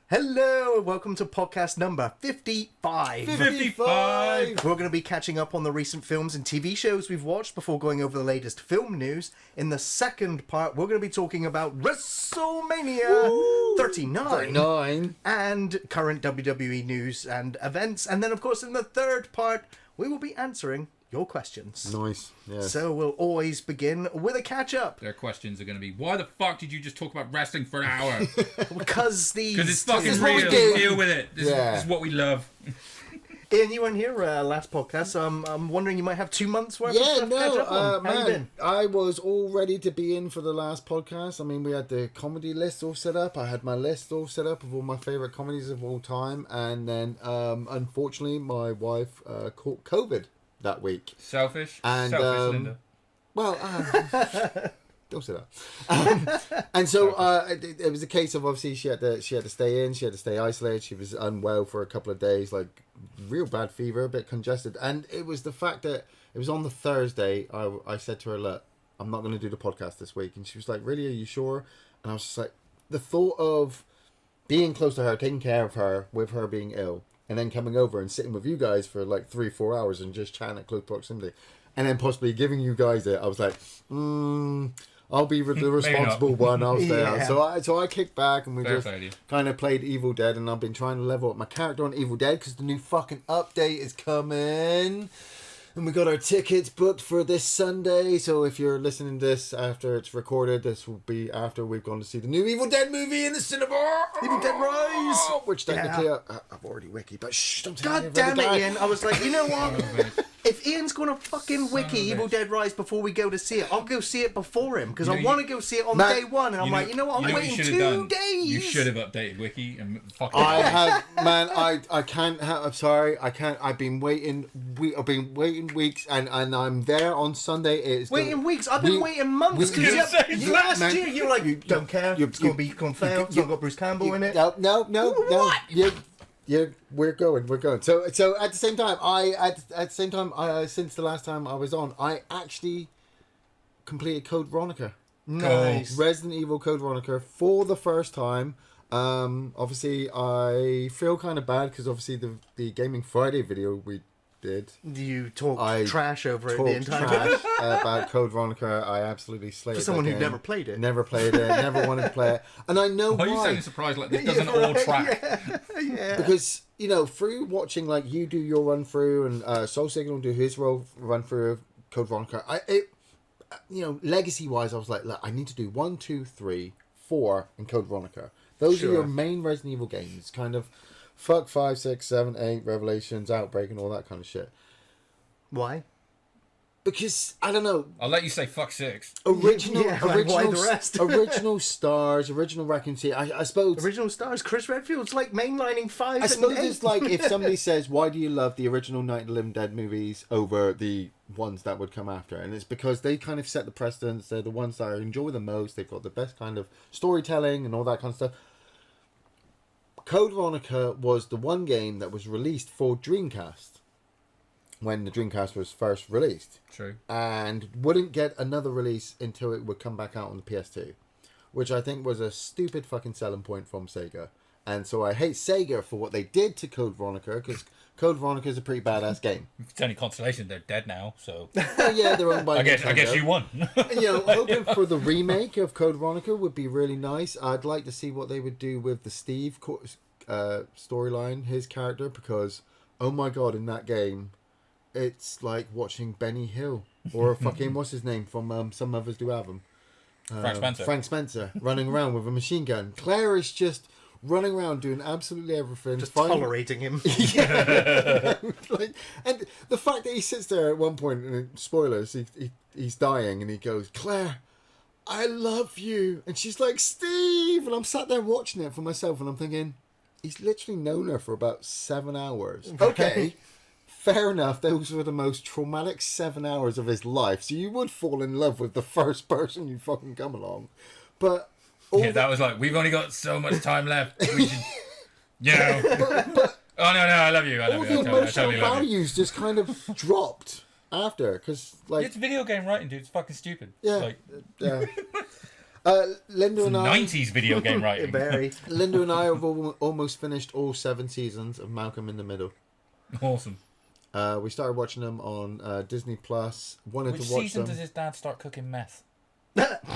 Hello, and welcome to podcast number 55. 55! We're going to be catching up on the recent films and TV shows we've watched before going over the latest film news. In the second part, we're going to be talking about Wrestlemania 39 and current WWE news and events. And then, of course, in the third part, we will be answering your questions. Nice, yeah. So we'll always begin with a catch-up. Their questions are going to be, why the fuck did you just talk about wrestling for an hour? Because it's fucking real. Deal with it. This is what we love. Iain, you weren't here last podcast, so I'm wondering you might have 2 months worth of stuff to catch up on. How you been? I was all ready to be in for the last podcast. I mean, we had the comedy list all set up. I had my list all set up of all my favourite comedies of all time. And then, unfortunately, my wife caught COVID that week. Selfish and Linda. Well, don't say that. And so it was a case of obviously she had to stay in, she had to stay isolated. She was unwell for a couple of days, like real bad fever, a bit congested. And it was the fact that it was on the Thursday. I said to her, look, I'm not going to do the podcast this week, and she was like, really, are you sure? And I was just like, the thought of being close to her, taking care of her with her being ill, and then coming over and sitting with you guys for like 3-4 hours and just chatting at close proximity, and then possibly giving you guys it, I was like, I'll be the responsible one. I'll stay out. So I kicked back and we kind of played Evil Dead, and I've been trying to level up my character on Evil Dead because the new fucking update is coming. And we got our tickets booked for this Sunday. So if you're listening to this after it's recorded, this will be after we've gone to see the new Evil Dead movie in the cinema. Evil Dead Rise! Which technically I've already wiki, but shh, don't tell me. God damn it, Iain. I was like, you know what? If Ian's going to fucking wiki Evil Dead Rise before we go to see it, I'll go see it before him, because I want to go see it on day one, and I'm like, you know what, I'm waiting 2 days. You should have updated Wiki and fucking... I can't have, I'm sorry, I can't, I've been waiting weeks, and I'm there on Sunday. Weeks? I've been waiting months, because last year you were like, you don't care, it's going to fail, it's not got Bruce Campbell in it. No. What? Yeah, we're going. So at the same time, since the last time I was on, I actually completed Code Veronica. Nice. Resident Evil Code Veronica for the first time. Obviously, I feel kind of bad because obviously the Gaming Friday video we did. You talked trash over it the entire time. About Code Veronica. I absolutely slayed it. For someone who never played it. Never played it, never wanted to play it. And I know why. Why are you sounding surprised like this doesn't all track? Yeah. Because, through watching, like, you do your run through and Soul Signal do his run through of Code Veronica, legacy-wise, I was like, look, I need to do 1, 2, 3, 4 in Code Veronica. Those are your main Resident Evil games. Kind of fuck 5, 6, 7, 8, Revelations, Outbreak, and all that kind of shit. Why? Because, I don't know. I'll let you say fuck 6. Original the rest? Original stars, original Raccoon City. I suppose... Original stars, Chris Redfield's like mainlining 5 and 8. I suppose it's like if somebody says, why do you love the original Night of the Living Dead movies over the ones that would come after? And it's because they kind of set the precedence. They're the ones that I enjoy the most. They've got the best kind of storytelling and all that kind of stuff. Code Veronica was the one game that was released for Dreamcast when the Dreamcast was first released. True. And wouldn't get another release until it would come back out on the PS2, which I think was a stupid fucking selling point from Sega. And so I hate Sega for what they did to Code Veronica, because Code Veronica is a pretty badass game. It's only consolation, they're dead now, so... Oh, yeah, they're owned by I guess you won. Hoping for the remake of Code Veronica would be really nice. I'd like to see what they would do with the Steve storyline, his character, because, oh my god, in that game, it's like watching Benny Hill, or fucking, what's his name, from Some Mothers Do Have 'Em. Frank Spencer, running around with a machine gun. Claire is just running around doing absolutely everything. Just tolerating him. And the fact that he sits there at one point, and spoilers, he's dying, and he goes, Claire, I love you. And she's like, Steve! And I'm sat there watching it for myself, and I'm thinking, he's literally known her for about 7 hours. Okay. Fair enough, those were the most traumatic 7 hours of his life, so you would fall in love with the first person you fucking come along. But... that was like, we've only got so much time left. We should... Oh, no, I love you. All the emotional values just kind of dropped after, because, like... It's video game writing, dude. It's fucking stupid. Yeah. Linda and I... 90s video game writing. Very. Linda and I have almost finished all 7 seasons of Malcolm in the Middle. Awesome. We started watching them on Disney Plus. Wanted Which to watch season them. does his dad start cooking meth?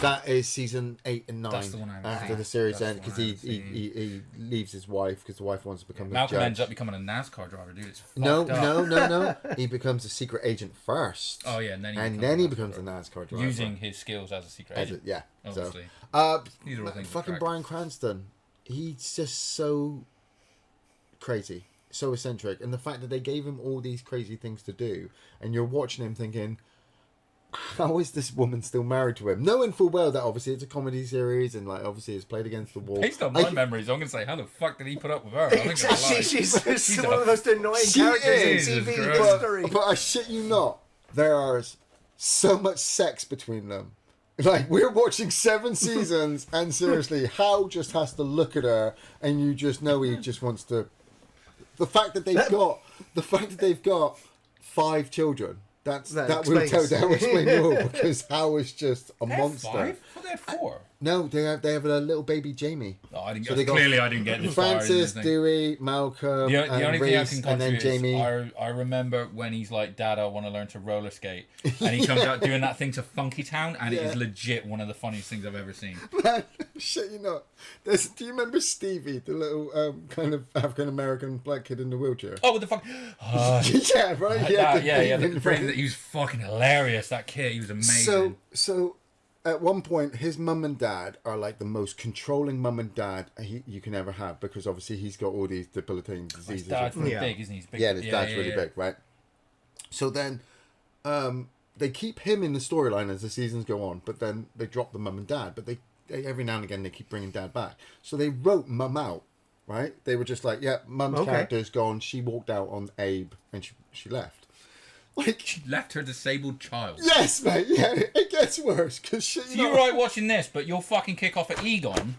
That is season 8 and 9. That's the one I after the series ends, because he leaves his wife because the wife wants to become a Malcolm judge. ends up becoming a NASCAR driver, dude. It's fucked No. up. He becomes a secret agent first. Oh yeah, and then he becomes a NASCAR driver using his skills as a secret agent. yeah. Obviously. So, These are all things fucking that Bryan Cranston, he's just so crazy, so eccentric, and the fact that they gave him all these crazy things to do, and you're watching him thinking, how is this woman still married to him? Knowing full well that obviously it's a comedy series and like obviously it's played against the wall. Based on my memories, I'm gonna say, how the fuck did he put up with her? I think it's a lie. She's one of the most annoying characters in TV history. But I shit you not, there's so much sex between them. Like, we're watching 7 seasons, and seriously, Hal just has to look at her, and you just know he just wants to. The fact that they've got 5 children. That will explain it all, because Hal is just a monster. 5? I thought they had 4. No, they have a little baby Jamie. Oh, I didn't. So Clearly, I didn't get this Francis, far. Dewey, Malcolm, The only thing I Reese, can and then contribute is Jamie. I remember when he's like, "Dad, I want to learn to roller skate," and he comes out doing that thing to Funky Town, and it is legit one of the funniest things I've ever seen. Man, shit you not. Do you remember Stevie, the little kind of African American black kid in the wheelchair? Oh, what the fuck? Yeah, right. He was fucking hilarious. That kid, he was amazing. So, at one point, his mum and dad are like the most controlling mum and dad you can ever have, because obviously he's got all these debilitating diseases. His dad's really big, isn't he? He's big. Yeah, his dad's really big, right? So then, they keep him in the storyline as the seasons go on, but then they drop the mum and dad. But they every now and again they keep bringing dad back. So they wrote mum out, right? They were just like, yeah, mum's character's gone. She walked out on Abe and she left. Like, she left her disabled child. Yes, mate. Yeah, it gets worse because So you're right watching this, but you'll fucking kick off at Egon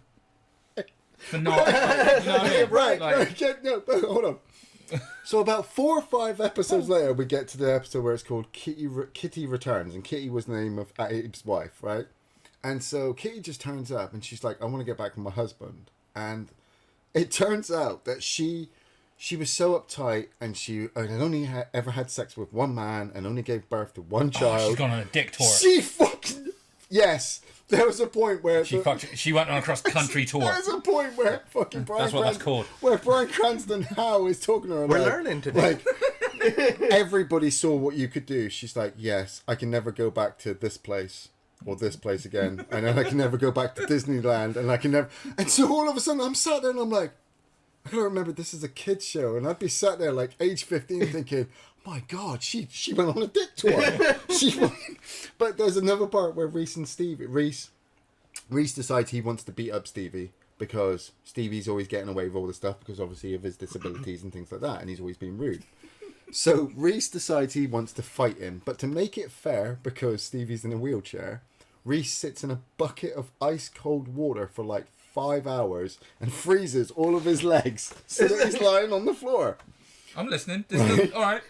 for not. You know what I mean? Right. Like, No, but hold on. So about 4 or 5 episodes later, we get to the episode where it's called Kitty Returns, and Kitty was the name of Abe's wife, right? And so Kitty just turns up, and she's like, "I want to get back with my husband," and it turns out that she was so uptight, and she had only ever had sex with one man and only gave birth to one child. She's gone on a dick tour. She fucking... Yes. There was a point where... She went on a cross-country tour. There's a point where fucking Bryan That's what that's called. Where Bryan Cranston Howe is talking to her. We're learning today. Like, everybody saw what you could do. She's like, yes, I can never go back to this place. Or this place again. And then I can never go back to Disneyland. And I can never... And so all of a sudden, I'm sat there and I'm like... I gotta remember this is a kid's show, and I'd be sat there like age 15 thinking, my God, she went on a dick tour. But there's another part where Reese decides he wants to beat up Stevie because Stevie's always getting away with all the stuff because obviously of his disabilities and things like that, and he's always been rude. So Reese decides he wants to fight him, but to make it fair, because Stevie's in a wheelchair, Reese sits in a bucket of ice cold water for like 5 hours and freezes all of his legs so that he's lying on the floor. I'm listening. All right.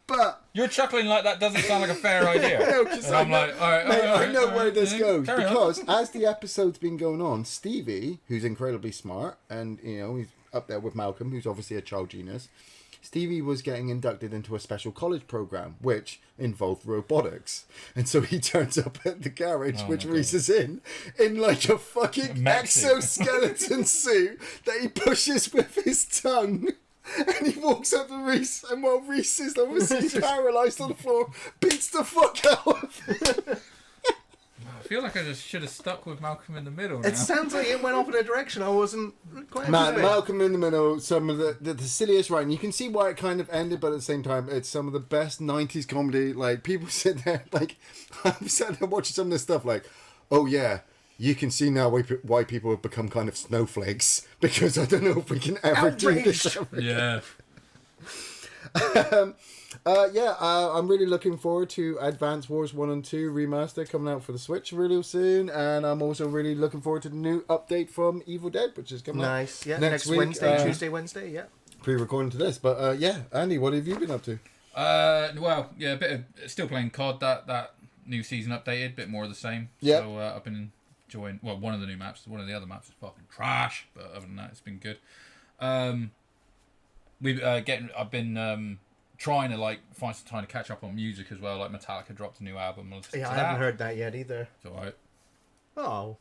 But you're chuckling like that doesn't sound like a fair idea. No, because I know where this goes. Carry because on. As the episode's been going on, Stevie, who's incredibly smart, and he's up there with Malcolm, who's obviously a child genius. Stevie was getting inducted into a special college program, which involved robotics. And so he turns up at the garage, which Reese is in like a fucking exoskeleton suit that he pushes with his tongue. And he walks up to Reese, and while Reese is obviously paralysed on the floor, beats the fuck out of him. I feel like I just should have stuck with Malcolm in the Middle now. It sounds like it went off in a direction I wasn't quite... Malcolm in the Middle, some of the silliest writing. You can see why it kind of ended, but at the same time, it's some of the best 90s comedy. Like, people sit there, like, I'm sat there watching some of this stuff, like, oh yeah, you can see now why people have become kind of snowflakes, because I don't know if we can ever do this. Yeah. I'm really looking forward to Advance Wars 1 and 2 remaster coming out for the Switch really soon, and I'm also really looking forward to the new update from Evil Dead, which is coming out next week, Wednesday, Tuesday, Wednesday, yeah. Pre-recording to this, but Andy, what have you been up to? A bit of still playing COD. That new season updated, a bit more of the same. Yeah. So I've been enjoying. Well, one of the new maps. One of the other maps is fucking trash, but other than that, it's been good. I've been trying to like find some time to catch up on music as well. Like Metallica dropped a new album. Yeah, I haven't heard that yet either. It's alright. Oh.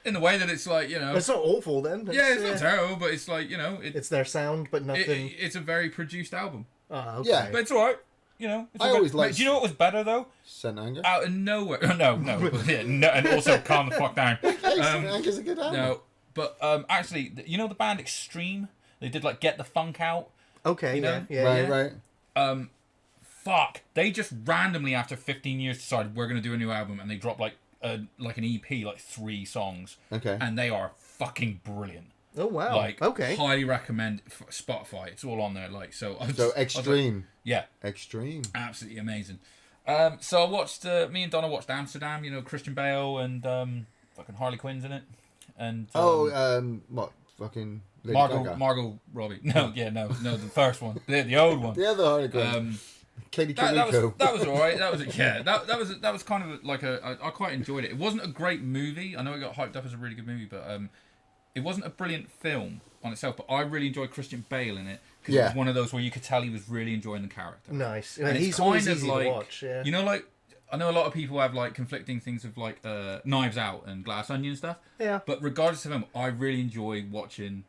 In the way that it's like, you know, it's not awful then. It's not terrible, but it's like, you know, it's their sound, but nothing. It's a very produced album. Oh, okay. Yeah. But it's alright. You know, I always liked. Do you know what was better though? St. Anger. Out of nowhere. No, but, yeah, no, and also calm the fuck down. St. Anger's a good album. No, but actually, you know the band Extreme? They did like Get the Funk Out. Okay. You know? Right. Fuck. They just randomly after 15 years decided we're gonna do a new album, and they dropped like an EP, like 3 songs. Okay. And they are fucking brilliant. Oh wow. Like, okay. highly recommend Spotify. It's all on there. Like, so Extreme. Yeah. Extreme. Absolutely amazing. So I watched. Me and Donna watched Amsterdam. You know, Christian Bale and fucking Harley Quinn's in it. And what fucking Lady Gaga? Margot Robbie. No, the first one, the old one. The other Harley Quinn. Katie Kimiko. That was alright. That was kind of like I quite enjoyed it. It wasn't a great movie. I know it got hyped up as a really good movie, but it wasn't a brilliant film on itself. But I really enjoyed Christian Bale in it because it was one of those where you could tell he was really enjoying the character. Nice. And he's it's kind always of easy like, to watch. Yeah. You know, like I know a lot of people have like conflicting things of like Knives Out and Glass Onion and stuff. Yeah. But regardless of him, I really enjoy watching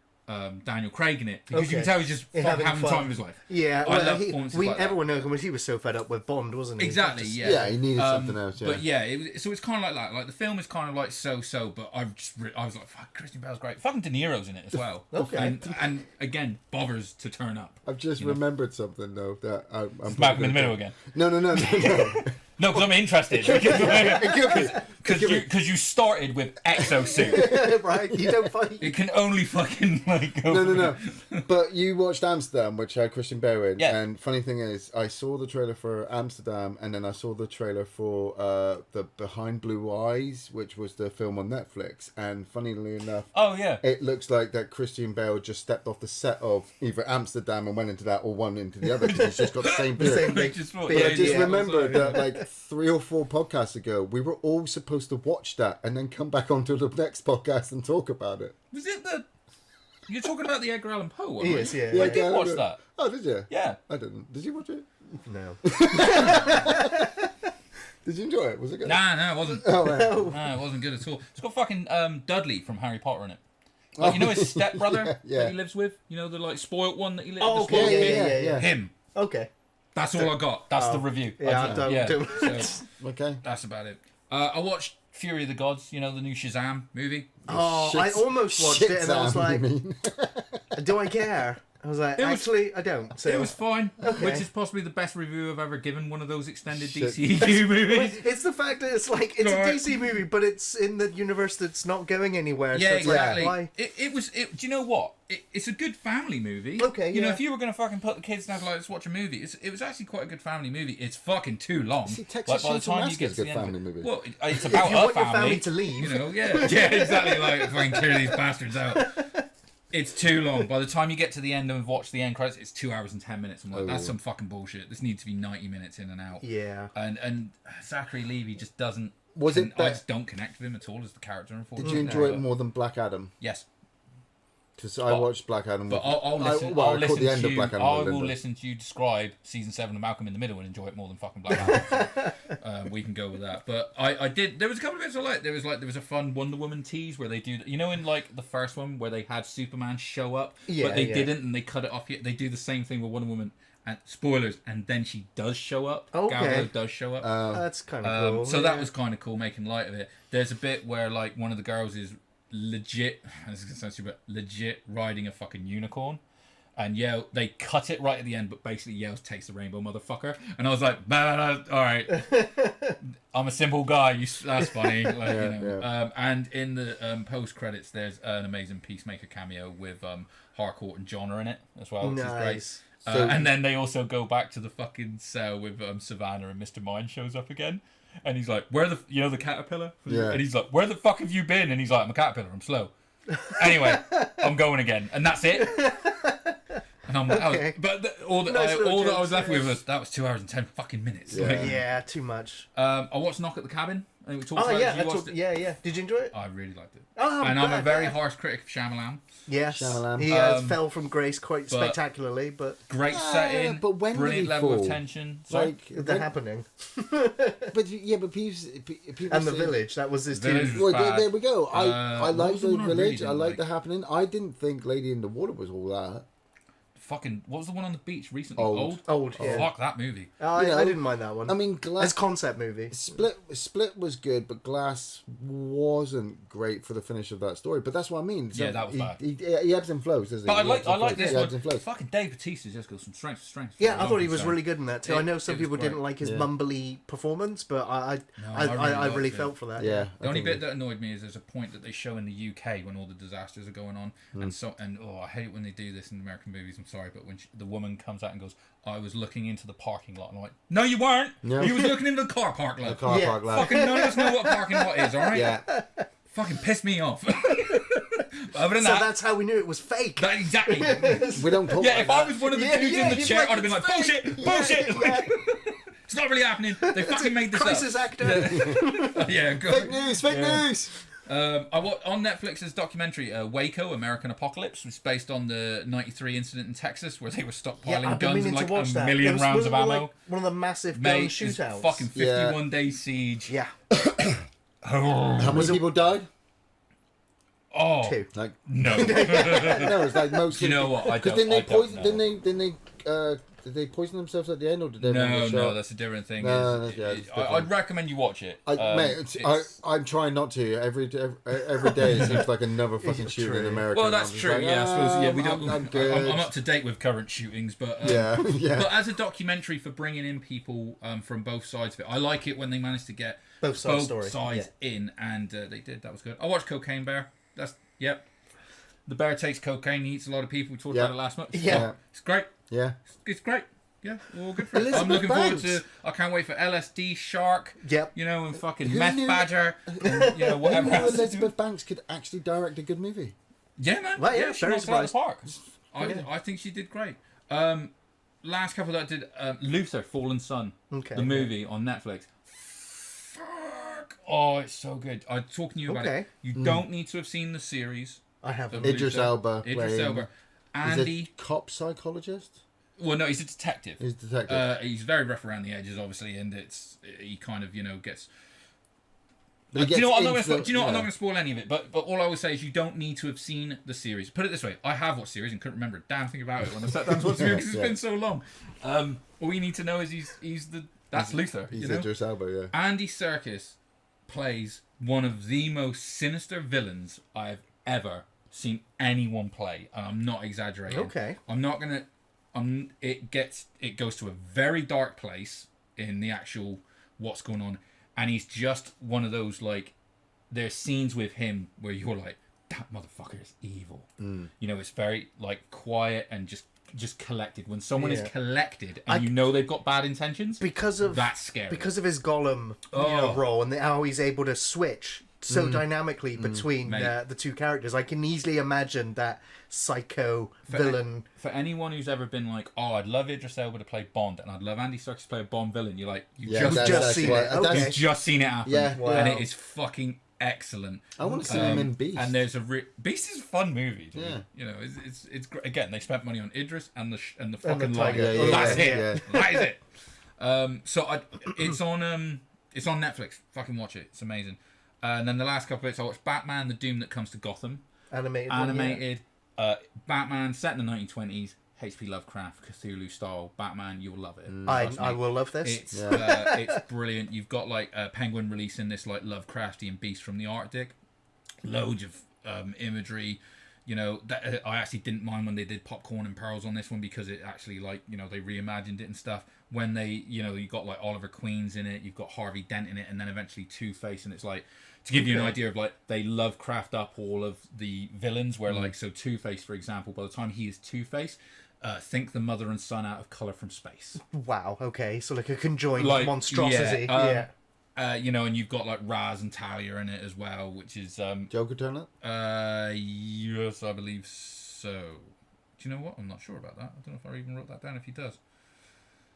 Daniel Craig in it because you can tell he's just having the time of his life. Yeah, I love performances like everyone knows because he was so fed up with Bond, wasn't he? Exactly. Just, yeah. Yeah, he needed something else. Yeah. But yeah, so it's kind of like that. Like the film is kind of like so. But I was like, fuck, Christian Bale's great. Fucking De Niro's in it as well. Okay. And again, bothers to turn up. I've just remembered something though that I'm Malcolm in the Middle again. No. No, because I'm interested. Because you started with Exosuit. Right, you don't fight. It can only fucking like go. No. But you watched Amsterdam, which had Christian Bale in. Yeah. And funny thing is, I saw the trailer for Amsterdam, and then I saw the trailer for the Behind Blue Eyes, which was the film on Netflix. And funnily enough, Oh yeah. it looks like that Christian Bale just stepped off the set of either Amsterdam and went into that, or one into the other, because he's just got the same beard. Same big Just But I just yeah. remembered that like 3 or 4 podcasts ago, we were all supposed to watch that and then come back onto the next podcast and talk about it. Was it the? You're talking about the Edgar Allan Poe one? He right? is, yeah. I did watch that. Oh, did you? Yeah. I didn't. Did you watch it? No. Did you enjoy it? Was it good? Nah, it wasn't. Oh, right. Nah, it wasn't good at all. It's got fucking Dudley from Harry Potter in it. Like, you know his stepbrother yeah. that he lives with? You know, the like spoilt one that he lives Oh, with? okay, yeah. Him. Okay. That's all I got. That's the review. Yeah, don't. So, Okay. that's about it. I watched Fury of the Gods, you know, the new Shazam movie. Oh, I almost watched it and I was like, do I care? I was like, actually, I don't. So It was fine, Okay. which is possibly the best review I've ever given one of those extended Shit. DCU movies. It's the fact that it's like it's a DC movie, but it's in the universe that's not going anywhere. Yeah, so it's exactly. Like, why? It was. Do you know what? It's a good family movie. Okay, You know, yeah. if you were gonna fucking put the kids down, like, let's watch a movie. It was actually quite a good family movie. It's fucking too long. See, Texas Like, by the Chainsaw time you Massacre's get a to good the end of family it- movie. Well, it's If about you a want your family. family to leave. You know, yeah, exactly. Like, fucking clear these bastards out. It's too long. By the time you get to the end and watch the end credits, it's 2 hours and 10 minutes. I'm like, that's some fucking bullshit. This needs to be 90 minutes in and out. Yeah. And Zachary Levi just doesn't. I I just don't connect with him at all as the character. Did Unfortunately. you enjoy it more than Black Adam? Yes. Because I watched Black Adam. But I'll listen. I I'll caught listen the end to of you. Black Adam. I with will Linda. listen to you describe season 7 of Malcolm in the Middle and enjoy it more than fucking Black Adam. So, we can go with that. But I did. There was a couple of bits I liked. There was a fun Wonder Woman tease where they do. You know, in like the first one where they had Superman show up, Yeah, but they yeah. didn't, and they cut it off. Yet they do the same thing with Wonder Woman. And spoilers, and then she does show up. Okay. Gal Gadot does show up. That's kind of cool. So that was kind of cool, making light of it. There's a bit where like one of the girls is legit, this is gonna sound stupid, legit riding a fucking unicorn, and they cut it right at the end, but basically yells, "Takes the rainbow, motherfucker!" And I was like, "Nah, all right, I'm a simple guy. That's funny." Like, Yeah. And in the post credits, there's an amazing Peacemaker cameo with Harcourt and John are in it as well, which is great. Nice. And then they also go back to the fucking cell with Savannah, and Mr. Mind shows up again. And he's like, where the caterpillar? Yeah. And he's like, where the fuck have you been? And he's like, I'm a caterpillar, I'm slow. Anyway, I'm going again. And that's it. And I'm like, Okay. all that Nice little I was jokes, left yeah. with was, that was 2 hours and 10 fucking minutes. Yeah. Like, Yeah, too much. I watched Knock at the Cabin. I think we talked Oh about yeah, it. You watched it? yeah. Did you enjoy it? I really liked it. Oh, and I'm a bad, very yeah. harsh critic of Shyamalan. Yes, Shyamalan. he fell from grace quite spectacularly, but Great setting, but when did brilliant he level fall? of tension. Sorry? Like the happening but yeah, but people and the say- village. That was his Village team. was Well, bad. there we go. I What like was the the one I really village. I didn't like like? the happening. I didn't think Lady in the Water was all that. Fucking, what was the one on the beach recently? Old. Old, yeah. Fuck that movie. I You know, didn't mind that one. I mean, as concept movie. Split was good, but Glass wasn't great for the finish of that story. But that's what I mean. Yeah, that was bad. He ebbs and flows, doesn't he? But He I ebbs like and this flows. He ebbs and one. flows. Fucking Dave Bautista just goes from strength to strength. Yeah, I thought he was really good in that too. I know It some was people great. didn't like his Yeah. mumbly performance, but I liked really it. felt for that. Yeah. The I only think bit that annoyed me is there's a point that they show in the UK when all the disasters are going on, and I hate when they do this in American movies. I'm sorry, but when the woman comes out and goes, "I was looking into the parking lot," and I'm like, "No, you weren't. No. You was looking into the car park the lot." car Yeah. park lad. Fucking none of us know what a parking lot is, all right? Yeah. Fucking pissed me off. But other than So that, that's how we knew it was fake. that exactly. We don't talk Yeah, like if I that. was one of the Yeah, dudes yeah, in the he's chair, like, I'd have been like, "It's "Bullshit, fake." bullshit." Yeah. Like, it's not really happening. They fucking made this Crisis up. actor. Yeah, go. Fake news, fake news. On Netflix's documentary Waco, American Apocalypse, was based on the '93 incident in Texas where they were stockpiling I've been guns meaning and to like watch a that. million It was rounds of supposed to be, ammo. like, one of the massive gun Mate, it's shootouts. fucking 51-day siege. Yeah. How many people died? Oh, Two. Like no. no, it's like most. Do you know what? I Because don't. didn't they I don't poison? know. Did they poison themselves at the end, or did they? No, that's a different thing. No, yeah, it's different. I'd recommend you watch it. I'm trying not to. Every day it seems like another fucking It's shooting in true. America. Well, and that's I'm just true. like, Yeah, I suppose. Yeah, we don't. I'm good. I'm up to date with current shootings, but Yeah, yeah. But as a documentary for bringing in people from both sides of it, I like it when they manage to get Both sides story. in, and they did. That was good. I watched Cocaine Bear. Yep. The bear takes cocaine. He eats a lot of people. We talked about it last month. Yeah. It's great. Yeah. It's great. Yeah, all good for it. I'm Elizabeth looking forward Banks. to. I can't wait for LSD Shark. Yep. You know, and fucking Who Meth knew- Badger. And, whatever. Who knew else. Elizabeth Banks could actually direct a good movie? Yeah, man. Right, yeah, she very knocked it out of the park. Yeah. I think she did great. Last couple that I did, Luther, Fallen Sun, Okay. the movie on Netflix. Fuck! Oh, it's so good. I'm talking to you about Okay. it. You don't need to have seen the series. I haven't. The Idris Luther. Elba Idris playing- Elba. He's Andy. a cop psychologist. Well, no, he's a detective. He's a detective. He's very rough around the edges, obviously, and he kind of gets. But he Do you know gets what? I'm not into going the- to. I'm not yeah. going to spoil any of it. But all I would say is you don't need to have seen the series. Put it this way: I have watched series and couldn't remember a damn thing about it when I sat down to watch the because it's Yeah. been so long. All you need to know is that's Luther. He's you know? Idris Elba, yeah. Andy Serkis plays one of the most sinister villains I've ever seen anyone play, and I'm not exaggerating. Okay. I'm not gonna. It goes to a very dark place in the actual what's going on, and he's just one of those like. There's scenes with him where you're like, that motherfucker is evil. You know, it's very like quiet and just collected. When someone is Yeah. collected and you know they've got bad intentions, Because of that's scary. Because of his Gollum Oh. role and how he's able to switch so dynamically between Mate. the two characters, I can easily imagine that psycho villain. For anyone who's ever been like, oh, I'd love Idris Elba to play Bond, and I'd love Andy Serkis to play a Bond villain, you're like, just that's seen what- it. that's- Okay. you've just seen it happen, Yeah. and Wow. it is fucking excellent. I want to see him in Beast. And there's Beast is a fun movie, dude. Yeah. You know, it's great. Again, they spent money on Idris and the fucking tiger. lion. Yeah, yeah, That's yeah, it. yeah. That is it. It's on Netflix. Fucking watch it. It's amazing. And then the last couple of bits, I watched Batman: The Doom That Comes to Gotham. Animated. one, yeah. Animated. Batman set in the 1920s. H.P. Lovecraft, Cthulhu style Batman. You'll love it. Trust I me. will love this. It's brilliant. You've got like Penguin releasing this like Lovecraftian beast from the Arctic. Loads of imagery. You know, that I actually didn't mind when they did Popcorn and Pearls on this one because it actually like they reimagined it and stuff. When they you got like Oliver Queen's in it, you've got Harvey Dent in it, and then eventually Two-Face, and it's like to give you an idea of like they Lovecraft up all of the villains. Where like so Two-Face, for example, by the time he is Two-Face. Think the mother and son out of Color from Space. Wow. Okay. So like a conjoined Like, monstrosity. yeah, Yeah. And you've got like Raz and Talia in it as well, which is Joker turn up? yes, I believe so. Do you know what? I'm not sure about that. I don't know if I even wrote that down. If he does,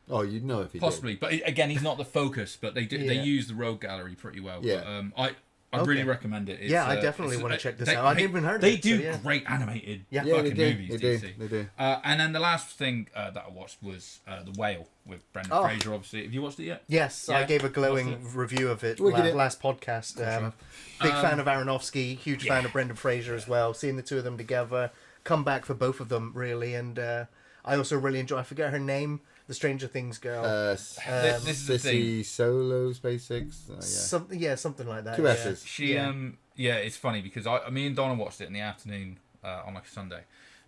Oh, you'd know if he possibly. did. But again, he's not the focus. But they do. Yeah. They use the rogue gallery pretty well. Yeah. But, I really recommend it. It's, I definitely want to check this out. I They, didn't even heard of they it. do so, yeah. great animated Yeah. Yeah, fucking they do. movies. They DC. do. They do. And then the last thing that I watched was The Whale with Brendan Oh. Fraser. Obviously, have you watched it yet? Yes, Yeah. I gave a glowing Watched review of it Wicked. last podcast. Big fan of Aronofsky, huge fan of Brendan Fraser as well. Seeing the two of them together, come back for both of them really, and I also really enjoy. I forget her name, the Stranger Things girl. This is the thing. Sissy Solo SpaceX. Something like that. Two yeah. S's. She it's funny because me and Donna watched it in the afternoon on like a Sunday,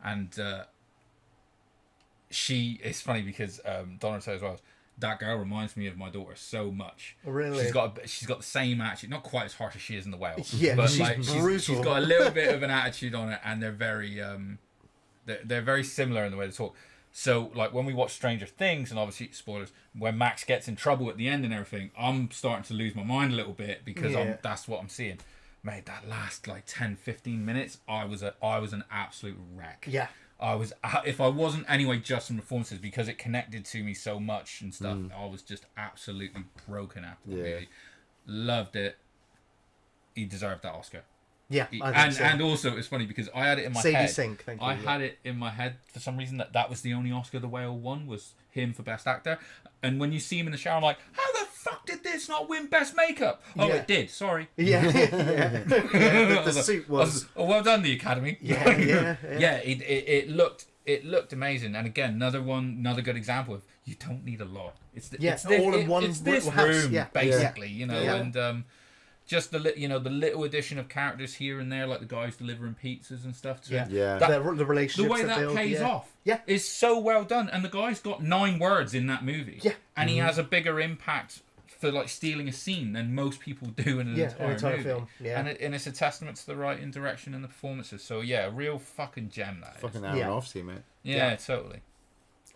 and it's funny because Donna said as well, that girl reminds me of my daughter so much. Really? She's got the same attitude, not quite as harsh as she is in The Whale. Yeah, but she's brutal. she's got a little bit of an attitude on it, and they're very they're very similar in the way they talk. So, like, when we watch Stranger Things, and obviously, spoilers, when Max gets in trouble at the end and everything, I'm starting to lose my mind a little bit because that's what I'm seeing. Mate, that last, 10, 15 minutes, I was an absolute wreck. Yeah. I was, if I wasn't anyway just from performances, because it connected to me so much and stuff, I was just absolutely broken after the movie. Loved it. He deserved that Oscar. Yeah, I think so. And also it's funny because I had it in my Sadie head. Sink, thank you. I had it in my head for some reason that was the only Oscar the Whale won, was him for Best Actor. And when you see him in the shower, I'm like, how the fuck did this not win Best Makeup? Oh, Yeah. it did. Sorry. Yeah, the suit was. Oh, well done, the Academy. Yeah. It looked amazing. And again, another good example of you don't need a lot. It's all in one It's this house. room, Yeah. basically. Yeah. And just the little addition of characters here and there, like the guys delivering pizzas and stuff. Yeah. That, the relationships the way that build, pays off Yeah. is so well done. And the guy's got 9 words in that movie. Yeah. And he has a bigger impact for stealing a scene than most people do in an entire movie. film. Yeah. And it's a testament to the writing, direction, and the performances. So yeah, a real fucking gem that is. Fucking Aronofsky, mate. Yeah, totally.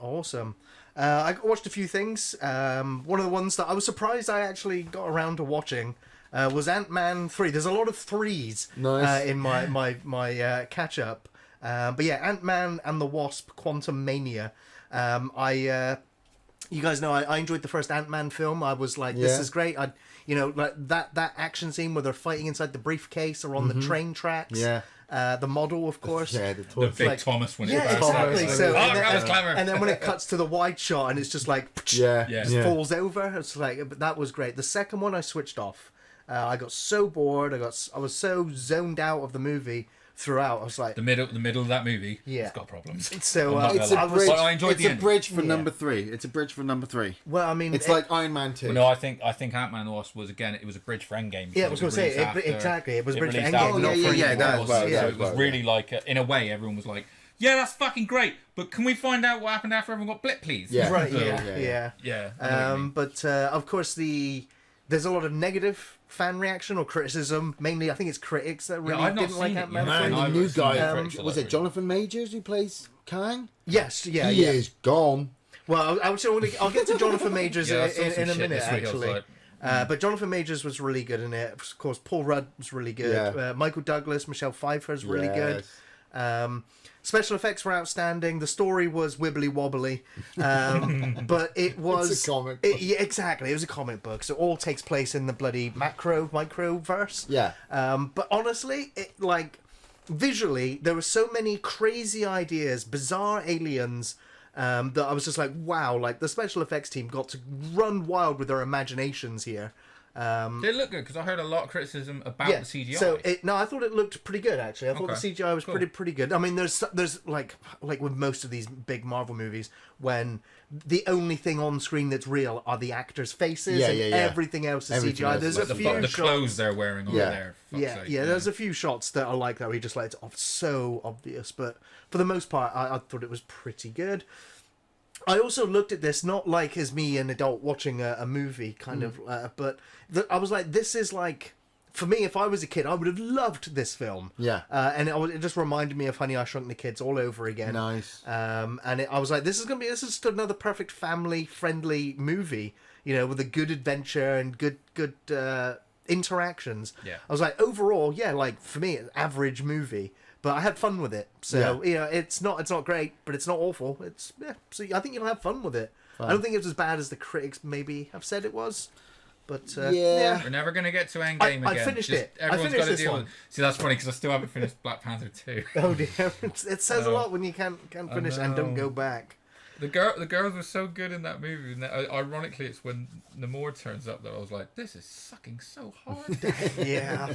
Awesome. I watched a few things. One of the ones that I was surprised I actually got around to watching was Ant-Man 3. There's a lot of threes in my catch up. But yeah, Ant-Man and the Wasp: Quantumania. You guys know I enjoyed the first Ant-Man film. I was like, this is great. Like that action scene where they're fighting inside the briefcase or on the train tracks. Yeah. The model, of course. Yeah, The big Thomas when it Yeah, bursts out. exactly. It's So, like, that was clever. And then when it cuts to the wide shot and it's just like, Yeah. falls over. It's like, but that was great. The second one I switched off. I got so bored. I was so zoned out of the movie throughout. I was like, the middle of that movie. Yeah. It's got problems. so It's a bridge. But I enjoyed the It's a ending. bridge for Yeah. number 3. It's a bridge for number 3. well, I mean, It's like Iron Man 2. Well, no, I think Ant-Man and the Wasp was, again, it was a bridge for Endgame. Yeah, I was going to say exactly. It was a bridge for Endgame. Oh, yeah, that as well, So yeah, it was really like, in a way, everyone was like, "Yeah, that's fucking great, but can we find out what happened after everyone got blipped, please?" Yeah. Right. So, Yeah. Yeah. I know what you mean. But of course, there's a lot of negative fan reaction or criticism. Mainly, I think it's critics that really I've not didn't like seen it Ant-Man. yet. Man, I've the new seen guy, critics a lot, was it really. Jonathan Majors who plays Kang? Yes. Yeah. He yeah. is gone. Well, I'll get to Jonathan Majors Yeah, I saw some in a shit minute, this week, I was actually. like, But Jonathan Majors was really good in it. Of course, Paul Rudd was really good. Yeah. Michael Douglas, Michelle Pfeiffer's really good. Yes. Special effects were outstanding. The story was wibbly wobbly, but it was It's a comic book. Yeah, exactly. It was a comic book, so it all takes place in the bloody microverse. Yeah. But honestly, visually, there were so many crazy ideas, bizarre aliens. That I was just like, wow! Like the special effects team got to run wild with their imaginations here. They look good because I heard a lot of criticism about the CGI. So I thought it looked pretty good actually. I thought Okay. the CGI was Cool. pretty good. I mean, there's like with most of these big Marvel movies, when the only thing on screen that's real are the actors' faces, and everything else is Everything CGI. else There's is a like few the shots. clothes they're wearing over Yeah. there. fuck's Yeah, sake, yeah. There's a few shots that are like that where you just like it's so obvious, but for the most part, I thought it was pretty good. I also looked at this not like as me, an adult watching a movie, kind of, but I was like, this is like, for me, if I was a kid, I would have loved this film. Yeah. And it just reminded me of Honey, I Shrunk the Kids all over again. Nice. And I was like, this is just another perfect family-friendly movie, with a good adventure and good interactions. Yeah. I was like, overall, yeah, like for me, an average movie. But I had fun with it, so it's not great, but it's not awful. So I think you'll have fun with it. I don't think it was as bad as the critics maybe have said it was. But Yeah. We're never going to get to Endgame again. I finished it. Everyone's I got finished to this deal one. with it. See, that's funny because I still haven't finished Black Panther 2. Oh dear, it says a lot when you can't finish and don't go back. The girls were so good in that movie. And ironically, it's when Namor turns up that I was like, this is sucking so hard. Yeah.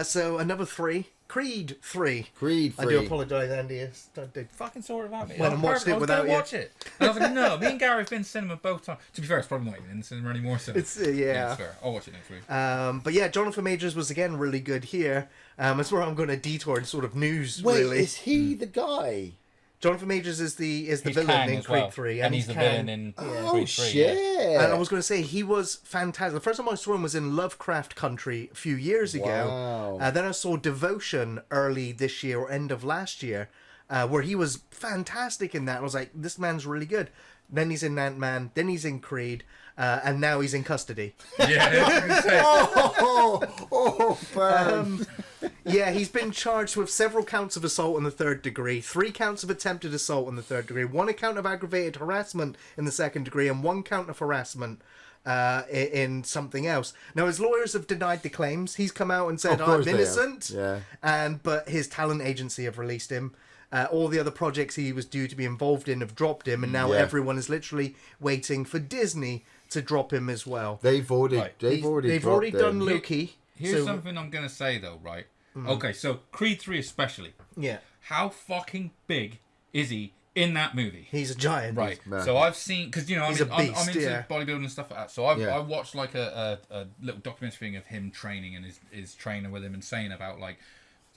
So another 3. Creed 3. Creed I 3. do apologise, Andy. I did. Fucking saw it without me. Went and watched it without you. I was going to watch it. And I was like, no, me and Gary have been in cinema both times. To be fair, it's probably not even in the cinema anymore. So It's it's fair. I'll watch it next week. But yeah, Jonathan Majors was again really good here. That's where I'm going to detour in sort of news. Wait, really, is he the guy? Jonathan Majors is the He's villain Kang in as Creed well. 3, and he's the villain in Oh, Creed 3. shit. Yeah. And I was going to say he was fantastic. The first time I saw him was in Lovecraft Country a few years ago. Wow. Then I saw Devotion early this year or end of last year, where he was fantastic in that. I was like, this man's really good. Then he's in Ant-Man. Then he's in Creed. And now he's in custody. Yeah, I was gonna say. Burn. Yeah, he's been charged with several counts of assault in the 3rd degree, 3 counts of attempted assault in the 3rd degree, 1 account of aggravated harassment in the 2nd degree, and 1 count of harassment in something else. Now, his lawyers have denied the claims. He's come out and said, Of course I'm they have. innocent. Yeah. But his talent agency have released him. All the other projects he was due to be involved in have dropped him, and now Yeah. everyone is literally waiting for Disney to drop him as well. They've already Right. they've already already dropped done him. Loki. Here's so, something I'm going to say, though, right? Okay, so Creed 3 especially. Yeah, How fucking big is he in that movie? he's a giant. Right. massive. So I've seen, because, you know, He's a I'm beast, into yeah. bodybuilding and stuff like that. So Yeah. I watched like a little documentary thing of him training and his trainer with him and saying about like,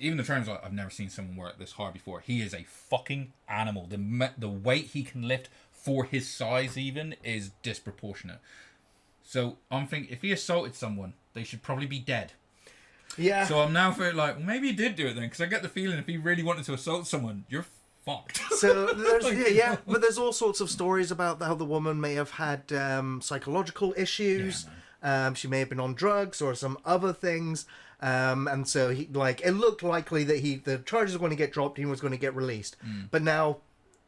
even the trainer's like, I've never seen someone work this hard before. He is a fucking animal. The weight he can lift for his size even is disproportionate. So I'm thinking, if he assaulted someone, they should probably be dead. Yeah. So I'm now feeling like, well, maybe he did do it then, because I get the feeling if he really wanted to assault someone, you're fucked. So there's but there's all sorts of stories about how the woman may have had psychological issues. She may have been on drugs or some other things. And so he it looked likely that the charges were going to get dropped. He was going to get released. But now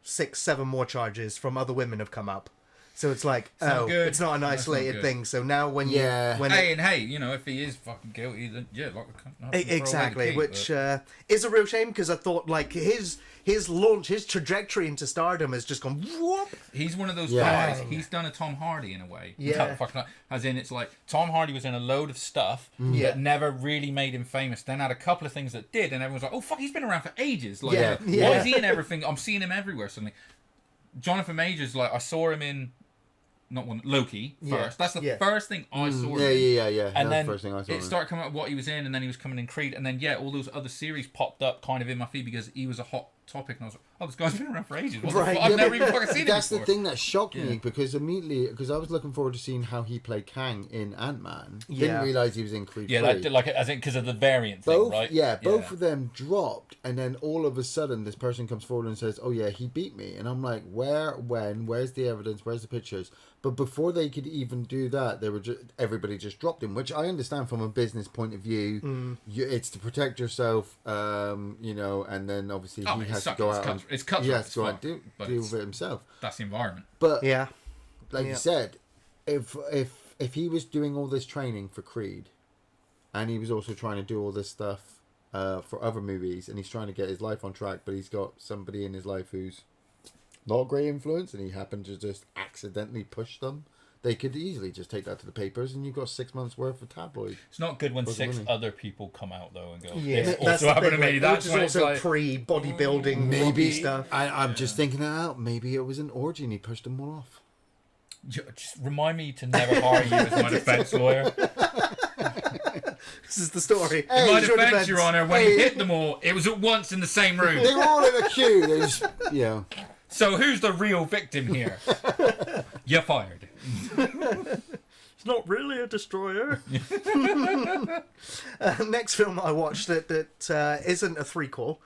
6-7 more charges from other women have come up. So it's like, not good. it's not an That's not isolated good. thing. So now when Yeah. Hey, you know, if he is fucking guilty, then yeah, like exactly, which is a real shame because I thought like his launch, his trajectory into stardom has just gone whoop. he's one of those Yeah. guys. He's done a Tom Hardy in a way. Yeah. As in, it's like Tom Hardy was in a load of stuff Yeah. that never really made him famous. Then had a couple of things that did, and everyone's like, "Oh fuck, he's been around for ages." Like, Yeah. why Yeah. is he in everything? I'm seeing him everywhere suddenly. Jonathan Majors, like I saw him in. Loki Yeah. first. That's the Yeah. first thing I saw. Yeah. And That's then the first thing I saw. it started coming up what he was in, and then he was coming in Creed, and then all those other series popped up kind of in my feed because he was a hot topic, and I was like, oh, this guy's been around for ages. What the Right, fuck? I've yeah. never even fucking seen him That's before. the thing that shocked me Yeah. because immediately, because I was looking forward to seeing how he played Kang in Ant-Man. Yeah. Didn't realize he was in Creed Yeah, 3. that, like as in because of the variant both, thing, right? yeah, both of them dropped, and then all of a sudden, this person comes forward and says, "Oh yeah, he beat me," and I'm like, "Where? When? Where's the evidence? Where's the pictures?" But before they could even do that, they were everybody just dropped him, which I understand from a business point of view. It's to protect yourself, you know, and then obviously Oh, he it's has to sucks. go It's out. cut- And, it's cutthroat he has as to go out fuck, and but deal it's- with it himself. That's the environment. But Yeah. like you said, if he was doing all this training for Creed, and he was also trying to do all this stuff for other movies, and he's trying to get his life on track, but he's got somebody in his life who's not a great influence, and he happened to just accidentally push them, they could easily just take that to the papers, and you've got 6 months worth of tabloid. It's not good when Wasn't 6 winning. other people come out though and go, Yeah, "This that's also the happened thing, to me." like, That's which when is it's also like, pre-bodybuilding Maybe stuff. I'm just thinking it out. Maybe it was an orgy, and he pushed them all off. just remind me to never hire you as my defense lawyer. This is the story. In my It's your defense, Your Honour, when he hit them all, it was at once in the same room. They were all in a queue. They just, So who's the real victim here? You're fired. It's not really a destroyer. Next film I watched that isn't a threequel,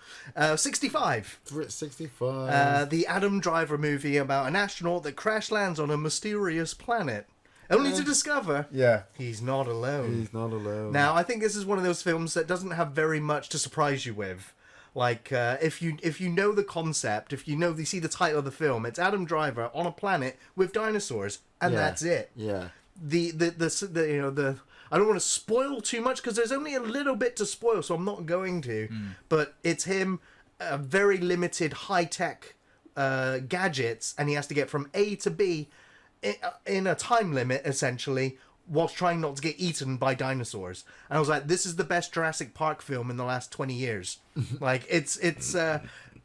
65. 65. The Adam Driver movie about an astronaut that crash lands on a mysterious planet, only to discover Yeah. he's not alone. He's not alone. Now, I think this is one of those films that doesn't have very much to surprise you with. Like, if you know the concept, if you see the title of the film, it's Adam Driver on a planet with dinosaurs, and that's it. Yeah. The I don't want to spoil too much because there's only a little bit to spoil, so I'm not going to. But it's him, very limited high-tech gadgets, and he has to get from A to B in a time limit, essentially, whilst trying not to get eaten by dinosaurs. And I was like, this is the best Jurassic Park film in the last 20 years. Like,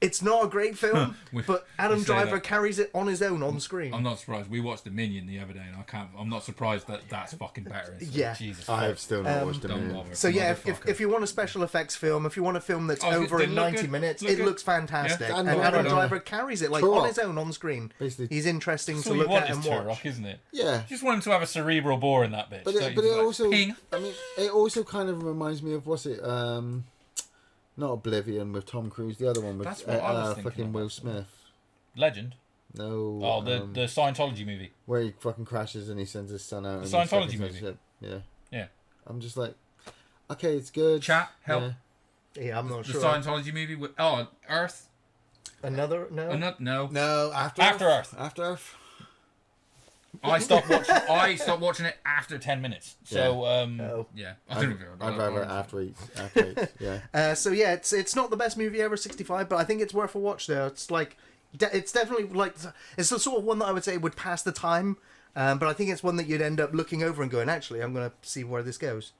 it's not a great film, but Adam Driver carries it on his own on screen. I'm not surprised. We watched Dominion the other day, and I'm not surprised that that's fucking better. Yeah. Jesus. I have still not watched Dominion. So yeah, if you want a special effects film, if you want a film that's over in 90 minutes, it looks fantastic. Yeah. And Adam Driver carries it like on his own on screen. Basically, he's interesting That's to all look you want at and is watch. Turok, isn't it? Yeah. You just want him to have a cerebral bore in that bitch. But it also, Ping. I mean, it also kind of reminds me of what's it? Not Oblivion with Tom Cruise. The other one with That's what I was thinking fucking about. Will Smith. Legend. No. Oh, the Scientology movie. where he fucking crashes and he sends his son out. The and he Scientology fucking movie. shit. Yeah. Yeah. I'm just like, okay, it's good. Chat, help. Yeah. Yeah, I'm not The sure. Scientology movie with Earth. Another no. No. No, After Earth. After Earth. I stopped watching it after 10 minutes. So yeah. I'd rather After Eight. Yeah. So yeah, it's not the best movie ever, 65, but I think it's worth a watch. Though it's like, it's definitely like, it's the sort of one that I would say would pass the time. But I think it's one that you'd end up looking over and going, actually, I'm going to see where this goes.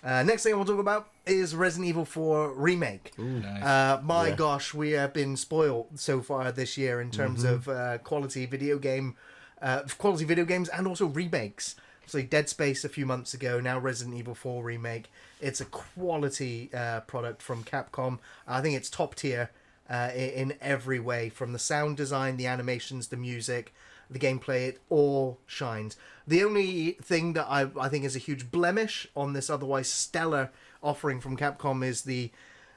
Next thing I want to talk about is Resident Evil 4 Remake. Ooh, nice. My gosh, we have been spoiled so far this year in terms of quality video games and also remakes. So Dead Space a few months ago, now Resident Evil 4 Remake. It's a quality product from Capcom. I think it's top tier in every way, from the sound design, the animations, the music, the gameplay. It all shines. The only thing that I think is a huge blemish on this otherwise stellar offering from Capcom is the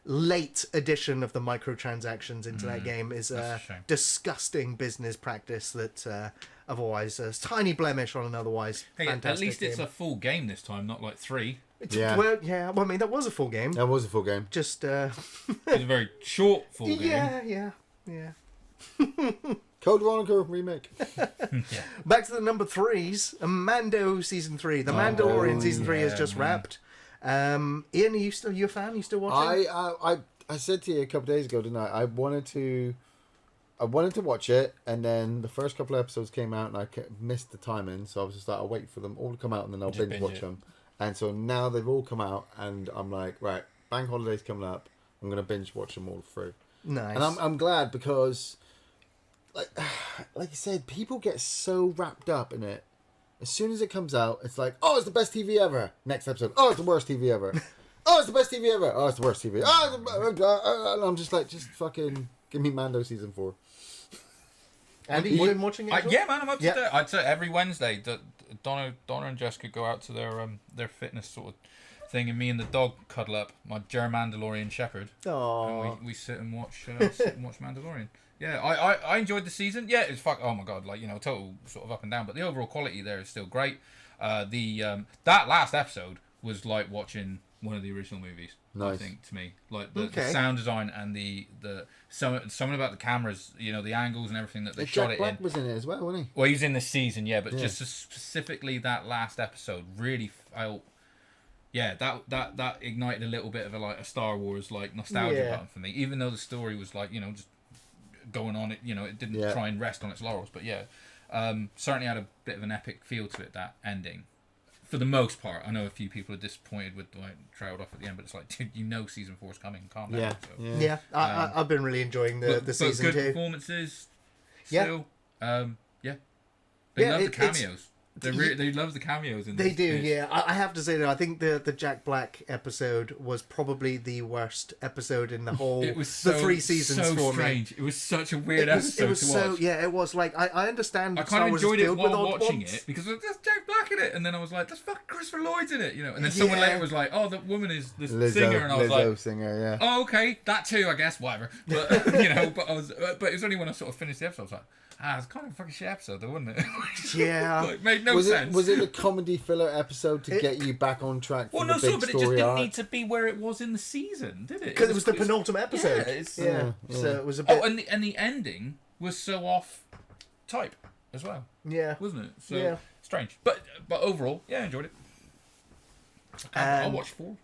late addition of the microtransactions into that game is a disgusting business practice that otherwise a tiny blemish on an otherwise fantastic at least it's game. a full game this time, not like 3. Yeah. Well, I mean, that was a full game. That was a full game. Just It's a very short full game. yeah. Code Veronica remake. Back to the number 3s. Mando season 3. The Mandalorian season 3 is just wrapped. Iain, are you a fan? You still watching? I said to you a couple of days ago, didn't I? I wanted to watch it, and then the first couple of episodes came out, and I missed the timing, so I was just like, I'll wait for them all to come out, and then I'll binge watch them. And so now they've all come out, and I'm like, right, bank holiday's coming up. I'm gonna binge watch them all through. Nice. And I'm glad because, like you said, people get so wrapped up in it. As soon as it comes out, it's like, oh, it's the best TV ever. Next episode, oh, it's the worst TV ever. Oh, it's the best TV ever. Oh, it's the worst TV. And I'm just like, just fucking give me Mando season 4. Andy, you been watching it? Yeah, man, I'm up to date. I'd say every Wednesday, Donna and Jessica go out to their fitness sort of thing, and me and the dog cuddle up, my Mandalorian Shepherd. Aww. And we sit and watch Mandalorian. Yeah, I enjoyed the season. Yeah, it's oh my god, like, total sort of up and down, but the overall quality there is still great. That last episode was like watching one of the original movies. Nice. I think, to me, like the sound design and the something about the cameras, the angles and everything that they shot Jack it Black in. was in it as well, wasn't he? Well, he was in this season, but just specifically that last episode really felt. Yeah, that ignited a little bit of a Star Wars nostalgia button for me. Even though the story was just going on, it didn't try and rest on its laurels, but certainly had a bit of an epic feel to it, that ending. For the most part, I know a few people are disappointed with the way it trailed off at the end, but it's like, dude, season 4 is coming. Calm down. Yeah. I've been really enjoying the season but good 2. Performances. Still. They love the cameos. They love the cameos in this. They do, yeah. I have to say, though, I think the Jack Black episode was probably the worst episode in the whole it was the 3 seasons so for strange. me. It was such a weird episode it was to watch. It was like, I understand. I kind of enjoyed it while watching it because there's Jack Black in it, and then I was like, "There's fucking Christopher Lloyd's in it," And then someone later was like, "Oh, the woman is the singer," and I was like, singer, yeah. "Oh, okay, that too, I guess, whatever." But but it was only when I sort of finished the episode, I was like, it's kind of a fucking shit episode, though, wasn't it? Yeah. Maybe no sense. Was it a comedy filler episode to get you back on track for the big story but it just didn't arc? need to be where it was in the season, did it? Because it was the penultimate episode. Yeah, So it was a bit... Oh, and the ending was so off type as well. Yeah. Wasn't it? So strange. But overall, yeah, I enjoyed it. I'll watch 4.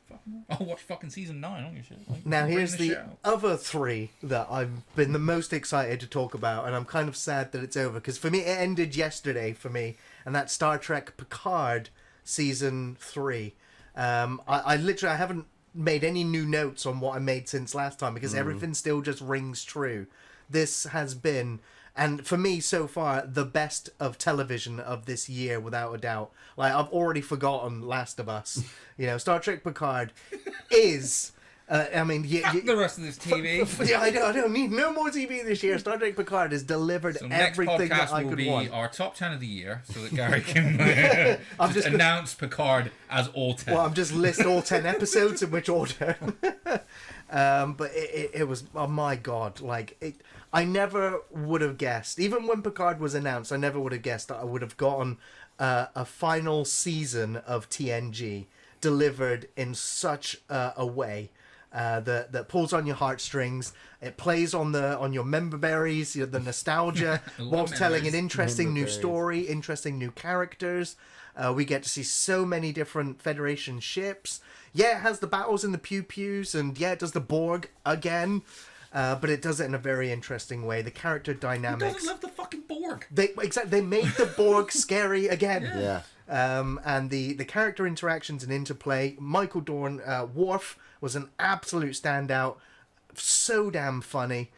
I'll watch fucking season 9. I don't give a shit. Like, now here's the show. other 3 that I've been the most excited to talk about, and I'm kind of sad that it's over because for me it ended yesterday for me, and that's Star Trek Picard season 3. I literally haven't made any new notes on what I made since last time because everything still just rings true. This has been, and for me so far, the best of television of this year without a doubt. Like, I've already forgotten Last of Us. Star Trek Picard is... I mean, the rest of this TV. I don't need no more TV this year. Star Trek Picard has delivered everything that I could want. Next podcast will be our top 10 of the year, so that Gary can just announce Picard as all 10. Well, I'm just list all 10 episodes in which order. But it was, oh my god, I never would have guessed. Even when Picard was announced, I never would have guessed that I would have gotten a final season of TNG delivered in such a way. That pulls on your heartstrings. It plays on your member berries, the nostalgia, whilst telling an interesting new story, interesting new characters. We get to see so many different Federation ships. Yeah, it has the battles in the pew-pews, and yeah, it does the Borg again. But it does it in a very interesting way. The character dynamics. Who doesn't love the fucking Borg? They made the Borg scary again. Yeah. And the character interactions and interplay. Michael Dorn, Worf, was an absolute standout. So damn funny.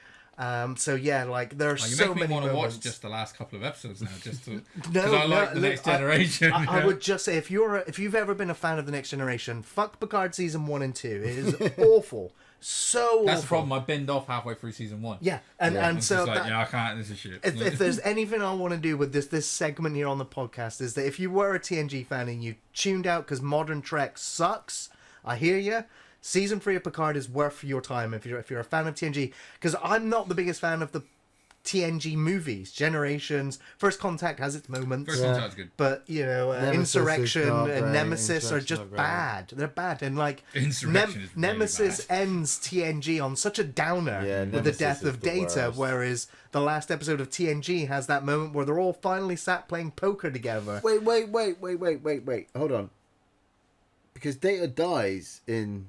So yeah, there are so many moments. You make me want to watch just the last couple of episodes now, just to because I like the Next Generation. I would just say if you've ever been a fan of the Next Generation, fuck Picard season 1 and 2. It is awful. So that's awful. the problem. I binned off halfway through season 1. Yeah, and so I can't. This is shit. If there's anything I want to do with this segment here on the podcast is that if you were a TNG fan and you tuned out because modern Trek sucks, I hear you. Season 3 of Picard is worth your time if you're a fan of TNG, because I'm not the biggest fan of the TNG movies. Generations, First Contact has its moments. First Contact's good. But, Insurrection and Nemesis are just bad. They're bad. And, Insurrection is Nemesis really ends TNG on such a downer with the death of Data, whereas the last episode of TNG has that moment where they're all finally sat playing poker together. Wait. Hold on. Because Data dies in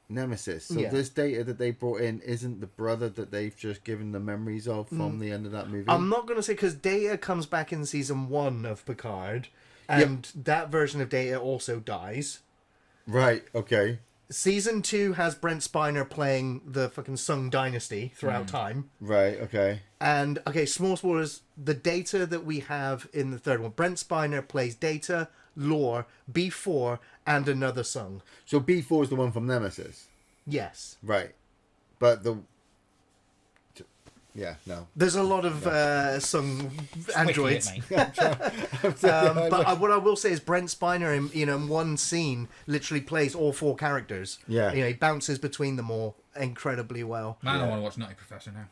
Nemesis. So this Data that they brought in isn't the brother that they've just given the memories of from the end of that movie. I'm not going to say, because Data comes back in season 1 of Picard, and that version of Data also dies. Right, okay. Season 2 has Brent Spiner playing the fucking Sung Dynasty throughout time. Right, okay. And, small spoilers, the Data that we have in the third one, Brent Spiner plays Data, Lore, B4, and another Sung. So B4 is the one from Nemesis? Yes. Right. But the... Yeah, no. There's a lot of Sung androids. But what I will say is Brent Spiner in one scene literally plays all 4 characters. Yeah. He bounces between them all incredibly well. Man, I want to watch Nutty Professor now.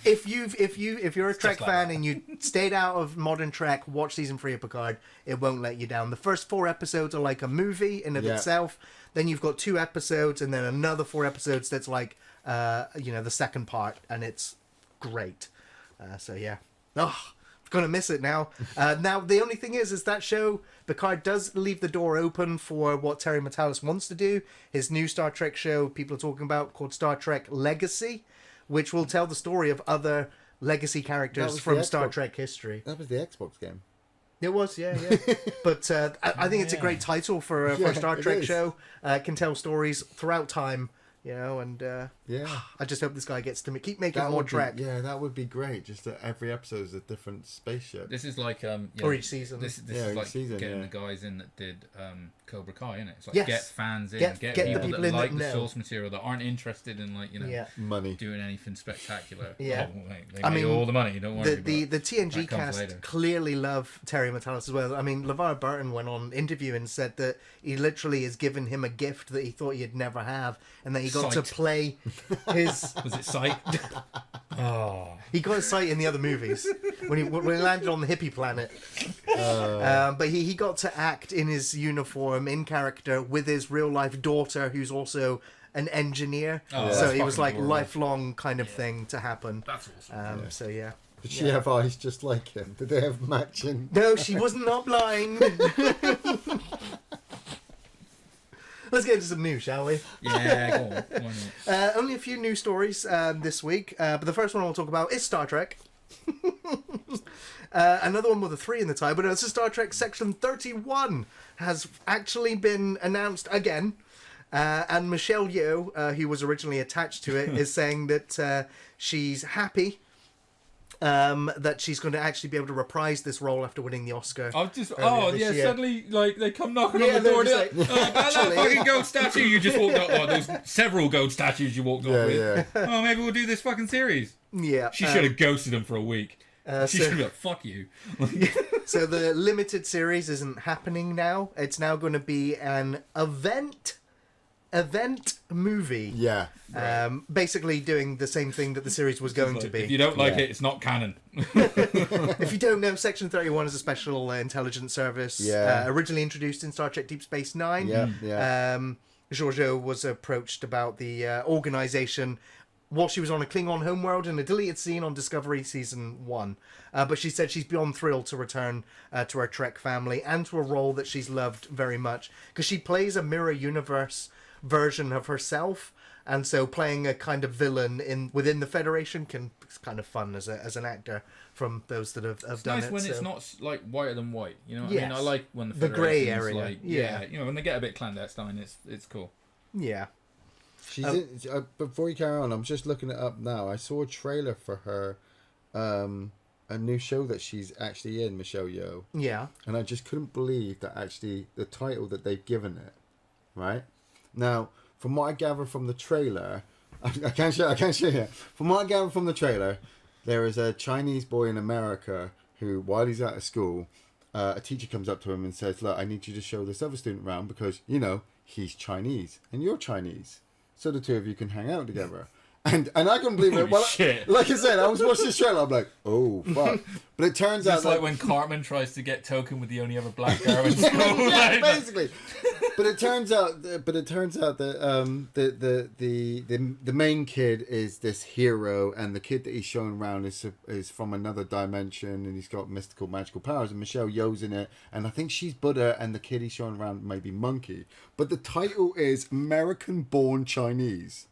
If you're a Trek fan and you stayed out of modern Trek, watch season 3 of Picard. It won't let you down. The first 4 episodes are like a movie in of itself. Then you've got 2 episodes and then another 4 episodes that's like the second part, and it's great. So yeah. Gonna miss it now. Now the only thing is that show Picard does leave the door open for what Terry Matalas wants to do. His new Star Trek show people are talking about called Star Trek Legacy, which will tell the story of other legacy characters from Star Trek history. That was the Xbox game. It was, yeah. But I think it's a great title for a Star Trek show. Can tell stories throughout time. And I just hope this guy gets to keep making more Trek. That would be great. Just that every episode is a different spaceship. This is like or each season. This is like season, getting the guys in that did Cobra Kai, isn't it? It's like yes. Get fans in, get people that like the source material, that aren't interested in money, doing anything spectacular. Yeah, they made all the money. Don't worry. The TNG cast clearly love Terry Matalas as well. I mean, LeVar Burton went on interview and said that he literally has given him a gift that he thought he'd never have, and that he got to play his. Was it Sight? He got his sight in the other movies. when he landed on the hippie planet. But he got to act in his uniform, in character, with his real life daughter, who's also an engineer. So it was like lifelong kind of thing to happen. That's awesome. So yeah. Did she have eyes just like him? Did they have matching? No, she was not blind. Let's get into some news, shall we? Yeah, go on. Why not? Only a few news stories this week, but the first one I'll talk about is Star Trek. Another one with a 3 in the title, but it's a Star Trek Section 31 has actually been announced again. And Michelle Yeoh, who was originally attached to it, is saying that she's happy that she's going to actually be able to reprise this role after winning the Oscar. I was just, this year. suddenly, like, they come knocking on the door. Like, that fucking gold statue you just walked up. Oh, there's several gold statues you walked off with. Oh, maybe we'll do this fucking series. Yeah. She should have ghosted him for a week. She should be like, fuck you. So the limited series isn't happening now. It's now going to be an event movie. Yeah. Basically doing the same thing that the series was going to be. If you don't like it, it's not canon. If you don't know, Section 31 is a special intelligence service originally introduced in Star Trek Deep Space Nine. Giorgio was approached about the organisation while she was on a Klingon homeworld in a deleted scene on Discovery Season 1. But she said she's beyond thrilled to return to her Trek family and to a role that she's loved very much. Because she plays a mirror universe version of herself, and so playing a kind of villain within the Federation it's kind of fun as an actor from those that have done it. It's nice when it's not like whiter than white, you know what Yes. I mean? I like when the grey area, like, you know, when they get a bit clandestine, it's cool. Yeah. She's before you carry on, I'm just looking it up now. I saw a trailer for her, a new show that she's actually in, Michelle Yeoh. Yeah. And I just couldn't believe that actually the title that they've given it, right? Now, from what I gather from the trailer, I can't show you. From what I gather from the trailer, there is a Chinese boy in America who, while he's out of school, a teacher comes up to him and says, "Look, I need you to show this other student around because, you know, he's Chinese and you're Chinese. So the two of you can hang out together." And I couldn't believe it. Well, shit. Like I said, I was watching this trailer. I'm like, oh fuck! But it turns out It's like when Cartman tries to get Token with the only other black girl in school. yeah, basically. But it turns out that the main kid is this hero, and the kid that he's showing around is from another dimension, and he's got mystical, magical powers. And Michelle Yeoh's in it, and I think she's Buddha, and the kid he's showing around may be Monkey. But the title is American-Born Chinese.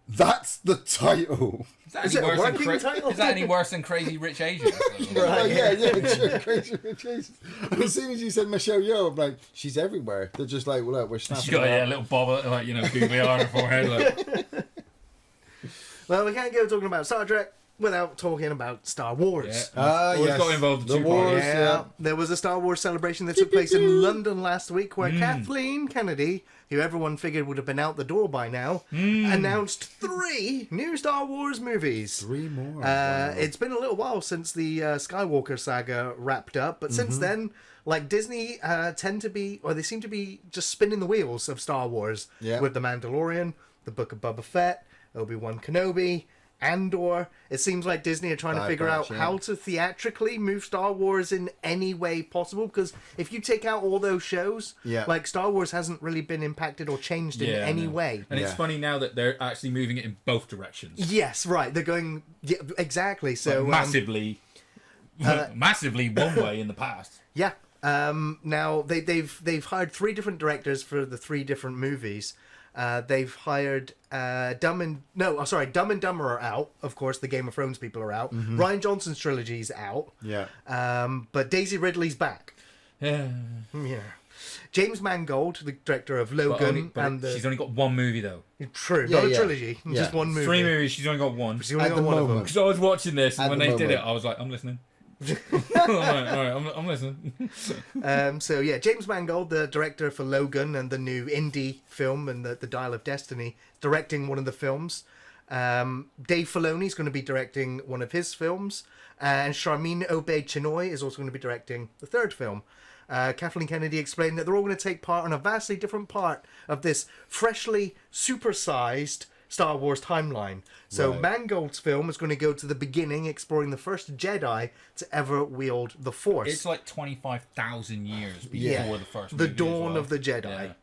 That's the title. Is it a working title? Is that any worse than Crazy Rich Asians? Right, yeah, Crazy Rich Asians. And as soon as you said Michelle Yeoh, I'm like, she's everywhere. They're just like, well, look, we're snapping. She's got a little bob, like, you know, googly eye on her forehead. Like. Well, we can't go talking about Star Trek without talking about Star Wars. Yes. Got involved in The two Wars, parties. Yeah, there was a Star Wars celebration that took place in London last week where Kathleen Kennedy, who everyone figured would have been out the door by now, announced 3 new Star Wars movies. 3 more. Wow. It's been a little while since the Skywalker saga wrapped up, but since then, like Disney seem to be just spinning the wheels of Star Wars with The Mandalorian, The Book of Boba Fett, Obi-Wan Kenobi, Andor. It seems like Disney are trying to figure out how to theatrically move Star Wars in any way possible, because if you take out all those shows, like Star Wars hasn't really been impacted or changed in any way. And it's funny now that they're actually moving it in both directions. Yes, right. They're going exactly. So like massively one way in the past. Yeah. Now they've hired 3 different directors for the 3 different movies. They've hired Dumb and Dumber are out. Of course, the Game of Thrones people are out. Rian Johnson's trilogy's out. Yeah. But Daisy Ridley's back. Yeah. James Mangold, the director of Logan, she's only got 1 movie though. True, not a trilogy, just 1 movie. 3 movies. She's only got 1. She's only got 1 of them. Because I was watching this, and when they did it, I was like, I'm listening. all right, I'm listening. So yeah, James Mangold, the director for Logan and the new indie film and the Dial of Destiny, directing one of the films. Dave Filoni's going to be directing one of his films, and Charmin Obaid-Chinoy is also going to be directing the 3rd film. Kathleen Kennedy explained that they're all going to take part on a vastly different part of this freshly supersized Star Wars timeline. So Right. Mangold's film is going to go to the beginning, exploring the first Jedi to ever wield the Force. It's like 25,000 years before Yeah. the first The movie as dawn well. of the Jedi.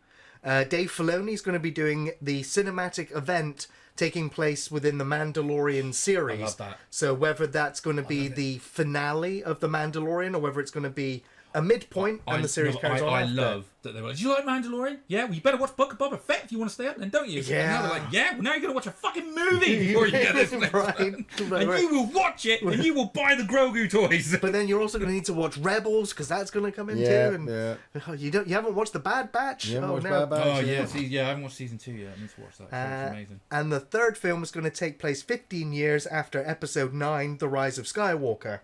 Yeah. Dave Filoni is going to be doing the cinematic event taking place within the Mandalorian series. I love that. So whether that's going to be the finale of the Mandalorian or whether it's going to be a midpoint and the series carries on I after. love that they were like, "Do you like Mandalorian? Yeah, well, you better watch Book of Boba Fett if you want to stay up, then, don't you?" Yeah. And now they're like, "Yeah, well, now you're going to watch a fucking movie before you get this next Right. one. Right, And right. you will watch it, and you will buy the Grogu toys." But then you're also going to need to watch Rebels because that's going to come in Yeah, too. And yeah. you haven't watched the Bad Batch. You haven't watched no. Bad Batch? Oh Yeah. yeah, I haven't watched season 2 yet. I need to watch that. It's amazing. And the third film is going to take place 15 years after Episode 9, The Rise of Skywalker.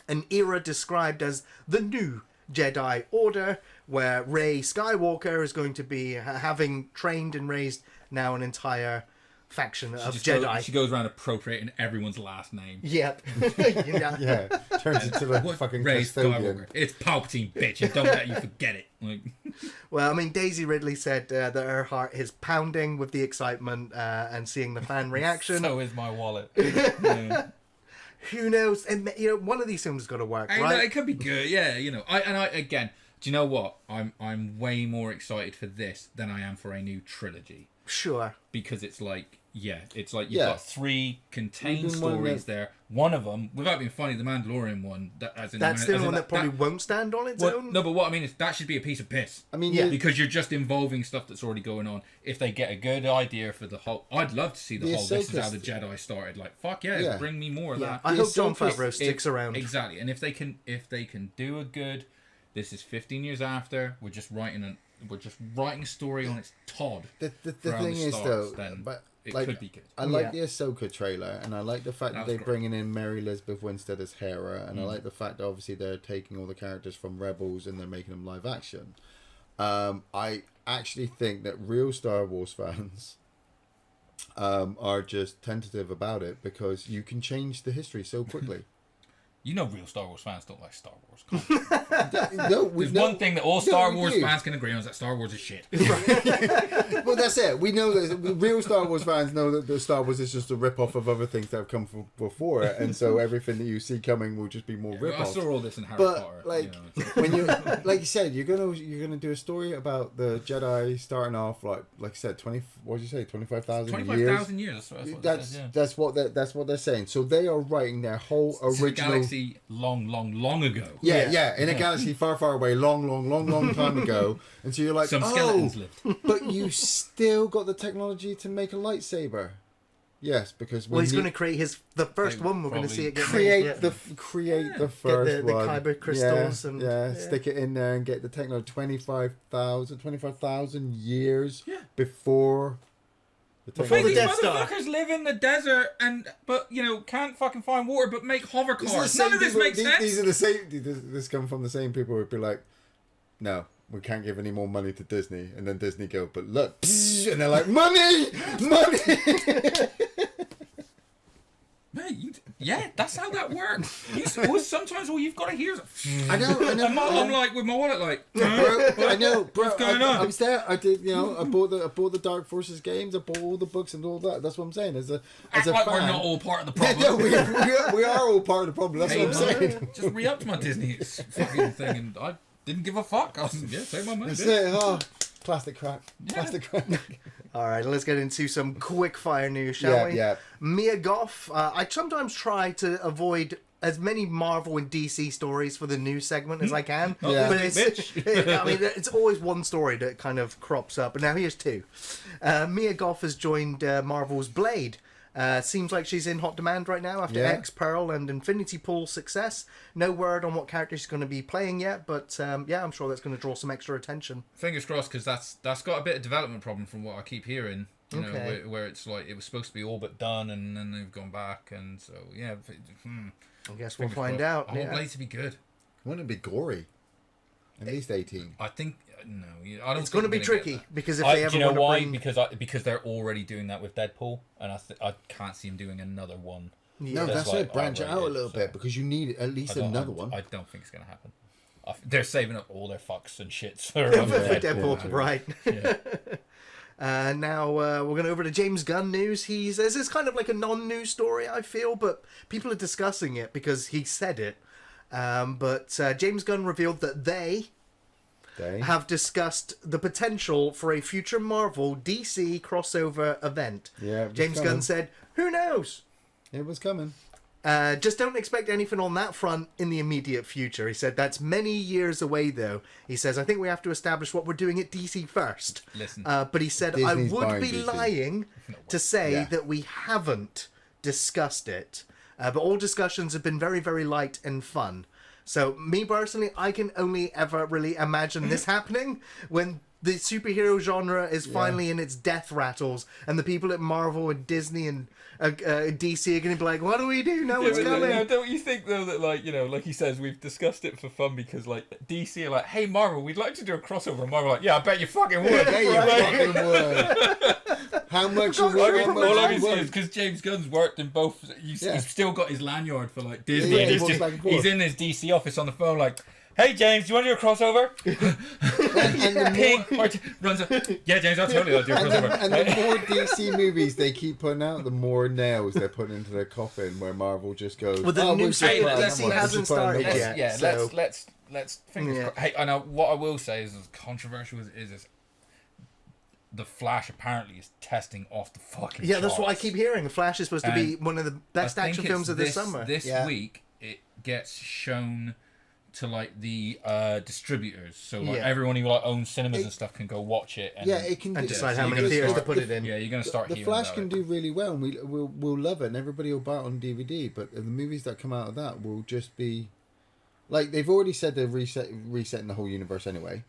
An era described as the new Jedi Order, where Rey Skywalker is going to be having trained and raised now an entire faction of Jedi. She goes around appropriating everyone's last name. Yep. Yeah. Yeah, turns into the What? fucking Rey custodian. Skywalker. It's Palpatine, bitch, and don't let you forget it. Like, Well, I mean, Daisy Ridley said that her heart is pounding with the excitement and seeing the fan reaction. so is my wallet. Yeah. Who knows? And one of these films has got to work, I know, right? it could be good, yeah. I again, do you know what? I'm way more excited for this than I am for a new trilogy, Sure. because it's like you've Yeah. got 3 contained We've been wondering- stories there. One of them, without being funny, the Mandalorian one. That's the only one that probably won't stand on its own. No, but what I mean is that should be a piece of piss. I mean, Yeah. Because you're just involving stuff that's already going on. If they get a good idea for the whole, I'd love to see the The whole. This is how Ahsoka the Jedi started. Like, fuck yeah, Yeah. bring me more of Yeah. that. I hope John Ahsoka- Favreau sticks around. Exactly, and if they can do a good, this is 15 years after. We're just writing a story on its Todd. the for how thing this is starts, though, then but it like, could be good. I like Yeah. the Ahsoka trailer, and I like the fact that That was they're great. bringing in Mary Elizabeth Winstead as Hera, and I like the fact that obviously they're taking all the characters from Rebels and they're making them live action. I actually think that real Star Wars fans are just tentative about it because you can change the history so quickly. Real Star Wars fans don't like Star Wars. Come on. No, There's one thing that all Star we Wars do. fans can agree on is that Star Wars is shit. Well, that's it. We know that real Star Wars fans know that the Star Wars is just a rip-off of other things that have come before it, and so everything that you see coming will just be more I rip-offs. saw all this in Harry But Potter. like it's when you, like you said, you're gonna do a story about the Jedi starting off like I said, 25,000 years. 25,000 years. That's what it says, yeah. That's what they're saying. So they are writing their whole It's a original. galaxy long ago. Yeah, in a galaxy far, far away, long time ago. And so you're like, Some skeletons lived. but you still got the technology to make a lightsaber. Yes, because Well, he's going to create the first They one. We're going to probably see it get create made. the first the one. kyber crystals and- yeah. stick it in there and get the technology 25,000 years Yeah. before the Before Like, the these Death Star. motherfuckers live in the desert but can't fucking find water but make hover These are the cars. same None of this people- makes these, sense. These are the same. This come from the same people who'd be like, "No, we can't give any more money to Disney," and then Disney go, "But look," and they're like, "Money." Mate, yeah, that's how that works. Sometimes all you've got to hear is. I know. I'm like with my wallet, like. Bro, I know, bro. What's going I on? was there. I did. I bought the Dark Forces games. I bought all the books and all that. That's what I'm saying. As a Act like fan, we're not all part of the Yeah, problem. no, we are all part of the problem. That's Hey, what I'm saying. Just re-upped my Disney fucking thing, and I didn't give a fuck. I was, take my money. That's bitch. it. Oh, plastic crack. Yeah. Plastic crack. All right, let's get into some quick fire news, shall we? Yeah. Mia Goth. I sometimes try to avoid as many Marvel and DC stories for the news segment as I can. Yeah. But Bitch. I mean, it's always one story that kind of crops up. And now here's two. Mia Goth has joined Marvel's Blade. Seems like she's in hot demand right now after Yeah. X, Pearl, and Infinity Pool's success. No word on what character she's going to be playing yet, but I'm sure that's going to draw some extra attention. Fingers crossed, because that's got a bit of development problem from what I keep hearing. Okay. Where it's like it was supposed to be all but done, and then they've gone back, and so yeah. I guess we'll Fingers find crossed. out. I want Yeah. Blade to be good. Wouldn't it be gory? At least 18. I think no. I don't. It's going to be think we're gonna tricky get because if that. they Do ever you know want to why? bring... Because they're already doing that with Deadpool, and I can't see him doing another one. No, That's that's why like branch it out a R-rated, little so- bit because you need at least another one. I don't think it's going to happen. They're saving up all their fucks and shits for for other Deadpool, Deadpool. right. Yeah. Now we're going over to James Gunn news. This is kind of like a non-news story, I feel, but people are discussing it because he said it. But James Gunn revealed that they have discussed the potential for a future Marvel DC crossover event. Yeah, James Gunn said, "Who knows? It was coming. Just don't expect anything on that front in the immediate future." He said that's many years away, though. He says, "I think we have to establish what we're doing at DC first." Listen. But he said, Disney's "I would buying be DC. lying to say that we haven't discussed it. But all discussions have been very, very light and fun. So, me personally, I can only ever really imagine this happening when the superhero genre is finally in its death rattles, and the people at Marvel and Disney and DC are going to be like, what do we do? No one's coming. No, don't you think, though, that, like, you know, like he says, we've discussed it for fun because, like, DC are like, hey, Marvel, we'd like to do a crossover. And Marvel are like, yeah, I bet you fucking would. Fucking would. How much you would? All I can see is because James Gunn's worked in both. He's still got his lanyard for, like, Disney. Yeah, and he's in his DC office on the phone, like, hey, James, do you want to do a crossover? and the Ping runs up. Yeah, James, I'll totally do a crossover. And the more DC movies they keep putting out, the more nails they're putting into their coffin, where Marvel just goes. Well, the new series DC hasn't started yet. Yeah, so. let's fingers crossed. Hey, I know what I will say is, as controversial as it is the Flash apparently is testing off the fucking Yeah, that's charts. what I keep hearing. The Flash is supposed to be one of the best action films of this summer. This week, it gets shown to like the distributors, so like everyone who like owns cinemas and stuff can go watch it. And, it can decide how many theaters to put it in. Yeah, you're gonna start. The Flash can do really well, and we'll love it, and everybody will buy it on DVD. But the movies that come out of that will just be like they've already said they're resetting the whole universe anyway.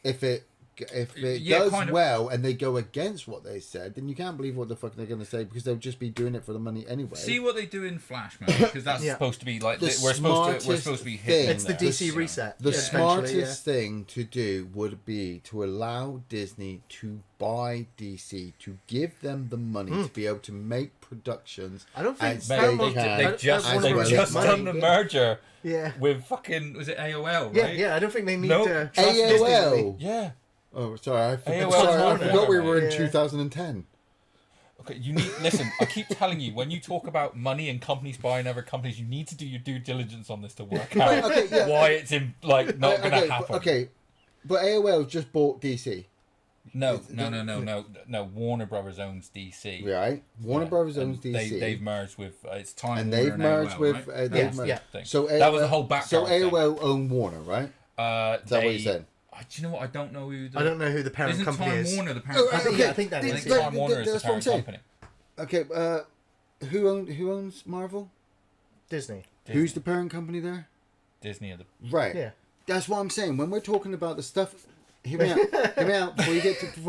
If it does kind of well and they go against what they said, then you can't believe what the fuck they're going to say, because they'll just be doing it for the money anyway. See what they do in Flash, man, because that's supposed to be like we're supposed to be hitting. It's the DC reset. The smartest thing to do would be to allow Disney to buy DC, to give them the money to be able to make productions. I don't think they've just done the merger. Yeah. With fucking, was it AOL? Right? Yeah. I don't think they need to trust AOL. Disney. Yeah. Oh, sorry. I AOL forgot we were in 2010. Okay, you need listen. I keep telling you, when you talk about money and companies buying other companies, you need to do your due diligence on this to work out why it's not going to happen. But AOL just bought DC. No. Warner Brothers owns DC. Right. Warner Brothers owns DC. They've merged with it's Time and Warner they've merged AOL, with. Right? So that was the whole background. So AOL own Warner, right? Is that what you said? Do you know what? I don't know who. I don't know who the parent company Time is. Warner the parent company? I think that is. Time Warner is the parent company. Okay. Who owns Marvel? Disney. Who's the parent company there? Disney are the right. Yeah. That's what I'm saying. When we're talking about the stuff, hear me out before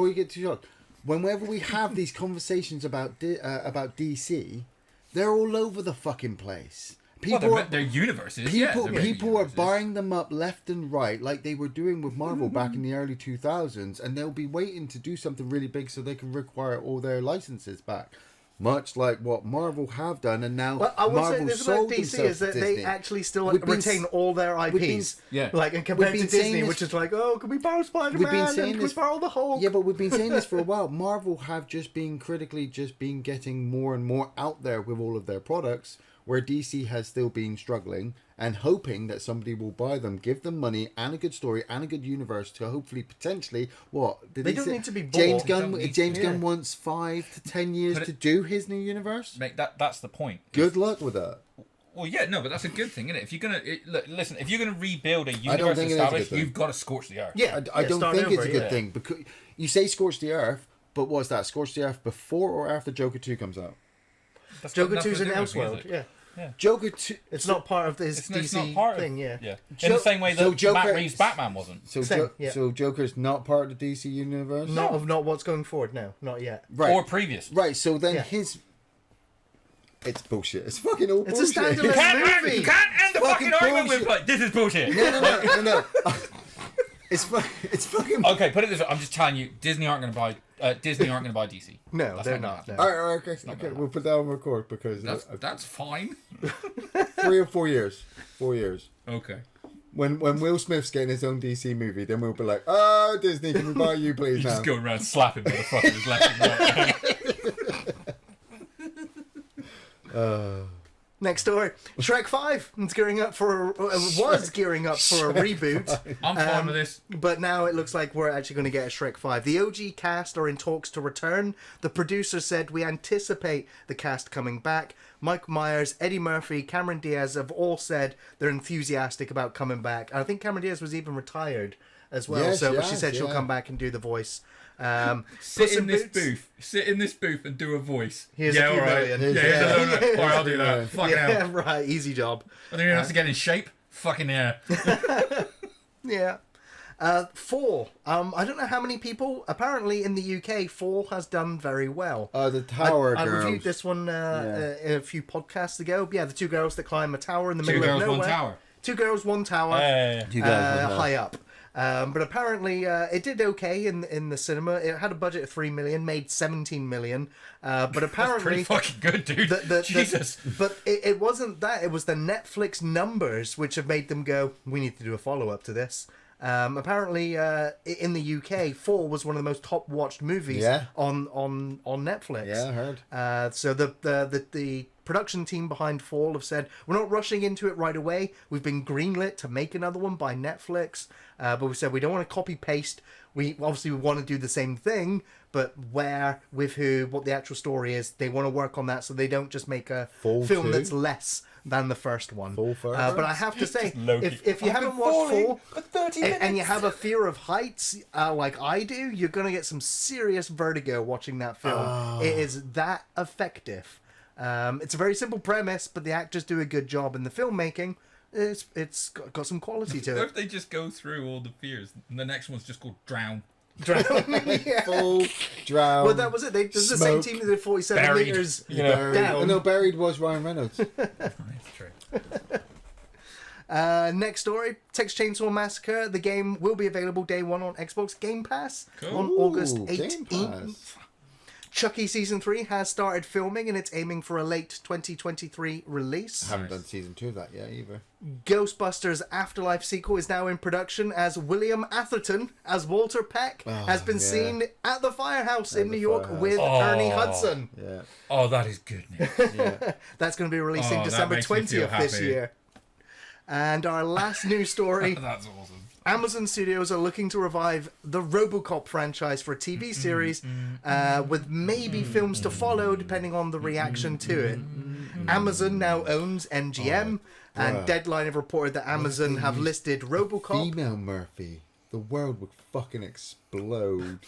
you get too shocked. Whenever we have these conversations about DC, they're all over the fucking place. They're universes. People are buying them up left and right, like they were doing with Marvel back in the early 2000s, and they'll be waiting to do something really big so they can require all their licenses back. Much like what Marvel have done, and now Marvel sold DC is that Disney. They actually still retain all their IPs. And compared to Disney, which is like, oh, can we borrow Spider-Man? Can we borrow the Hulk? Yeah, but we've been saying this for a while. Marvel have just been getting more and more out there with all of their products, where DC has still been struggling and hoping that somebody will buy them, give them money and a good story and a good universe to hopefully potentially they don't need to be bought. James Gunn wants 5 to 10 years to do his new universe. Mate, that's the point. Good luck with that. Well, yeah, no, but that's a good thing, isn't it? If you're gonna listen, if you're gonna rebuild a universe established, you've got to scorch the earth. Yeah, I don't think it's a good thing, because you say scorch the earth, but what's that? Scorch the earth before or after Joker 2 comes out? Joker 2's an Elseworld, yeah. Joker 2... It's not part of this DC thing, yeah. In the same way that Matt Reeves' Batman wasn't. So Joker's not part of the DC universe? Not what's going forward, no. Not yet. Right. Or previous. Right, so then his... It's bullshit. It's fucking all bullshit. It's a standalone movie. You can't end the fucking argument with, like, this is bullshit. No. It's fucking... Okay, put it this way. I'm just telling you, Disney aren't going to buy DC. No, they're not. All right, okay. We'll put that on record, because that's fine. 3 or 4 years. 4 years. Okay. When Will Smith's getting his own DC movie, then we'll be like, oh, Disney, can we buy you, please, He's now? just going around slapping motherfuckers left and right. Next story. Shrek 5 was gearing up for a reboot. I'm fine with this. But now it looks like we're actually going to get a Shrek 5. The OG cast are in talks to return. The producer said, we anticipate the cast coming back. Mike Myers, Eddie Murphy, Cameron Diaz have all said they're enthusiastic about coming back. I think Cameron Diaz was even retired as well. Yes, but she said she'll come back and do the voice. Sit in this booth and do a voice. Here's a few million. Alright, I'll do that. Fucking hell. Right, easy job. I think you have to get in shape. Fucking yeah. Yeah. 4. I don't know how many people. Apparently in the UK, 4 has done very well. The Tower I Girls. reviewed this one a few podcasts ago. Yeah, the 2 girls that climb a tower in the middle of nowhere. 2 girls, 1 tower. 2 girls, 1 tower. 2 girls, 1 tower. High up. But apparently it did okay in the cinema. It had a budget of 3 million, made 17 million. But apparently That's pretty fucking good, dude. Jesus. But it wasn't that. It was the Netflix numbers which have made them go, we need to do a follow-up to this. Apparently in the UK, 4 was one of the most top watched movies on Netflix. Yeah, I heard. So the production team behind Fall have said, we're not rushing into it right away. We've been greenlit to make another one by Netflix. But we said we don't want to copy paste. We want to do the same thing, but where, with who, what the actual story is. They want to work on that so they don't just make a film that's less than the first one. But I have to say, if you haven't watched Fall for 30 minutes. and you have a fear of heights like I do, you're going to get some serious vertigo watching that film. It is that effective. It's a very simple premise, but the actors do a good job in the filmmaking. It's got some quality to What it. if they just go through all the fears and the next one's just called Drown? Full drown. Well, that was it. This is the same team that did 47 Buried. meters down. down. Buried was Ryan Reynolds. That's true. Next story, Texas Chainsaw Massacre. The game will be available day 1 on Xbox Game Pass on August 18th. Chucky Season 3 has started filming and it's aiming for a late 2023 release. I haven't done Season 2 of that yet either. Ghostbusters Afterlife sequel is now in production as William Atherton as Walter Peck has been seen at the Firehouse in New York with Ernie Hudson. Yeah. Oh, that is good news. That's going to be releasing December 20th this year. And our last news story. That's awesome. Amazon Studios are looking to revive the RoboCop franchise for a TV series, with maybe films to follow depending on the reaction to it. Amazon now owns MGM, and Deadline have reported that Amazon have listed RoboCop. Female Murphy, the world would fucking explode.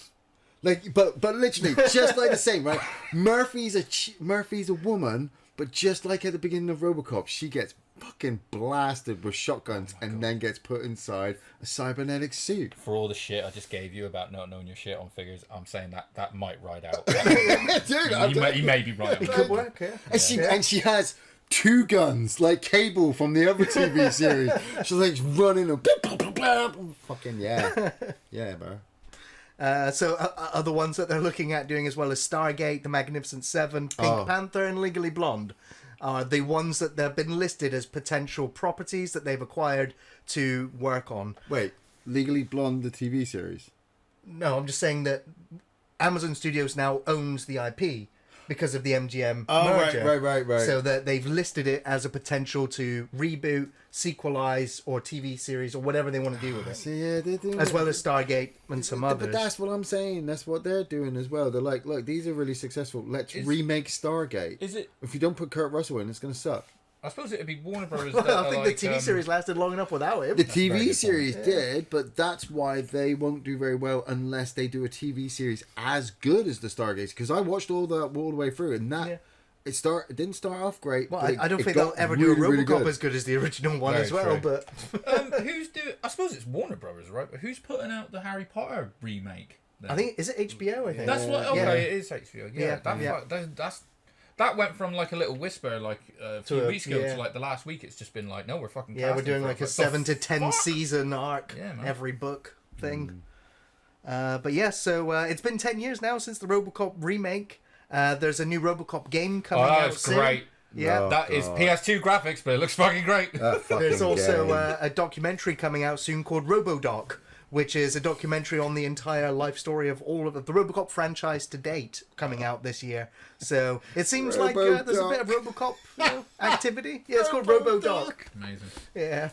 Like, but literally, just like the same, right? Murphy's a woman, but just like at the beginning of RoboCop, she gets fucking blasted with shotguns and then gets put inside a cybernetic suit. For all the shit I just gave you about not knowing your shit on figures, I'm saying that might ride out. Dude, he may be right. It could work, yeah. And she has 2 guns, like Cable from the other TV series. She's like running and fucking yeah, bro. So other ones that they're looking at doing as well as Stargate, The Magnificent Seven, Pink Panther, and Legally Blonde are the ones that they've been listed as potential properties that they've acquired to work on. Wait, Legally Blonde, the TV series? No, I'm just saying that Amazon Studios now owns the IP because of the MGM merger. Right. So that they've listed it as a potential to reboot, sequelize, or TV series, or whatever they want to do with it. So yeah, they're doing as well as Stargate and some others. But that's what I'm saying. That's what they're doing as well. They're like, look, these are really successful. Let's remake Stargate. Is it? If you don't put Kurt Russell in, it's going to suck. I suppose it'd be Warner Brothers. Well, I think the TV series lasted long enough without him. The TV series did, but that's why they won't do very well unless they do a TV series as good as the Stargates. Because I watched all the way through, and that it didn't start off great. Well, but I don't think they'll ever do a RoboCop as good as the original one as well. True. But who's doing? I suppose it's Warner Brothers, right? But who's putting out the Harry Potter remake? Then? I think is it HBO? I think that's what. Okay, it is HBO. Yeah, that's. That went from like a little whisper like a few weeks ago to like the last week. It's just been like, no, we're fucking we're doing like a 7 to 10 season arc every book thing. But so it's been 10 years now since the RoboCop remake. There's a new RoboCop game coming out soon. Great. Yeah. Oh, That is God. PS2 graphics, but it looks fucking great. That fucking There's also game. a documentary coming out soon called RoboDoc, which is a documentary on the entire life story of all of the RoboCop franchise to date, coming out this year. So it seems like there's a bit of RoboCop activity. Yeah, it's called RoboDoc. Amazing. Yeah.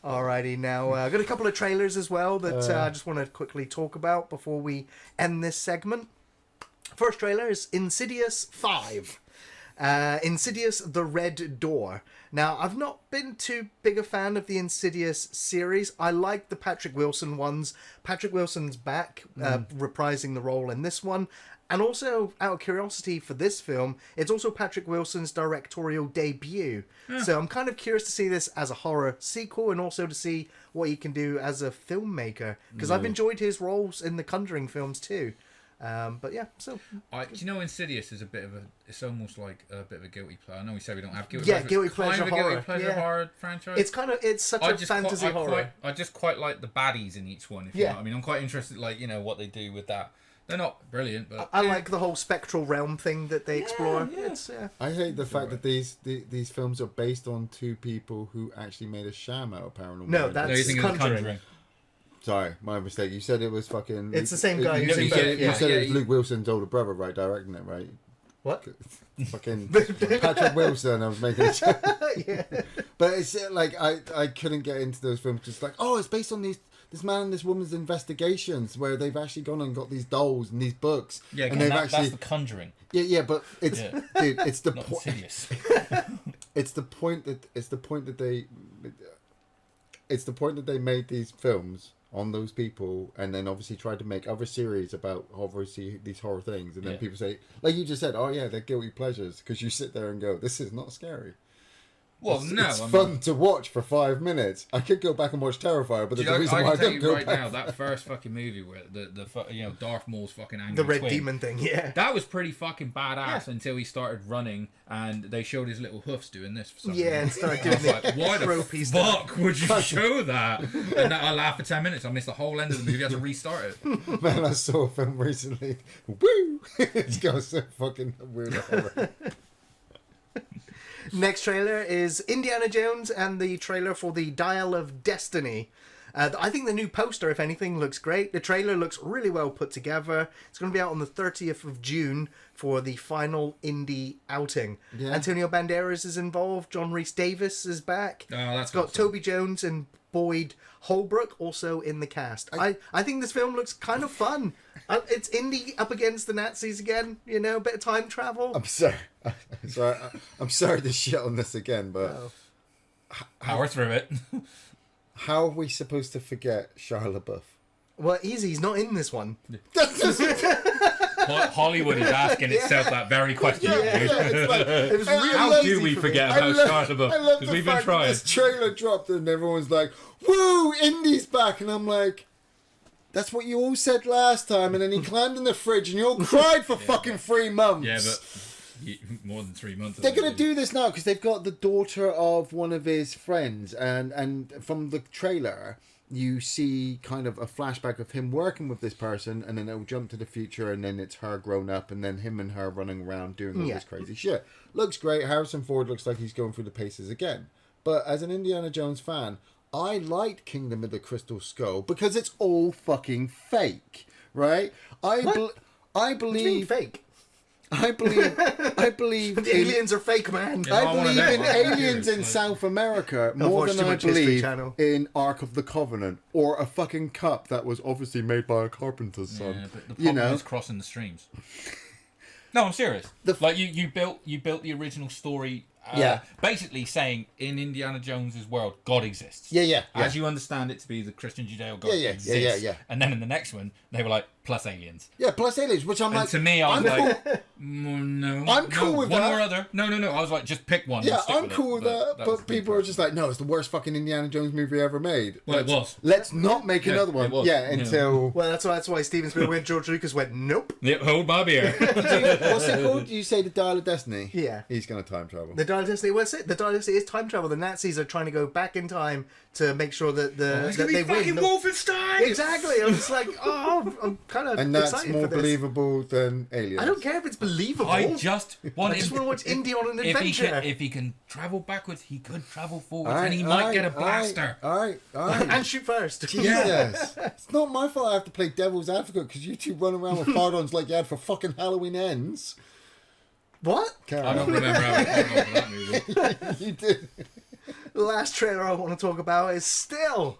Alrighty, now I've got a couple of trailers as well that I just want to quickly talk about before we end this segment. First trailer is Insidious 5. Insidious The Red Door. Now, I've not been too big a fan of the Insidious series. I like the Patrick Wilson ones. Patrick Wilson's back, reprising the role in this one. And also, out of curiosity for this film, it's also Patrick Wilson's directorial debut. So I'm kind of curious to see this as a horror sequel and also to see what he can do as a filmmaker. Because I've enjoyed his roles in the Conjuring films too. But yeah, so... Do you know Insidious is a bit of a... It's almost like a bit of a guilty pleasure. I know we say we don't have guilty pleasure. Guilty It's kind pleasure of a horror. guilty pleasure horror franchise. It's such a fantasy horror. I just quite like the baddies in each one, if you know what I mean. I'm quite interested, like, you know, what they do with that. They're not brilliant, but... I like the whole spectral realm thing that they explore. Yeah. It's, I hate the fact that these films are based on two people who actually made a sham out of Paranormal. No, Activity. that's No, you think of the Conjuring. Conjuring. Sorry, my mistake. You said it was fucking... It's the same guy You, who's you in said, both, you yeah. said it was Yeah, Luke Wilson's older brother, right, directing it, right? What? Fucking Patrick Wilson, I was making a joke. Yeah. But it's like, I couldn't get into those films. Just like, oh, it's based on this man and this woman's investigations where they've actually gone and got these dolls and these books. Yeah, and they've that's actually... the Conjuring. Yeah, but it's... Yeah. Dude, it's the Not point... Insidious. It's the point that they made these films on those people, and then obviously tried to make other series about obviously these horror things, and then people say, like you just said, oh yeah, they're guilty pleasures, because you sit there and go, this is not scary. Well, It's fun to watch for 5 minutes. I could go back and watch Terrifier, but there's a reason why I tell don't you go right back. now, that first fucking movie where the Darth Maul's fucking angry The Red twin, Demon thing, yeah. that was pretty fucking badass until he started running and they showed his little hoofs doing this for some reason. Yeah, and started I doing was the like, why the tropey fuck would you show that? And I laughed for 10 minutes. I missed the whole end of the movie. I had to restart it. Man, I saw a film recently. Woo! It's got so fucking weird horror. Next trailer is Indiana Jones and the trailer for the Dial of Destiny. I think the new poster, if anything, looks great. The trailer looks really well put together. It's going to be out on the 30th of June for the final indie outing. Yeah. Antonio Banderas is involved. John Rhys Davis is back. Oh, that's It's got awesome. Toby Jones and Boyd Holbrook also in the cast. I think this film looks kind of fun. It's indie up against the Nazis again, you know, a bit of time travel. I'm sorry. I'm sorry to shit on this again, but Power through it. how are we supposed to forget Shia LaBeouf? Well, easy, he's not in this one. Hollywood is asking itself that very question. dude. It's like, It was really How easy do we for forget me. about Shia I love LaBeouf? the Because we've been fact that trying. this trailer dropped and everyone's like, "Woo, Indy's back!" And I'm like, "That's what you all said last time." And then he climbed in the fridge and you all cried for fucking 3 months. Yeah, but more than 3 months. They're gonna do this now because they've got the daughter of one of his friends, and from the trailer you see kind of a flashback of him working with this person, and then it'll jump to the future, and then it's her grown up, and then him and her running around doing all this crazy shit. Looks great. Harrison Ford looks like he's going through the paces again. But as an Indiana Jones fan, I liked Kingdom of the Crystal Skull because it's all fucking fake, right? I What do you mean believe. fake? I believe The aliens are fake, man. Yeah. I I wanna believe know. in I'm aliens curious, in like- South America more watched than too I much History believe Channel. in Ark of the Covenant or a fucking cup that was obviously made by a carpenter's son. Yeah, but the you problem know, is crossing the streams. No, I'm serious. Like you built the original story. Basically saying in Indiana Jones's world, God exists. Yeah. As you understand it to be the Christian Judeo God Yeah. exists. And then in the next one, they were like plus aliens. Yeah, plus aliens, which I'm And like. to me, I was I'm like, cool. no. I'm cool with one that. or other. No. I was like, just pick one. Yeah, and stick I'm with cool it. with that, was but the big people are problem. just like, no, it's the worst fucking Indiana Jones movie ever made. Well, it was. Let's not make another one. it was. Yeah, Yeah. until. Well, that's why Steven Spielberg and George Lucas went, nope. Yeah, hold my beer. What's it called? You say the Dial of Destiny? Yeah. He's going to time travel. The Dynasty. What's it? The Dynasty is time travel. The Nazis are trying to go back in time to make sure that it's that gonna they be fucking win. Wolfenstein. Exactly. I'm just like, I'm kind of And that's excited more for this. believable than Aliens. I don't care if it's believable. I just want I just him. want to watch Indy on an If adventure. if he can travel backwards, he could travel forwards, All right, and he all might right, get a blaster. All right. And shoot first. Jesus. It's not my fault I have to play devil's advocate because you two run around with hard-ons like you had for fucking Halloween Ends. What? Carry I don't on. remember having fun with that movie. You did. The last trailer I want to talk about is Still.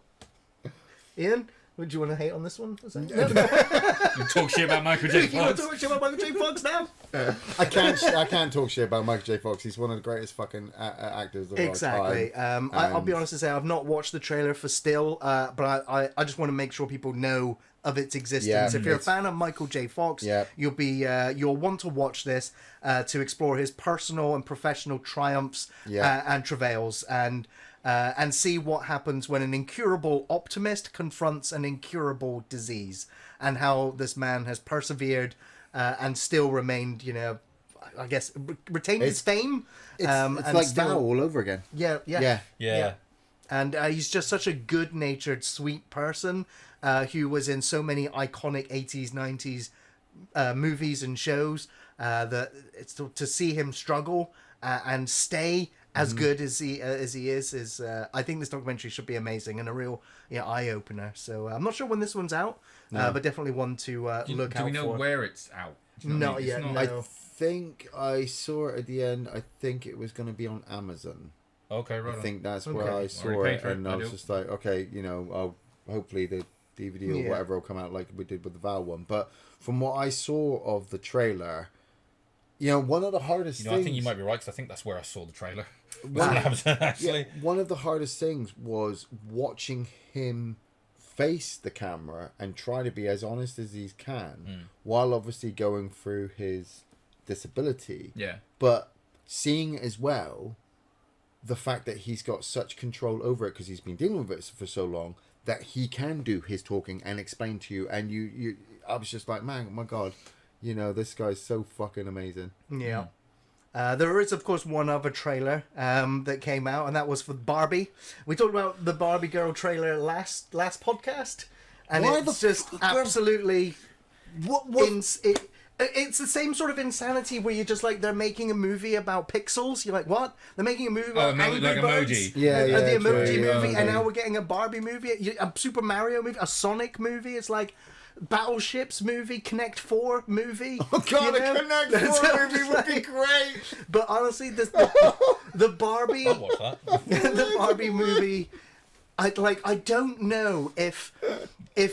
Ian, would you want to hate on this one? You talk shit about Michael J. You want to Fox. talk shit about Michael J. Fox now? I can't talk shit about Michael J. Fox. He's one of the greatest fucking actors of Exactly. our time. I'll be honest and say I've not watched the trailer for Still, but I just want to make sure people know of its existence. Yeah, If you're a it's- fan of Michael J. Fox, Yeah. you'll want to watch this to explore his personal and professional triumphs Yeah. and travails, and see what happens when an incurable optimist confronts an incurable disease, and how this man has persevered and still remained, I guess, retained his fame. It's and like still, Val all over again. Yeah. Yeah. And he's just such a good-natured, sweet person who was in so many iconic 80s, 90s movies and shows that it's to see him struggle and stay as good as he is I think this documentary should be amazing and a real eye-opener. So I'm not sure when this one's out, but definitely one to look out for. Do we know where it's out? Do you know what I Not mean? It's yet, not- no. I think I saw it at the end. I think it was going to be on Amazon. Okay, right. I think that's Okay. where I Already saw paid it, for it, and I I was do. just like, okay, hopefully the DVD or Yeah. whatever will come out like we did with the Val one. But from what I saw of the trailer, one of the hardest things. I think you might be right because I think that's where I saw the trailer. Well, Actually, Yeah, one of the hardest things was watching him face the camera and try to be as honest as he can, while obviously going through his disability. yeah. But seeing as well the fact that he's got such control over it because he's been dealing with it for so long that he can do his talking and explain to you, and you I was just like, man, oh my god, this guy's so fucking amazing. Yeah. There is, of course, one other trailer that came out, and that was for Barbie. We talked about the Barbie girl trailer last podcast, and Why it's the just fuck- absolutely... What? It's the same sort of insanity where you're just like, they're making a movie about pixels. You're like, what? They're making a movie about Angry like Birds? emoji. Yeah, The yeah, emoji true, movie, yeah. and now we're getting a Barbie movie, a Super Mario movie, a Sonic movie. It's like Battleships movie, Connect 4 movie. Oh god, you know? a Connect That's 4 what I'm movie just would be like- great. But honestly, the Barbie, I'll watch that. the Barbie movie, I don't know if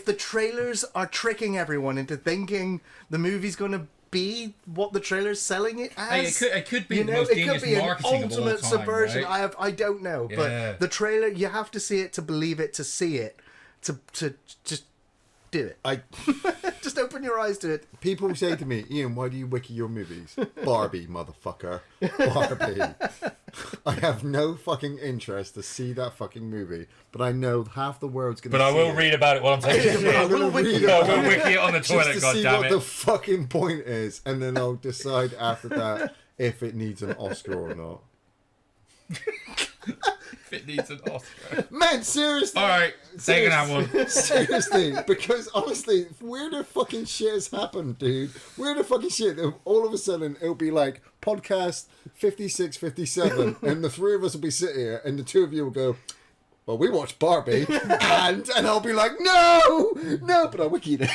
the trailers are tricking everyone into thinking the movie's going to be what the trailer's selling it as. Hey, it could be the most it genius could be an marketing of all ultimate time, subversion. right? I don't know, Yeah. but the trailer, you have to see it to believe it, to see it, to just do it. Just open your eyes to it. People say to me, Ian, why do you wiki your movies? Barbie, motherfucker. Barbie. I have no fucking interest to see that fucking movie, but I know half the world's going to see But I will it. read about it while I'm taking a shit. I'm gonna read I it will wiki it on the just toilet, to see what goddammit. the fucking point is, and then I'll decide after that if it needs an Oscar or not. If it needs an Oscar. Man, seriously. Alright, taking that one. Seriously, because honestly, weirder fucking shit has happened, dude. Weirder fucking shit. All of a sudden, it'll be like podcast 56, 57, and the three of us will be sitting here, and the two of you will go, well, we watched Barbie, and I'll be like, no, but I wikied it.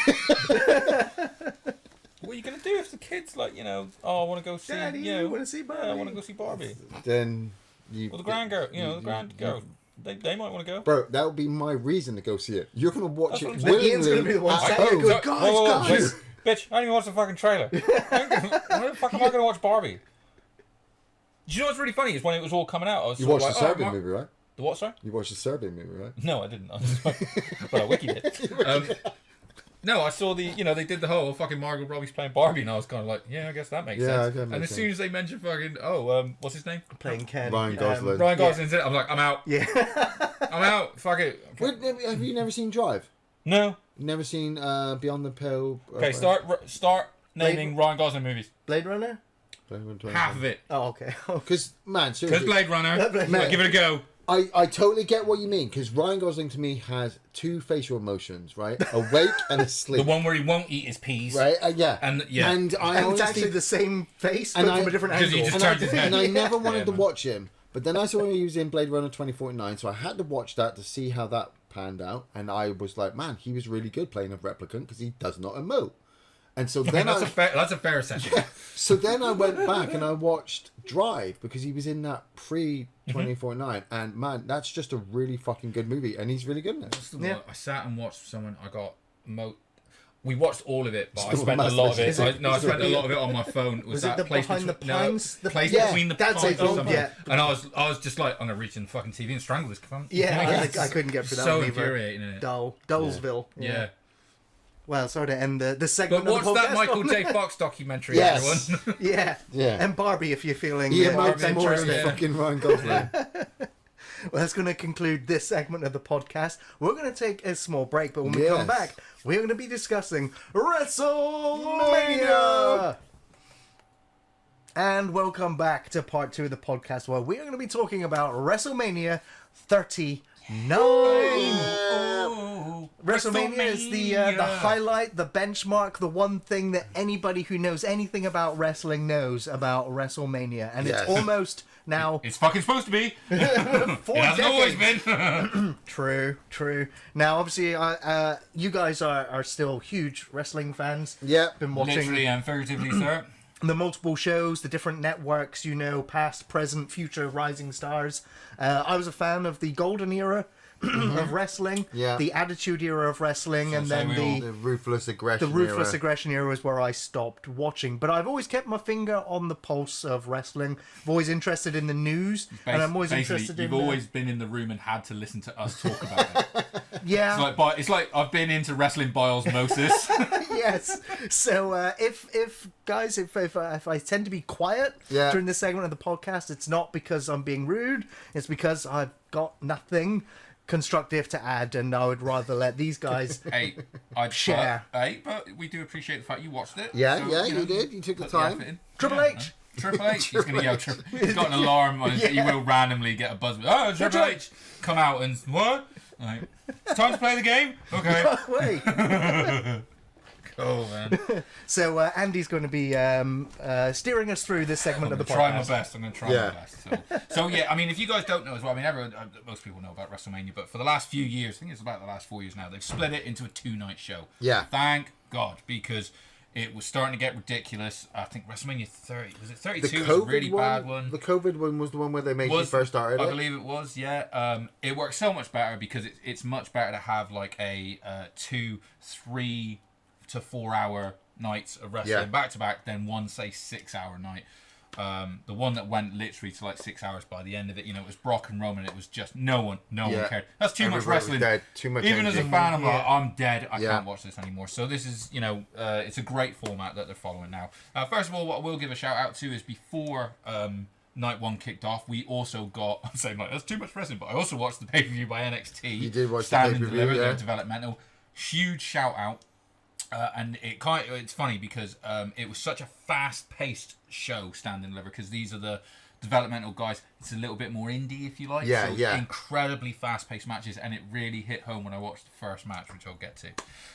What are you going to do if the kid's like, I want to go see, Daddy, you wanna see Barbie? I want to go see Barbie. Then you... Well, the grand girl, the grand girl, they might want to go. Bro, that would be my reason to go see it. You're going to watch That's what it I'm saying. Ian's willingly gonna be the one at sat here home. going, guys. Wait, bitch, I didn't even watch the fucking trailer. Why the fuck am I going to watch Barbie? Do you know what's really funny is when it was all coming out, I was You sort watched of the like, Serbian movie, right? The what, sorry? You watched the Serbian movie, right? No, I didn't. I was like, but I wikied it. No, I saw the, they did the whole fucking Margot Robbie's playing Barbie, and I was kind of like, yeah, I guess that makes Yeah, sense. that makes And as soon sense. as they mentioned fucking, what's his name? Playing Ken. Ryan Gosling. Ryan Gosling's in it. I'm like, I'm out. Yeah. I'm out. Fuck it. Wait, have you never seen Drive? No. Never seen Beyond the Pale? Okay, start naming Ryan Gosling movies. Blade Runner? Half of it. Oh, okay. Because, man, Because seriously, Blade Runner. Man. Give it a go. I totally get what you mean, because Ryan Gosling to me has two facial emotions, right? Awake and asleep. The one where he won't eat his peas. Right? Yeah. And yeah. And I And it's honestly, actually the same face, And but I- from a different Because he angle. just turned his head. and I never wanted Yeah, to man. watch him, but then I saw he was in Blade Runner 2049, so I had to watch that to see how that panned out, and I was like, man, he was really good playing a replicant because he does not emote. And so then That's a fair assessment. So then I went back and I watched Drive because he was in that pre 2049, and man, that's just a really fucking good movie, and he's really good in it. Yeah. I sat and watched someone. We watched all of it, but I Still spent a lot of it. Is it- I spent a lot of it on my phone. Was that it the place Behind the between- Pines? No, The- place Yeah, between the that's pines it. or something. Yeah. And I was just like, I'm gonna reach in the fucking TV and strangle this cunt. Yeah, I couldn't get through that So one either. infuriating, isn't it? Dullsville. Yeah. Well, sorry to end the segment But of the watch that podcast Michael on J. that. Fox documentary, Yes. everyone. Yeah. Yeah. And Barbie, if you're feeling He more emotes more than yeah. fucking Ryan Gosling. Well, that's going to conclude this segment of the podcast. We're going to take a small break, but when we come Yes. back, we're going to be discussing WrestleMania! And welcome back to part 2 of the podcast, where we're going to be talking about WrestleMania 39. Oh, WrestleMania is the highlight, the benchmark, the one thing that anybody who knows anything about wrestling knows about WrestleMania. And Yes. it's almost now It's fucking supposed to be. 4 It hasn't always decades. been. True. Now, obviously, you guys are still huge wrestling fans. Yeah. Been watching Literally and figuratively, sir. the multiple shows, the different networks, past, present, future, rising stars. I was a fan of the golden era of wrestling, Yeah. the attitude era of wrestling, and then The ruthless aggression. the ruthless era. aggression era was where I stopped watching. But I've always kept my finger on the pulse of wrestling. I'm always interested in the news, and I'm always Basically, interested in you've always been in the room and had to listen to us talk about it. yeah. It's like I've been into wrestling by osmosis. Yes. So if I tend to be quiet Yeah. during this segment of the podcast, it's not because I'm being rude. It's because I've got nothing constructive to add, and I would rather let these guys. I'd Share. But we do appreciate the fact you watched it. Yeah, So, yeah, you know, you did. You took the put time. effort in. Triple Yeah, H. Triple H. He's going to yell. He's got an alarm on his. He will randomly get a buzz. Oh, Triple H! Come out and what? Like, it's time to play the game. Okay. Wait. Cool, man. So Andy's going to be steering us through this segment of the Try my podcast. best. I'm going to try Yeah. my best. So yeah, I mean, if you guys don't know as well, I mean, most people know about WrestleMania, but for the last few years, I think it's about the last 4 years now, they've split it into a 2-night show. Yeah. Thank God, because it was starting to get ridiculous. I think WrestleMania 30, was it 32? The Was a really COVID bad one. one. The COVID one was the one where they made you first started. I it. believe it was, yeah. It works so much better because it's much better to have like a 2, 3 to 4 hour nights of wrestling Yeah. back to back than one, say, 6 hour night. The one that went literally to like 6 hours by the end of it, it was Brock and Roman. It was just no one Yeah. cared. That's too much Everybody was wrestling. dead, too much Even as a energy. fan, I'm like, Yeah. I'm dead. I Yeah. can't watch this anymore. So this is, it's a great format that they're following now. First of all, what I will give a shout out to is before night 1 kicked off, we also got, I'm saying like, that's too much wrestling, but I also watched the pay-per-view by NXT. You did watch the Stand and pay-per-view, Deliver, yeah. they're developmental. Huge shout out. And it's funny because it was such a fast-paced show, Stand and Deliver, because these are the developmental guys. It's a little bit more indie, if you like. Yeah, so yeah. Incredibly fast-paced matches, and it really hit home when I watched the first match, which I'll get to.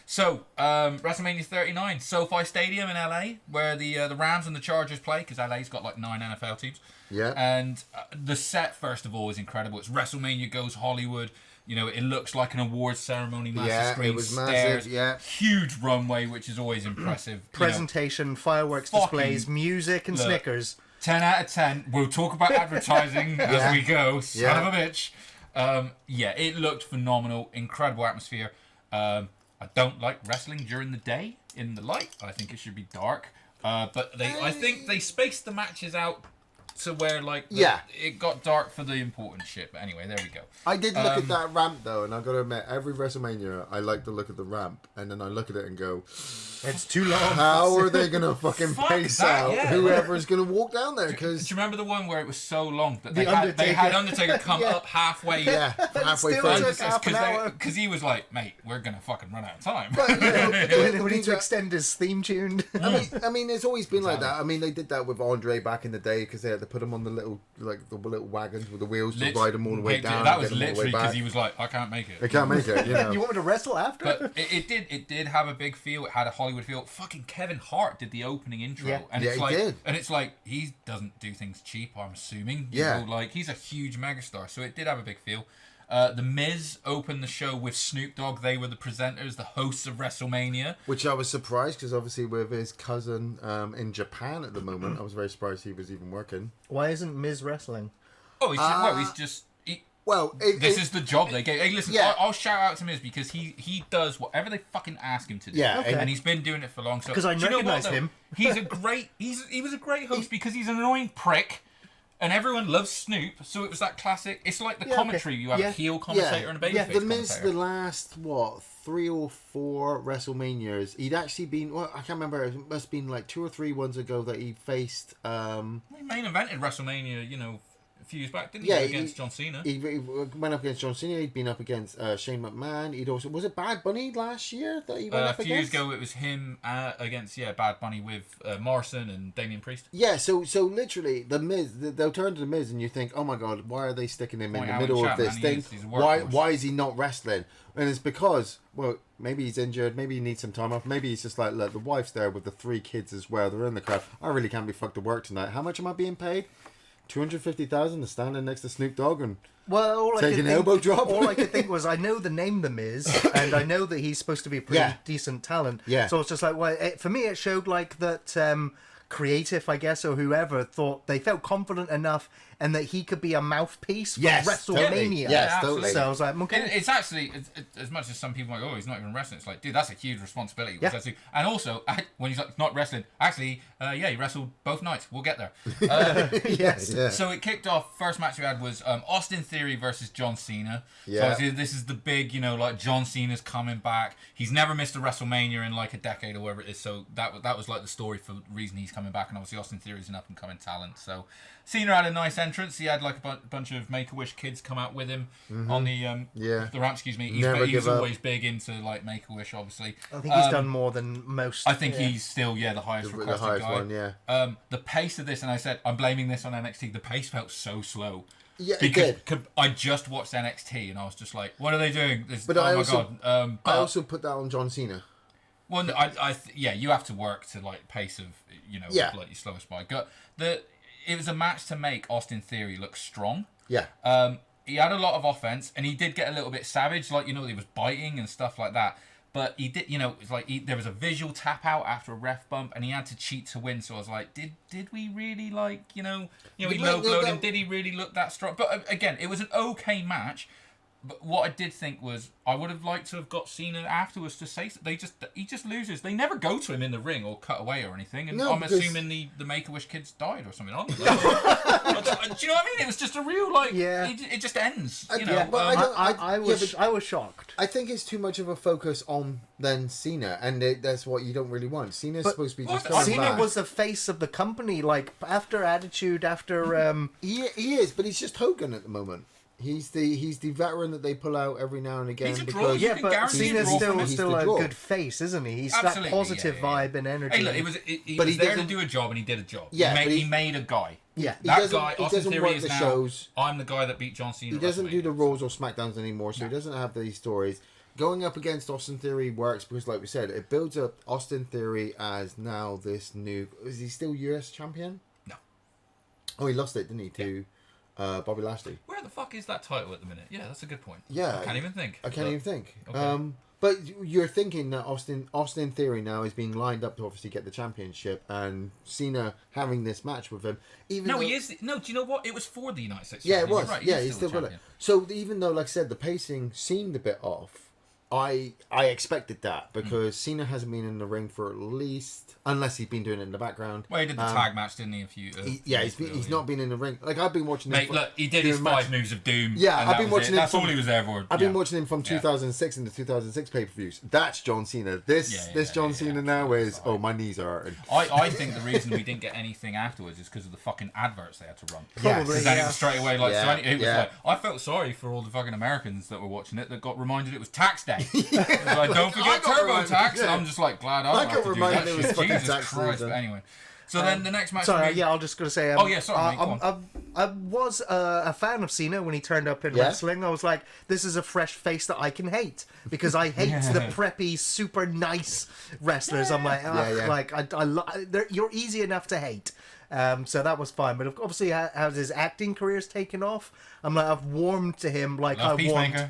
So, WrestleMania 39, SoFi Stadium in LA, where the Rams and the Chargers play, because LA's got like 9 NFL teams. Yeah. And the set, first of all, is incredible. It's WrestleMania Goes Hollywood. It looks like an awards ceremony, massive Yeah, screen, it was stairs, massive, yeah. huge runway, which is always impressive. Presentation, fireworks Fucking- displays, music, and Look. Snickers. 10 out of 10. We'll talk about advertising as we go. Son Yeah. of a bitch. It looked phenomenal. Incredible atmosphere. I don't like wrestling during the day in the light. I think it should be dark. But I think they spaced the matches out to where like it got dark for the important shit. But anyway, there we go. I did look at that ramp though, and I gotta admit, every WrestleMania I like to look at the ramp, and then I look at it and go, it's too long. How are they gonna fucking pace out whoever's gonna walk down there? Because do you remember the one where it was so long that they had Undertaker come up halfway? Halfway through. Because he was like, mate, we're gonna fucking run out of time. But, we need to extend his theme tune. I mean, it's always been like that. I mean, they did that with Andre back in the day because they had to put him on the little wagons with the wheels to ride him all the way down. That was literally because he was like, I can't make it. I can't make it. You know. You want me to wrestle after? But it did have a big feel. It had a Hollywood feel. Fucking Kevin Hart did the opening intro, and it's like, did. And it's like he doesn't do things cheap. I'm assuming. Like he's a huge megastar, so it did have a big feel. The Miz opened the show with Snoop Dogg. They were the presenters, the hosts of WrestleMania. Which I was surprised because obviously with his cousin in Japan at the moment, I was very surprised he was even working. Why isn't Miz wrestling? Oh, he's just. This is the job they gave. Hey, listen, I'll shout out to Miz because he does whatever they fucking ask him to do. Yeah, okay. And he's been doing it for long. Because I recognise him. He's a great. He was a great host because he's an annoying prick. And everyone loves Snoop, so it was that classic. It's like the commentary. You have a heel commentator and a babyface commentator. The Miz, the last 3 or 4 WrestleManias, he'd actually been. Well, I can't remember. It must have been like 2 or 3 ones ago that he faced. He main evented WrestleMania, a few years back, didn't he? Against John Cena. He went up against John Cena. He'd been up against Shane McMahon. He'd also was it Bad Bunny last year that he went up against? A few years ago, it was him against Bad Bunny with Morrison and Damian Priest. Yeah, so literally the Miz, they'll turn to the Miz and you think, oh my god, why are they sticking him in the middle of this thing? Why is he not wrestling? And it's because maybe he's injured, maybe he needs some time off, maybe he's just like, look, the wife's there with the 3 kids as well. They're in the crowd. I really can't be fucked to work tonight. How much am I being paid? 250,000 to stand next to Snoop Dogg and take an elbow drop. All I could think was, I know the name The Miz, and I know that he's supposed to be a pretty decent talent. Yeah. So it's just like, for me, it showed like that creative, I guess, or whoever thought they felt confident enough, and that he could be a mouthpiece for WrestleMania. Totally. Yes, totally. So I was like, okay. It's actually, as much as some people are like, oh, he's not even wrestling. It's like, dude, that's a huge responsibility. Yeah. And also, when he's like, not wrestling, actually, he wrestled both nights. We'll get there. Yes. Yeah. So it kicked off. First match we had was Austin Theory versus John Cena. Yeah. So this is the big, like John Cena's coming back. He's never missed a WrestleMania in like a decade or whatever it is. So that was like the story for the reason he's coming back. And obviously Austin Theory's an up and coming talent. So Cena had a nice entrance. He had like a bunch of Make-A-Wish kids come out with him on the ramp. Excuse me. He's always big into like Make-A-Wish, obviously. I think he's done more than most. I think he's still the highest requested the highest guy. one, yeah. The pace of this, and I said I'm blaming this on NXT. The pace felt so slow. Yeah, because I just watched NXT and I was just like, what are they doing? My god! I also put that on John Cena. Well, you have to work to like pace of like your slowest by. It was a match to make Austin Theory look strong. Yeah. He had a lot of offense, and he did get a little bit savage, like he was biting and stuff like that. But he did, it's like there was a visual tap out after a ref bump, and he had to cheat to win. So I was like, did we really he low blowed him? Did he really look that strong? But again, it was an okay match. But what I did think was I would have liked to have got Cena afterwards to say he just loses. They never go to him in the ring or cut away or anything. And I'm assuming the Make-A-Wish kids died or something. Do you know what I mean? It was just a real it just ends. I was shocked. I think it's too much of a focus on then Cena, and that's what you don't really want. Cena's supposed to be just coming Cena back. was the face of the company, like after Attitude, after he is, but he's just Hogan at the moment. He's the veteran that they pull out every now and again. He's a draw. But Cena's still a good face, isn't he? He's absolutely, that positive vibe and energy. Hey, look, he was there to do a job, and he did a job. Yeah, he made a guy. Yeah, that guy. Austin Theory is now. Shows. I'm the guy that beat John Cena. He doesn't do the Raws or SmackDowns anymore, so he doesn't have these stories. Going up against Austin Theory works because, like we said, it builds up Austin Theory as now this new. Is he still US champion? No. Oh, he lost it, didn't he? To Bobby Lashley. Where the fuck is that title at the minute? Yeah, that's a good point. Yeah, I can't even think. Okay. But you're thinking that Austin Theory now is being lined up to obviously get the championship, and Cena having this match with him. He is. No, do you know what? It was for the United States. Yeah, it was. Right. Yeah, he's still got it. So even though, like I said, the pacing seemed a bit off, I expected that because Cena hasn't been in the ring for at least, unless he's been doing it in the background. Well, he did the tag match, didn't he? He's not been in the ring. Like I've been watching him. Mate, look, he did his 5 moves of doom. Yeah, I've been watching him. That's all he was there for. I've been watching him from 2006 and the 2006 pay-per-views. That's John Cena. This John Cena now is my knees are hurting. I think the reason we didn't get anything afterwards is because of the fucking adverts they had to run. Probably. Because then it was straight away like, it was like, I felt sorry for all the fucking Americans that were watching it that got reminded it was tax day. It was like, don't forget TurboTax. And I'm just like, glad I don't have to do that it was shit. fucking Jesus tax Christ. season. But anyway. So then the next match. Sorry, I was just going to say. I was a fan of Cena when he turned up in wrestling. I was like, this is a fresh face that I can hate because I hate the preppy, super nice wrestlers. I'm like, you're easy enough to hate. So that was fine, but obviously, as his acting career's taken off, I'm like, I've warmed to him like I Peacemaker.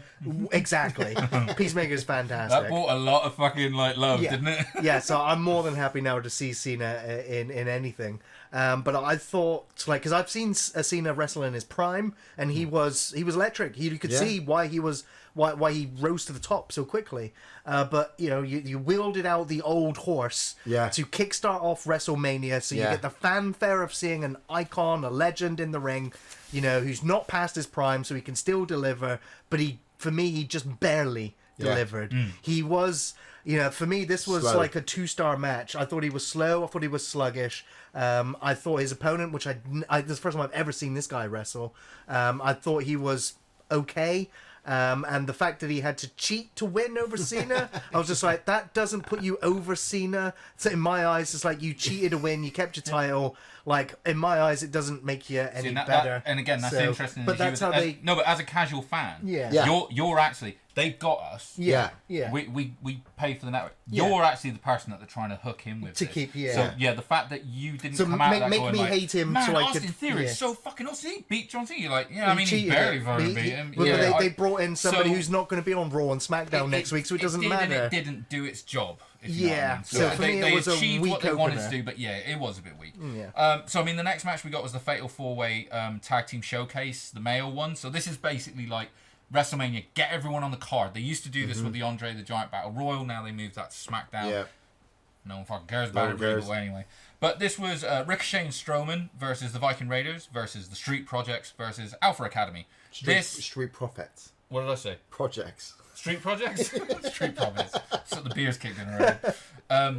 Exactly. Peacemaker's fantastic. That brought a lot of fucking love, didn't it? Yeah, so I'm more than happy now to see Cena in anything. But I thought, because I've seen Cena wrestle in his prime, and he was electric. You could see why he rose to the top so quickly. But you wielded out the old horse to kickstart off WrestleMania, so you get the fanfare of seeing an icon, a legend in the ring, who's not past his prime, so he can still deliver. But for me, he just barely delivered. He was. For me, this was slow. Like a 2-star match. I thought he was slow. I thought he was sluggish. I thought his opponent, which this is the first time I've ever seen this guy wrestle, I thought he was okay. And the fact that he had to cheat to win over Cena, I was just like, that doesn't put you over Cena. So in my eyes, it's like you cheated to win, you kept your title. Like, in my eyes, it doesn't make you any better. And again, that's interesting. But that's how they... No, but as a casual fan, yeah. You're actually... They've got us. Yeah. We pay for the network. You're actually the person that they're trying to hook him with. To keep, So, the fact that you didn't come out of that make going me like, hate him man, so I Austin could... Theory is so fucking awesome. He beat John Cena. You're like, he barely beat him. Well, they brought in somebody who's not going to be on Raw and SmackDown next week, so it doesn't matter. It didn't do its job. So for me, it was a achieved weak what they opener. wanted to do, but it was a bit weak. So the next match we got was the Fatal 4-Way Tag Team Showcase, the male one. So this is basically like WrestleMania, get everyone on the card. They used to do this with the Andre the Giant Battle Royal. Now they moved that to SmackDown. Yeah. No one fucking cares about it, really, but anyway. But this was Ricochet and Strowman versus the Viking Raiders versus the Street Projects versus Alpha Academy. Street Profits. What did I say? Projects. Street Projects? Street Profits. So the beer's kicked in already.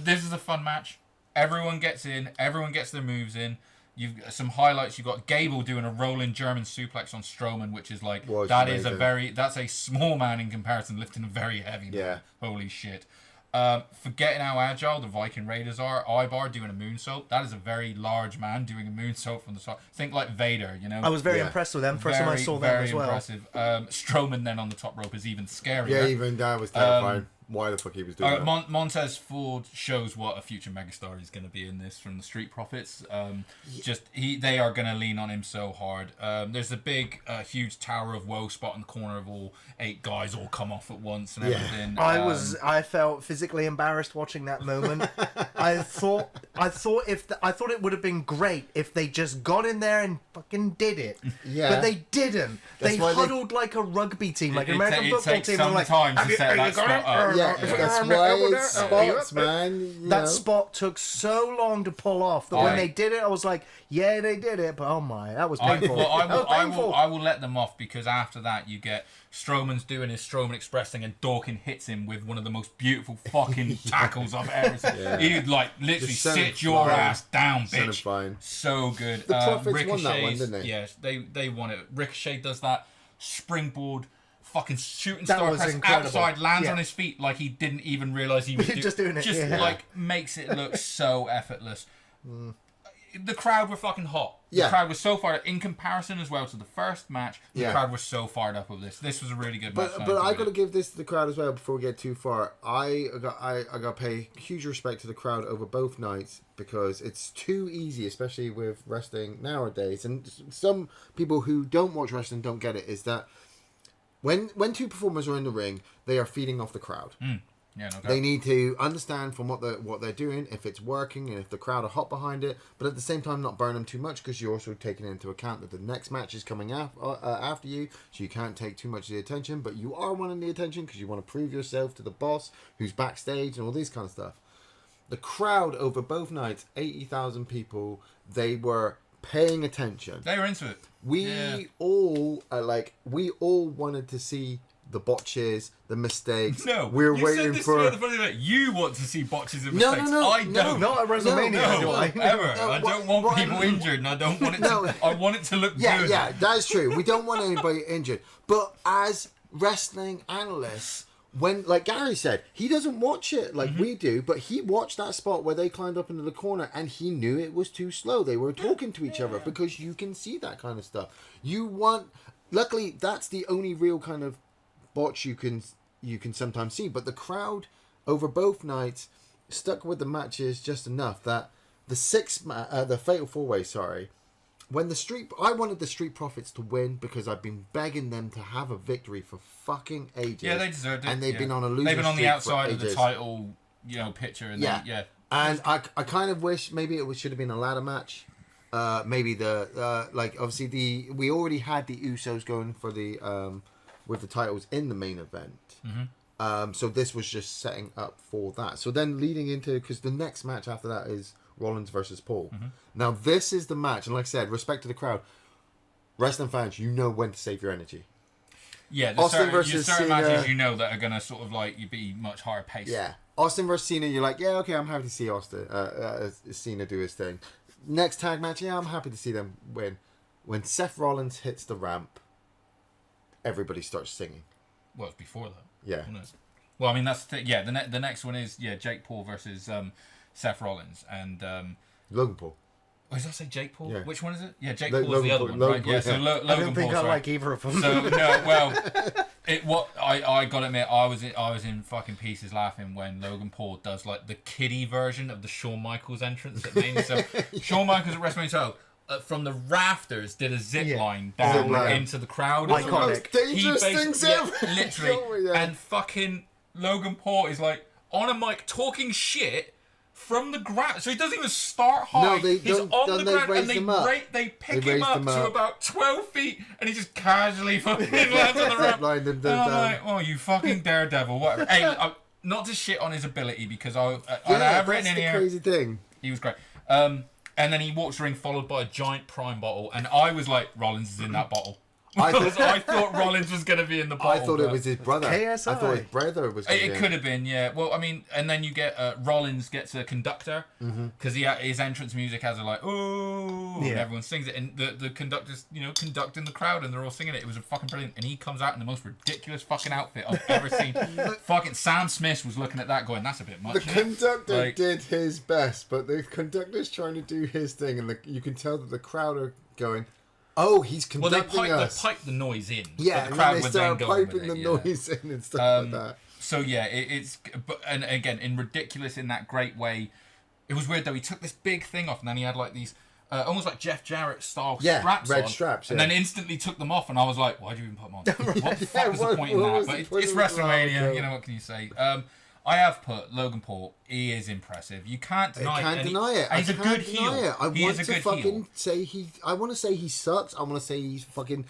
This is a fun match. Everyone gets in. Everyone gets their moves in. You've got some highlights. You've got Gable doing a rolling German suplex on Strowman, which is like, that's a small man in comparison, lifting a very heavy man. Yeah. Holy shit. Forgetting how agile the Viking Raiders are, Ivar doing a moonsault. That is a very large man doing a moonsault from the top. Think like Vader, I was very impressed with them. First time I saw them as well. Very impressive. Strowman then on the top rope is even scarier. Yeah, even that was terrifying. Why the fuck he was doing that? Montez Ford shows what a future megastar is going to be in this from the Street Profits. They are going to lean on him so hard. There's a big, huge Tower of Woe spot in the corner of all 8 guys all come off at once and everything. I felt physically embarrassed watching that moment. I thought it would have been great if they just got in there and fucking did it. Yeah. But they didn't. They huddled like a rugby team, like an American football team. Sometimes to set that spot up. Yeah, that's why it's spots, man. That spot took so long to pull off that when they did it, I was like, yeah, they did it, but oh my, that was painful. I will let them off because after that you get Strowman's doing his Strowman Express thing and Dawkins hits him with one of the most beautiful fucking tackles I've ever seen. Yeah. He'd like literally sit your ass down, bitch. So good. The Profits won that one, didn't they? Yes, they won it. Ricochet does that springboard fucking shooting star press outside, lands on his feet like he didn't even realise he was just doing it. Just like makes it look so effortless. The crowd were fucking hot. The crowd was so fired up. In comparison as well to the first match, the crowd was so fired up with this. This was a really good match. But I got to give this to the crowd as well before we get too far. I got to pay huge respect to the crowd over both nights because it's too easy, especially with wrestling nowadays. And some people who don't watch wrestling don't get it, is that when two performers are in the ring, they are feeding off the crowd. Yeah, no doubt. They need to understand from what they're doing, if it's working and if the crowd are hot behind it, but at the same time not burn them too much, because you're also taking into account that the next match is coming after you, so you can't take too much of the attention, but you are wanting the attention because you want to prove yourself to the boss who's backstage and all these kind of stuff. The crowd over both nights, 80,000 people, they were paying attention. They were into it. We all wanted to see the botches, the mistakes. No, we're you waiting said this for. The funny bit. You want to see botches and mistakes. No, I don't. Not at WrestleMania. No, ever. I don't want people injured, and I don't want it to. I want it to look good. Yeah, that's true. We don't want anybody injured. But as wrestling analysts, when, like Gary said, he doesn't watch it like we do, but he watched that spot where they climbed up into the corner and he knew it was too slow. They were talking to each other because you can see that kind of stuff. Luckily, that's the only real kind of botch you can sometimes see. But the crowd over both nights stuck with the matches just enough that the Fatal 4-Way, when I wanted the Street Profits to win because I've been begging them to have a victory for fucking ages. Yeah, they deserved it. And they've been on a losing They've been on the streak outside for of the ages. title, picture. And Yeah. And I kind of wish maybe it should have been a ladder match. Maybe obviously we already had the Usos going for the with the titles in the main event. So this was just setting up for that. So then leading into, because the next match after that is Rollins versus Paul. Now this is the match, and like I said, respect to the crowd. Wrestling fans, you know when to save your energy. Yeah, Austin versus certain Cena, matches that are going to sort of you be much higher paced. Yeah, Austin versus Cena, you're like, yeah, okay, I'm happy to see Cena do his thing. Next tag match, yeah, I'm happy to see them win. When Seth Rollins hits the ramp, everybody starts singing. Well, it's before that. Yeah. Wasn't it? Well, I mean, that's the next one is Jake Paul versus Seth Rollins and Logan Paul. Oh, did I say Jake Paul? Yeah. Which one is it? Yeah, Jake Paul is the other one, Logan right? Yeah, so Logan I don't think Paul, I like either of them. So no, well, I gotta admit, I was in fucking pieces laughing when Logan Paul does the kiddie version of the Shawn Michaels entrance at Mania. So Shawn Michaels at WrestleMania 12, from the rafters did a zip line down into the crowd. Iconic. Dangerous things ever. Literally, and fucking Logan Paul is on a mic talking shit from the ground, so he doesn't even start high. No, they He's don't. on the ground, raise and they him up. they pick They him raised up him to up. about 12 feet, and he just casually fucking lands on the ramp. Line them And down. I'm like, oh, you fucking daredevil, whatever. Hey, not to shit on his ability, because I have written in the here, crazy thing. he was great. And then he walks the ring followed by a giant Prime bottle, and I was like, Rollins is in that bottle. I thought Rollins was going to be in the bottle. I thought it was his brother. KSI. I thought his brother was. It could have been, yeah. Well, I mean, and then you get Rollins gets a conductor because his entrance music has and everyone sings it, and the conductor's conducting the crowd, and they're all singing it. It was fucking brilliant, and he comes out in the most ridiculous fucking outfit I've ever seen. Fucking Sam Smith was looking at that, going, "That's a bit much." The conductor did his best, but the conductor's trying to do his thing, and you can tell that the crowd are going, "Oh, he's conducting us." They pipe the noise in. Yeah, but the and crowd then they would start then go in piping with the it, noise in and stuff like that. So yeah, and again, in ridiculous in that great way. It was weird though. He took this big thing off, and then he had these almost like Jeff Jarrett style straps red on, straps, and then instantly took them off, and I was like, why'd you even put them on? What the fuck was the point in that? But it's WrestleMania, what can you say? I have put Logan Paul. He is impressive. You can't deny it. And he's a good heel. I want to fucking say I want to say he sucks. I want to say he's fucking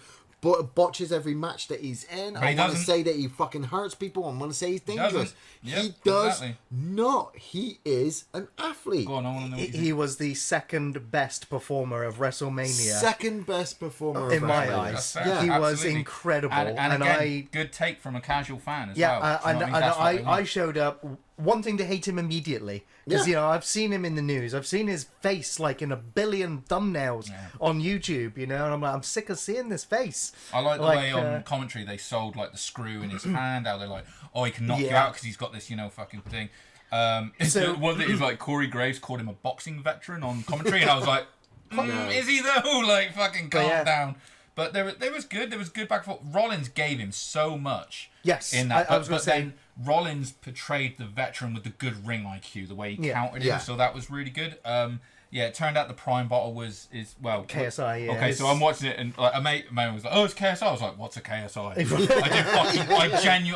botches every match that he's in. I want to say that he fucking hurts people. I want to say he's dangerous. He does not. He is an athlete. Go on, I want to know what He was the second best performer of WrestleMania. Second best performer in my eyes. He was incredible, and again, good take from a casual fan as well. I showed up wanting to hate him immediately because I've seen him in the news. I've seen his face in a billion thumbnails on YouTube. And I'm like, I'm sick of seeing this face. I like the way on commentary they sold the screw in his hand. How they're like, oh, he can knock you out because he's got this fucking thing. One thing is Corey Graves called him a boxing veteran on commentary, and I was like, is he though? Fucking calm down. But there was good. There was good back and forth. Rollins gave him so much. Yes, in that. I was going to say. Then Rollins portrayed the veteran with the good ring IQ, the way he countered him. So that was really good. Yeah, it turned out the Prime bottle is KSI. Yeah, okay, so I'm watching it and like a mate was like, "Oh, it's KSI." I was like, "What's a KSI?"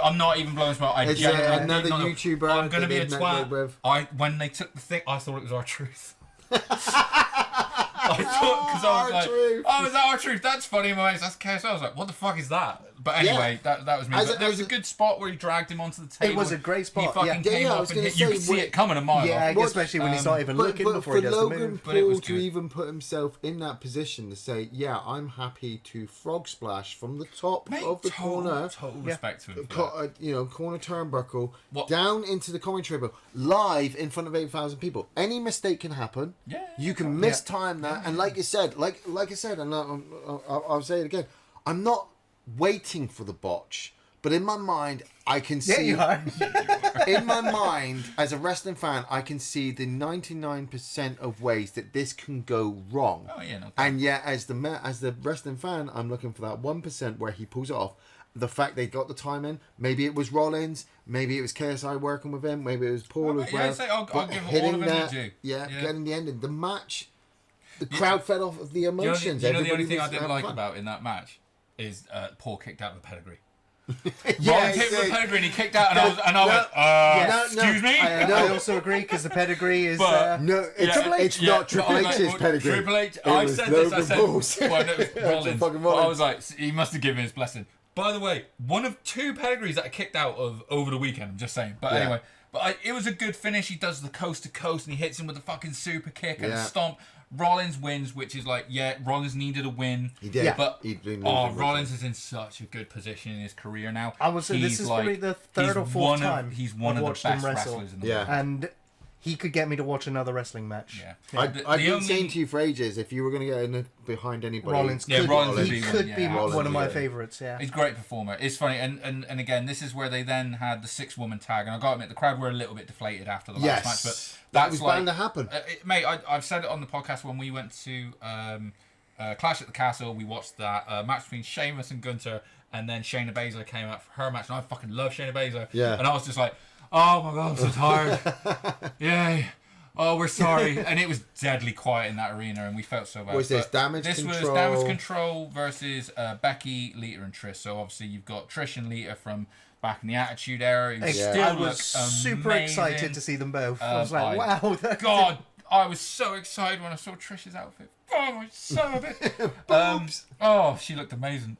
I'm not even blowing smoke. It's another YouTuber. I'm gonna be a twat. When they took the thing, I thought it was R-Truth. I thought because I was like, "Oh, is that R-Truth? That's funny, mate. That's KSI." I was like, "What the fuck is that?" But anyway, that was me. But there was a good spot where he dragged him onto the table. It was a great spot. He fucking came up and hit. You could see it coming a mile off. Yeah, especially when he's not even looking before he does the move. But for Logan Paul to even put himself in that position to say, "Yeah, I'm happy to frog splash from the top of the corner." Total respect to him. Corner turnbuckle down into the commentary table, live in front of 8,000 people. Any mistake can happen. Yeah, you can mistime that, and like you said, like I said, and I'll say it again. I'm not waiting for the botch, but in my mind I can see. Yeah, you are. In my mind, as a wrestling fan, I can see the 99% of ways that this can go wrong. Oh yeah, no. And yet, as the wrestling fan, I'm looking for that 1% where he pulls it off. The fact they got the time in, maybe it was Rollins, maybe it was KSI working with him, maybe it was Paul as well. I'll give all of them due. Getting the ending, the match, the crowd fed off of the emotions. The only thing I didn't like about in that match is Paul kicked out the pedigree. Yeah, hit the pedigree and he kicked out, and I went, excuse me? I also agree because the pedigree is. It's not Triple H's pedigree. Triple H. I said this. I said, well, it was Rollins. Rollins. I was like, he must have given his blessing. By the way, one of 2 pedigrees that I kicked out of over the weekend. I'm just saying. But anyway, it was a good finish. He does the coast to coast and he hits him with the fucking super kick and a stomp. Rollins wins, which is like, Rollins needed a win. He did. But Rollins is in such a good position in his career now. I would say this is probably the third or fourth time he's one of the best wrestlers in the world. And he could get me to watch another wrestling match. Yeah. I've been saying to you for ages, if you were going to get behind anybody, Rollins could be one of my favourites. Yeah, he's a great performer. It's funny, and again, this is where they then had the 6-woman tag, and I got to admit, the crowd were a little bit deflated after the last match, but that was bound to happen. Mate, I've said it on the podcast when we went to Clash at the Castle. We watched that match between Sheamus and Gunther, and then Shayna Baszler came out for her match, and I fucking love Shayna Baszler. Yeah, and I was just like, oh my god, I'm so tired. Yay. Oh, we're sorry. And it was deadly quiet in that arena, and we felt so bad. Was this Damage Control? This was Damage Control versus Becky, Lita, and Trish. So obviously you've got Trish and Lita from back in the Attitude Era. I was super excited to see them both. I was like, wow. God, I was so excited when I saw Trish's outfit. Oh, my son of it. She looked amazing.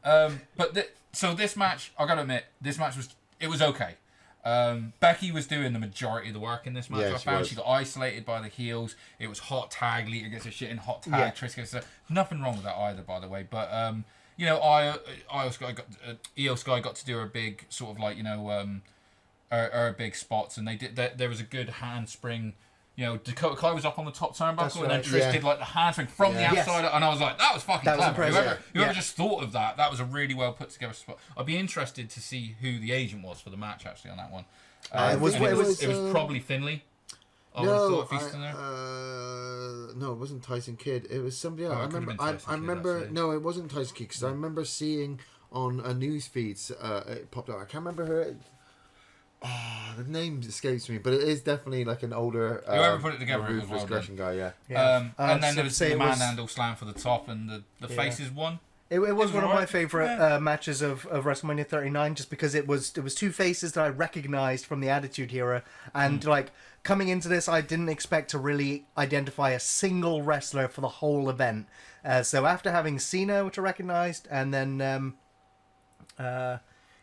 So this match, I gotta admit, this match was okay. Becky was doing the majority of the work in this match. I found she got isolated by the heels. It was hot tag. Lita gets her shit in hot tag. Trish gets her. Nothing wrong with that either, by the way. But Io Sky got to do her big sort of like her big spots, and they did. There was a good handspring. Dakota Kai was up on the top turnbuckle, and then Trish did like the handspring from the outside, and I was like, that was fucking clever. Whoever just thought of that, that was a really well put together spot. I'd be interested to see who the agent was for the match actually on that one. It was probably Finlay. No, it wasn't Tyson Kidd. It was somebody else. I remember. No, it wasn't Tyson Kidd because I remember seeing on a news feed it popped up. I can't remember her. The name escapes me, but it is definitely like an older. Whoever put it together, ruthless aggression guy, and then there was the manhandle slam for the top, and the faces won. It was one of my favourite matches of WrestleMania 39, just because it was 2 faces that I recognised from the Attitude Era, and like coming into this, I didn't expect to really identify a single wrestler for the whole event. So after having Cena, which I recognised, and then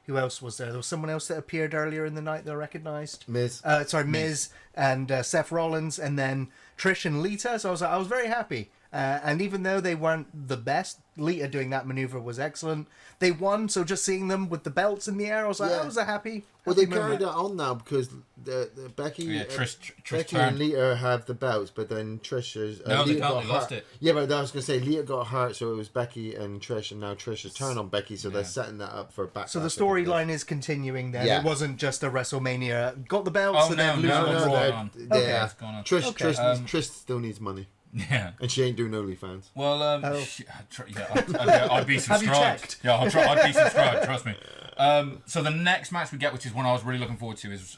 who else was there? There was someone else that appeared earlier in the night that I recognised. Miz, and Seth Rollins, and then Trish and Lita. So I was very happy. And even though they weren't the best, Lita doing that maneuver was excellent. They won, so just seeing them with the belts in the air, I was like, I was a happy. Well, they carried that on now because the Becky, Becky and Lita have the belts, but then Trish is. They lost it. Yeah, but I was going to say Lita got hurt, so it was Becky and Trish, and now Trish has turned on Becky, so they're setting that up for backlash. So the storyline is continuing then. Yeah. It wasn't just a WrestleMania. Got the belts and then losing on. Trish still needs money. Yeah, and she ain't doing OnlyFans. Well, I'd be subscribed. Have you checked? Yeah, I'd be subscribed. Trust me. So the next match we get, which is one I was really looking forward to, is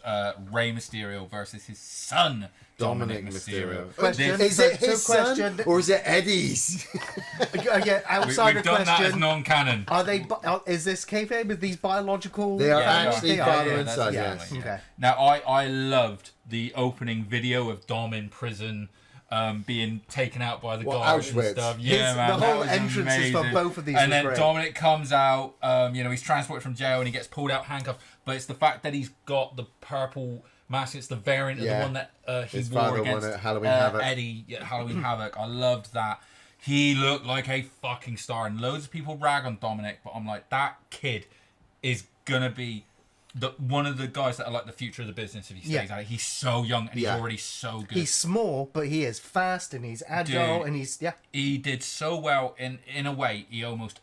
Rey Mysterio versus his son, Dominic Mysterio. Question. Is it his question. son or is it Eddie's? Again, outside We've of done that as question. non-canon. Are they? Is this kayfabe? Are these biological? They are Yeah, actually they are, father yeah, and son. that's- Yes. Okay. Now, I loved the opening video of Dom in prison, being taken out by the Well, guards and Auschwitz. stuff. Yeah, His- man, the that whole was entrances for amazing. both of these And was then great. Dominic comes out. He's transported from jail and he gets pulled out handcuffed. But it's the fact that he's got the purple mask. It's the variant of the Yeah. one that he His wore father won against at Halloween Havoc. Eddie at Halloween Havoc. I loved that. He looked like a fucking star, and loads of people rag on Dominic, but I'm like, that kid is gonna be one of the guys that are like the future of the business if he stays at it. He's so young and he's already so good. He's small, but he is fast and he's agile Dude. and he's He did so well in a way.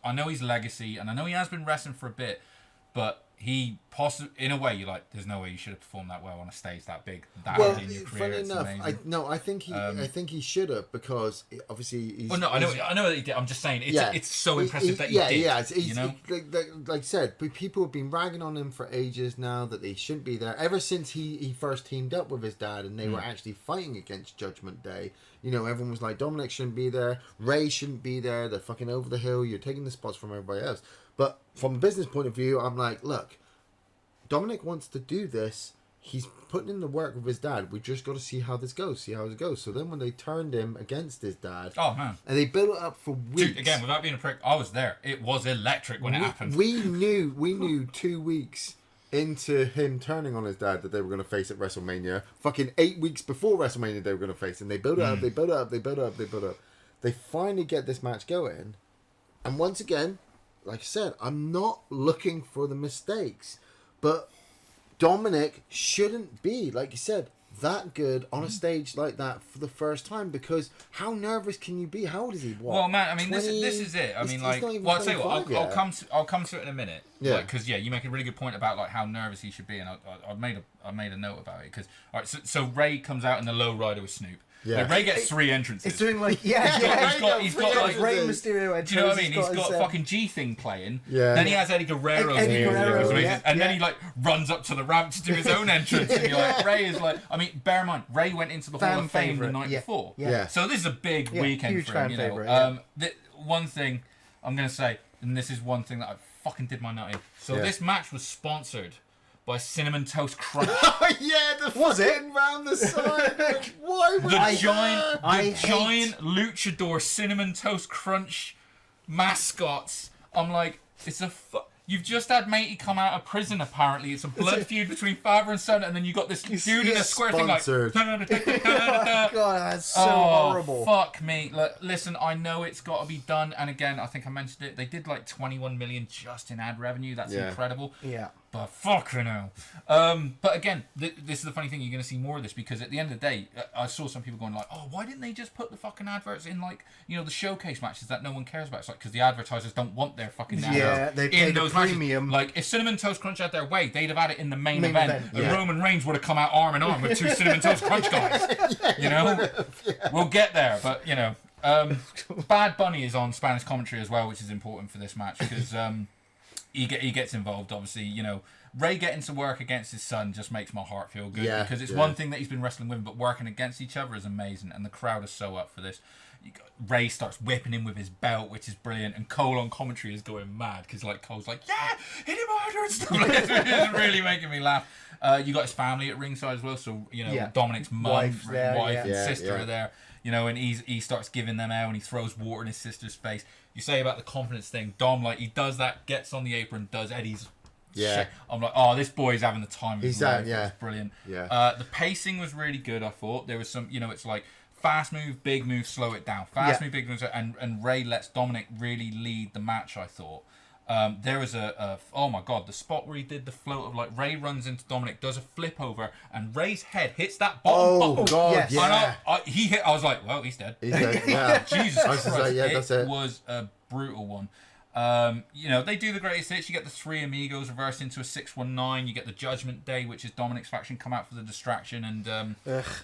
I know his legacy, and I know he has been wrestling for a bit, but he in a way, you're like, there's no way you should have performed that well on a stage that big that Well, early in your career. funny It's enough, amazing. I think he should have, because obviously he's. Well, no, I know that he did. I'm just saying, it's so impressive that he did. Yeah, you know? like I said, people have been ragging on him for ages now that he shouldn't be there. Ever since he first teamed up with his dad and they were actually fighting against Judgment Day, you know, everyone was like, Dominic shouldn't be there, Ray shouldn't be there, they're fucking over the hill, you're taking the spots from everybody else. But from a business point of view, I'm like, look, Dominic wants to do this. He's putting in the work with his dad. We just got to see how this goes. So then when they turned him against his dad, Oh man, and they built it up for weeks. dude, again, without being a prick, I was there. It was electric when it happened. We knew 2 weeks into him turning on his dad that they were going to face at WrestleMania. Fucking 8 weeks before WrestleMania they were going to face, and they built it up. They built it up. They finally get this match going, and once again, like I said, I'm not looking for the mistakes. But Dominic shouldn't be, like you said, that good on a stage like that for the first time, because how nervous can you be? How old is he? What? Well, man, I mean, 20? this is it. I mean, He's like, not even well, I'll tell you 25 what, yet. I'll come to it in a minute. Yeah. Because you make a really good point about like how nervous he should be, and I made a note about it. Because so Ray comes out in the low rider with Snoop. Yeah. Like, Ray gets 3 entrances. it's doing like He's got like Rey Mysterio. do you know what I mean? He's got his, fucking G thing playing. Yeah. Then he has Eddie Guerrero's Eddie music, Guerrero, which is amazing. yeah, And then yeah. he like runs up to the ramp to do his own entrance. And you're like, Ray is like, I mean, bear in mind, Ray went into the Hall Fan of Fame favourite, the night yeah, before. yeah. So this is a big weekend huge for him. fan You know? favourite, yeah. One thing I'm gonna say, and this is one thing that I fucking did my nut in. So this match was sponsored by Cinnamon Toast Crunch. Oh yeah, Was it? fucking round the side. Like, why would The giant hate- luchador Cinnamon Toast Crunch mascots. I'm like, you've just had matey come out of prison. Apparently, it's a blood feud between father and son, and then you got this dude in a square thing like. sponsored. God, that's so Oh, horrible. fuck me. Look, listen, I know it's got to be done, and again, I think I mentioned it. They did like 21 million just in ad revenue. That's incredible. Yeah. But fucking hell. But again, this is the funny thing. You're going to see more of this because at the end of the day, I saw some people going like, "Oh, why didn't they just put the fucking adverts in like the showcase matches that no one cares about?" It's like because the advertisers don't want their fucking adverts they pay in the those premium. matches. Like if Cinnamon Toast Crunch had their way, they'd have had it in the main Main event. event, And yeah. Roman Reigns would have come out arm in arm with 2 Cinnamon Toast Crunch guys. We'll get there, but Bad Bunny is on Spanish commentary as well, which is important for this match because he gets involved. Obviously, Ray getting to work against his son just makes my heart feel good because it's one thing that he's been wrestling with, but working against each other is amazing, and the crowd is so up for this. Ray starts whipping him with his belt, which is brilliant, and Cole on commentary is going mad because Cole's like, "Yeah, hit him harder" and stuff like that. It's really making me laugh. You got his family at ringside as well, so Dominic's mum, Wife and there, sister are there. And he starts giving them out, and he throws water in his sister's face. You say about the confidence thing, Dom, he does that, gets on the apron, does Eddie's. Yeah. Shit. I'm like, oh, this boy's having the time of his life. yeah. It's brilliant. Yeah. The pacing was really good, I thought. There was some, it's like fast move, big move, slow it down. Fast move, big move, and Ray lets Dominic really lead the match, I thought. There was oh my god, the spot where he did the float of Ray runs into Dominic, does a flip over, and Ray's head hits that bottom button. God, Yes. yeah. And I was like, well, he's dead. He's like, yeah. Jesus I was Christ, just like, yeah, that's it. was a brutal one. They do the greatest hits. You get the 3 Amigos reversed into a 619. You get the Judgment Day, which is Dominic's faction, come out for the distraction, and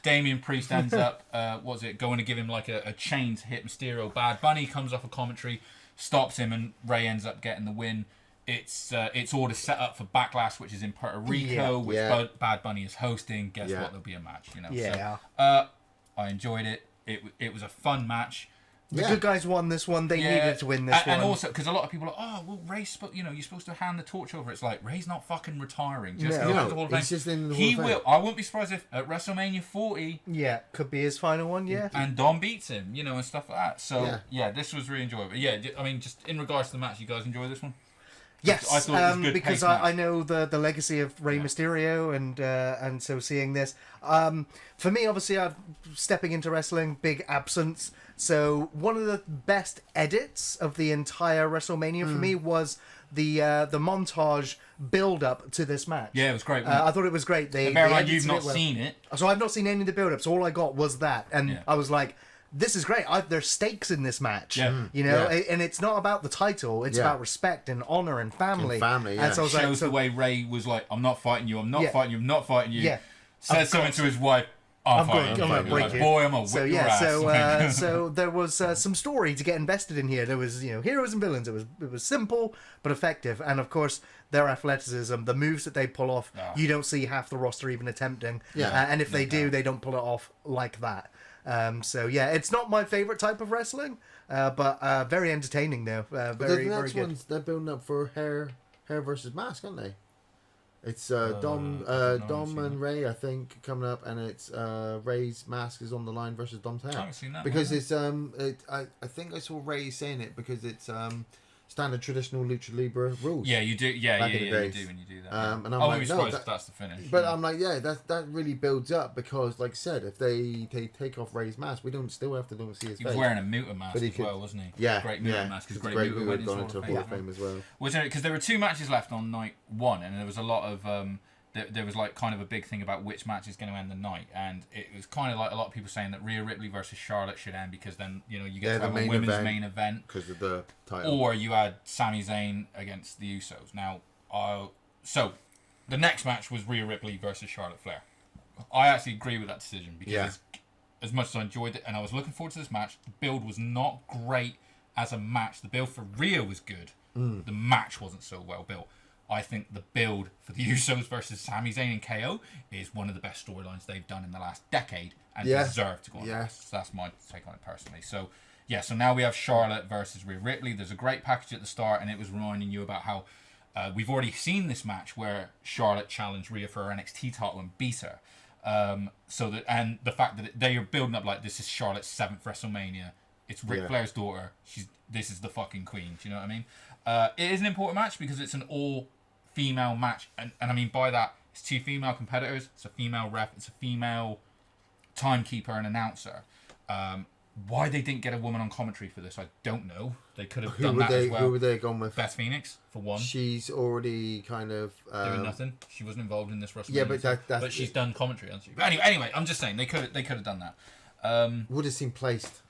Damian Priest ends up, going to give him a chain to hit Mysterio. Bad Bunny comes off a commentary, stops him, and Ray ends up getting the win. it's all to set up for Backlash, which is in Puerto Rico, which Bad Bunny is hosting. Guess what? There'll be a match, you know. Yeah. So, I enjoyed it. It was a fun match. The good guys won this one. They needed to win this one. And also, because a lot of people are, oh, well, Ray's, you're supposed to hand the torch over. It's like, Ray's not fucking retiring. He's just in the Hall of Fame. I wouldn't be surprised if at WrestleMania 40... Yeah, could be his final one, And Dom beats him, and stuff like that. So, this was really enjoyable. Yeah, I mean, just in regards to the match, you guys enjoy this one? Yes, I thought it was good because I know the legacy of Rey Mysterio, and so seeing this, for me, obviously, I'm stepping into wrestling, big absence. So one of the best edits of the entire WrestleMania for me was the montage build up to this match. Yeah, it was great. I thought it was great. Bear in mind, you've not seen it, so I've not seen any of the build up. So all I got was that, and I was like, this is great. There's stakes in this match, and it's not about the title. It's about respect and honor and family. And so I was shows the way Ray was like, "I'm not fighting you. I'm not fighting you. I'm not fighting you." Yeah, says something to his wife. I'm going to break you. Boy, I'm going to whip your ass. So there was some story to get invested in here. There was heroes and villains. It was simple but effective, and of course their athleticism, the moves that they pull off, you don't see half the roster even attempting. And if they do, they don't pull it off like that. It's not my favorite type of wrestling, but very entertaining though. Very very good. Ones, they're building up for hair versus mask, aren't they? It's Dom and Ray, I think, coming up, and it's Ray's mask is on the line versus Dom's hair. I haven't seen that because it's I think I saw Ray saying it because it's standard traditional lucha libre rules. Yeah, you do. Yeah, you do when you do that. And I'm like, no, that's the finish. But I'm like, that really builds up because, like I said, if they take off Ray's mask, we don't still have to see his face. He was wearing a Muta mask as well, wasn't he? Yeah, great Muta mask. Because great Muta had gone into Hall of Fame as well. Because there were 2 matches left on night 1, and there was a lot of there was like kind of a big thing about which match is going to end the night, and it was kind of like a lot of people saying that Rhea Ripley versus Charlotte should end because then you get to have a women's main event because of the title, or you had Sami Zayn against the Usos. Now, so the next match was Rhea Ripley versus Charlotte Flair. I actually agree with that decision because as much as I enjoyed it and I was looking forward to this match, the build was not great as a match. The build for Rhea was good. The match wasn't so well built. I think the build for the Usos versus Sami Zayn and KO is one of the best storylines they've done in the last decade and deserve to go on. So that's my take on it personally. So now we have Charlotte versus Rhea Ripley. There's a great package at the start, and it was reminding you about how we've already seen this match where Charlotte challenged Rhea for her NXT title and beat her. And the fact that they are building up like this is Charlotte's 7th WrestleMania. It's Ric Flair's daughter. This is the fucking queen. Do you know what I mean? It is an important match because it's an all-female match, and I mean by that, it's 2 female competitors, it's a female ref, it's a female timekeeper and announcer. Why they didn't get a woman on commentary for this, I don't know. They could have done that as well. Who would they have gone with? Beth Phoenix, for one. She's already kind of... doing nothing. She wasn't involved in this WrestleMania. Yeah, but but she's done commentary, hasn't she? But anyway, I'm just saying, they could have done that. Would have seemed placed.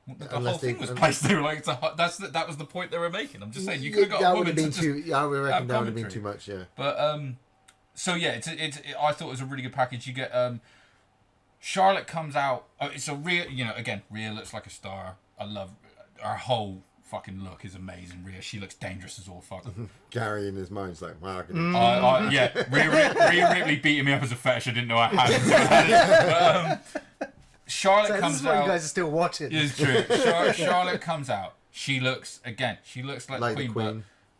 The whole thing was placed. They were like, that was the point they were making. I'm just saying, you could have got a woman to just I reckon that would have been too much, yeah. But I thought it was a really good package. You get Charlotte comes out. It's a real, again, Rhea looks like a star. I love her whole fucking look is amazing. Rhea, she looks dangerous as all fuck. Gary in his mind's like, wow. Rhea Ripley beating me up as a fetish. I didn't know I had it. Charlotte comes out. This is why you guys are still watching. It's true. Charlotte comes out. She looks like the queen. But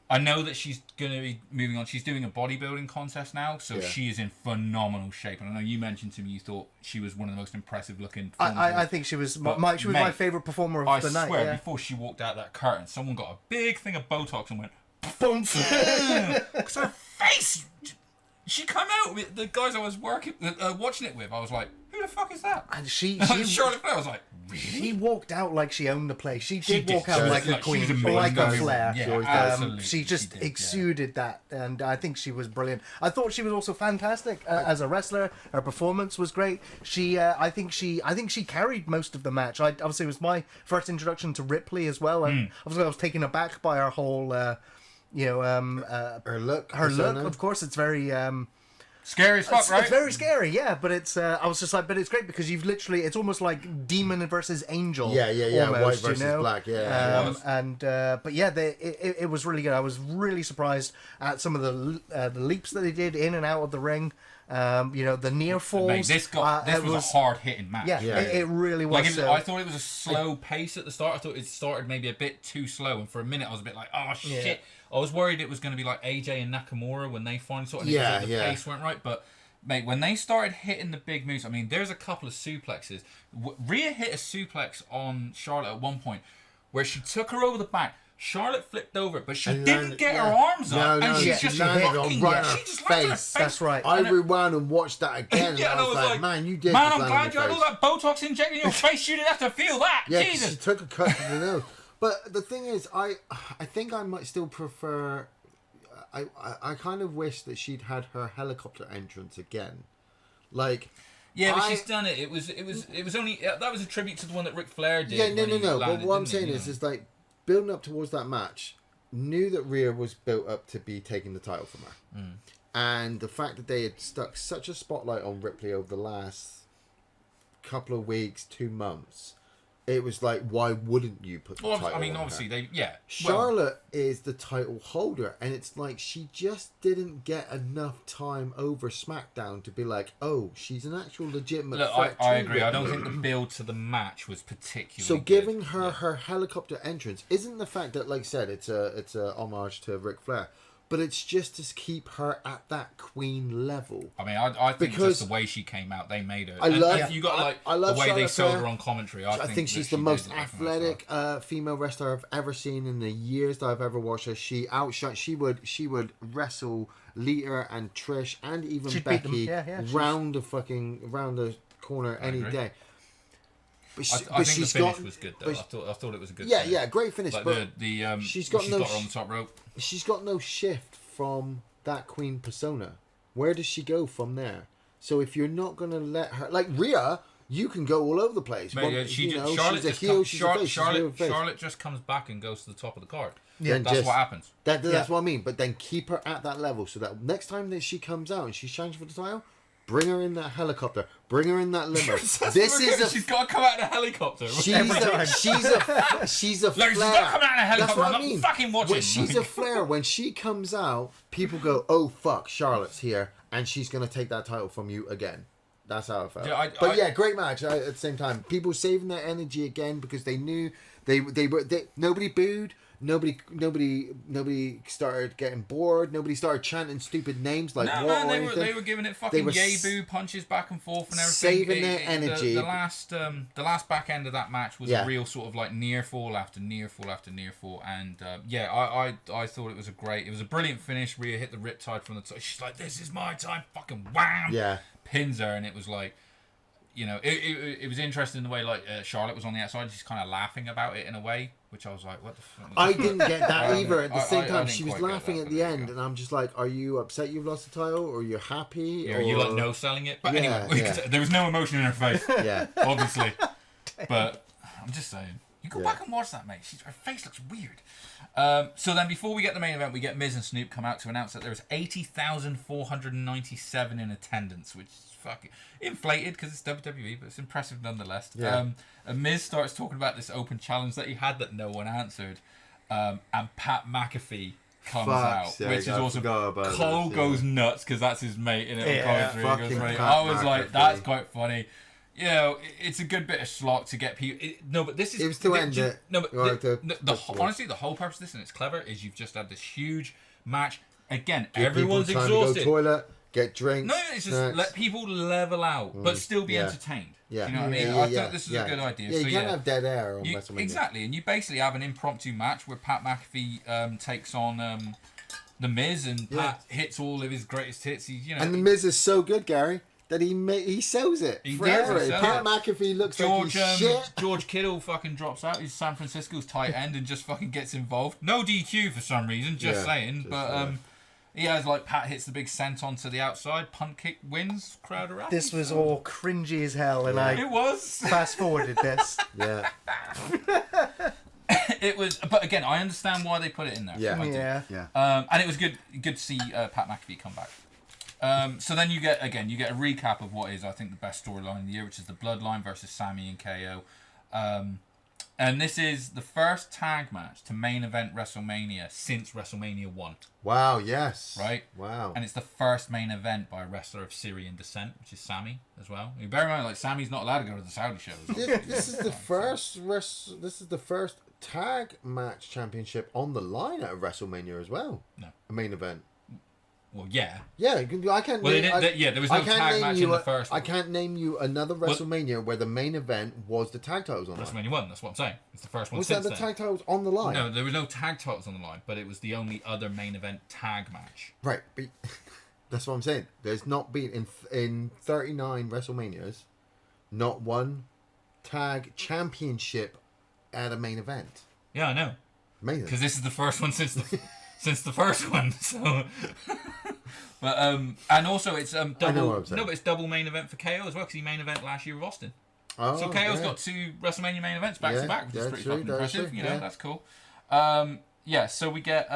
I know that she's going to be moving on. She's doing a bodybuilding contest now, so she is in phenomenal shape. And I know you mentioned to me you thought she was one of the most impressive looking. I think she was my favourite performer of the night. I swear, before she walked out that curtain, someone got a big thing of Botox and went boom. Because her face. She come out with the guys I was watching it with. I was like, who the fuck is that? And she Charlotte Flair. I was like, really? She walked out like she owned the place. She did walk out like a queen, like a Flair. Yeah, she just exuded that, and I think she was brilliant. I thought she was also fantastic as a wrestler. Her performance was great. I think she carried most of the match. Obviously, it was my first introduction to Ripley as well, and obviously I was taken aback by her whole. Her look. Of course, it's very. Scary as fuck, right? It's very scary, yeah. But it's I was just like, but it's great because you've literally, it's almost like demon versus angel. Yeah. Almost, White versus black. Yeah. But yeah, it was really good. I was really surprised at some of the leaps that they did in and out of the ring. The near falls. Mate, this was a hard hitting match. Yeah, it really was. I thought it was a slow pace at the start. I thought it started maybe a bit too slow, and for a minute I was a bit like, oh shit. Yeah. I was worried it was going to be like AJ and Nakamura when they finally sort of the pace weren't right. But mate, when they started hitting the big moves, I mean, there's a couple of suplexes. Rhea hit a suplex on Charlotte at one point where she took her over the back. Charlotte flipped over, but she didn't get her arms up, and she just fucking face. That's right. I rewound and watched that again, and I was like, man, you did. Man, I'm glad you had all that Botox injected in your face. You didn't have to feel that. Yeah, Jesus. she took a cut to the nose. But the thing is, I think I might still prefer. I kind of wish that she'd had her helicopter entrance again, like. Yeah, but she's done it. It was only that was a tribute to the one that Ric Flair did. Yeah, no. But what I'm saying is like building up towards that match. Knew that Rhea was built up to be taking the title from her, and the fact that they had stuck such a spotlight on Ripley over the last couple of weeks, 2 months. It was like, why wouldn't you put the title on her? Obviously, Charlotte is the title holder, and it's like she just didn't get enough time over SmackDown to be like, oh, she's an actual legitimate threat. I agree. I don't think the build to the match was particularly So giving her her helicopter entrance isn't the fact that, like I said, it's a homage to Ric Flair. But it's just to keep her at that queen level. I mean, I think just the way she came out, they made her. You got I love the way Charlotte they sold Flair. her on commentary. I think she's the most athletic female wrestler I've ever seen in the years that I've ever watched her. She outshot. She would wrestle Lita and Trish and even Becky round the corner any day. But I think the finish was good though. I thought it was a good. Yeah, great finish. Like but she's got her on the top rope. She's got no shift from that queen persona. Where does she go from there? So if you're not going to let her, like Rhea, you can go all over the place. Mate, Charlotte just comes back and goes to the top of the card. Yeah, that's what happens. That's what I mean. But then keep her at that level so that next time that she comes out and she's challenging for the title, bring her in that helicopter. Bring her in that limo. She's got to come out in a helicopter. She's a flare. She's got to come out in a helicopter. That's what I'm I mean. not fucking watching. She's a flare. When she comes out, people go, "Oh fuck, Charlotte's here, and she's gonna take that title from you again." That's how it felt. Yeah, great match. At the same time, people saving their energy again because they knew they nobody booed. Nobody started getting bored. Nobody started chanting stupid names like what or anything. They were giving it fucking yay boo punches back and forth and everything. Saving their energy. The last back end of that match was a real sort of like near fall after near fall after near fall, and I thought it was a brilliant finish. Rhea hit the riptide from the top. She's like, "This is my time," fucking wham. Yeah. Pins her, and it was like, it was interesting the way like Charlotte was on the outside. She's kind of laughing about it in a way, which I was like, what the fuck? I didn't get that either. At the same time, she was laughing at the end, and I'm just like, are you upset you've lost the title, or you're happy? Or are you like no selling it? But anyway, there was no emotion in her face. Obviously. But I'm just saying, you go back and watch that, mate. Her face looks weird. So then, before we get the main event, we get Miz and Snoop come out to announce that there was 80,497 in attendance, which is fucking inflated because it's WWE, but it's impressive nonetheless. And Miz starts talking about this open challenge that he had that no one answered, and Pat McAfee comes out, which is awesome. Cole goes nuts because that's his mate in it. I was like, that's quite funny. It's a good bit of slot to get people. But this is. It was to end it. No, but honestly, the whole purpose of this, and it's clever, is you've just had this huge match. Again, everyone's exhausted. To go toilet, get drinks. No, it's just let people level out, but still be entertained. Yeah. You know what I mean? I think this is a good idea. Yeah, you can't have dead air on WrestleMania. Exactly, and you basically have an impromptu match where Pat McAfee takes on The Miz, and Pat hits all of his greatest hits. And The Miz is so good, Gary, that he sells it forever. Pat McAfee looks like he's shit. George Kittle fucking drops out. He's San Francisco's tight end and just fucking gets involved. No DQ for some reason, just saying. He has Pat hits the big senton to the outside, punt kick wins, crowd are happy. This was all cringy as hell, and it was fast forwarded this. It was, but again, I understand why they put it in there. Yeah. And it was good to see Pat McAfee come back. So then you get a recap of what is, I think, the best storyline of the year, which is the Bloodline versus Sami and KO. And this is the first tag match to main event WrestleMania since WrestleMania 1. Wow, yes. Right? Wow. And it's the first main event by a wrestler of Syrian descent, which is Sami as well. You bear in mind, like, Sami's not allowed to go to the Saudi shows. This is the first tag match championship on the line at WrestleMania as well. No. A main event. Well, yeah. Yeah, I can't. Well, there was no tag match in the first one. I can't name you another WrestleMania where the main event was the tag titles on the line. WrestleMania 1, that's what I'm saying. It's the first one Was since that the then. tag titles on the line? No, there was no tag titles on the line, but it was the only other main event tag match. Right, but that's what I'm saying. There's not been in 39 WrestleManias, not one tag championship at a main event. Yeah, I know. Amazing. Because this is the first one since the first one. So, but and also it's double. I know what I'm saying. No, but it's double main event for KO as well because he main event last year with Austin. Oh, So KO's got 2 WrestleMania main events back to back, which is pretty fucking impressive. You know, that's cool. So we get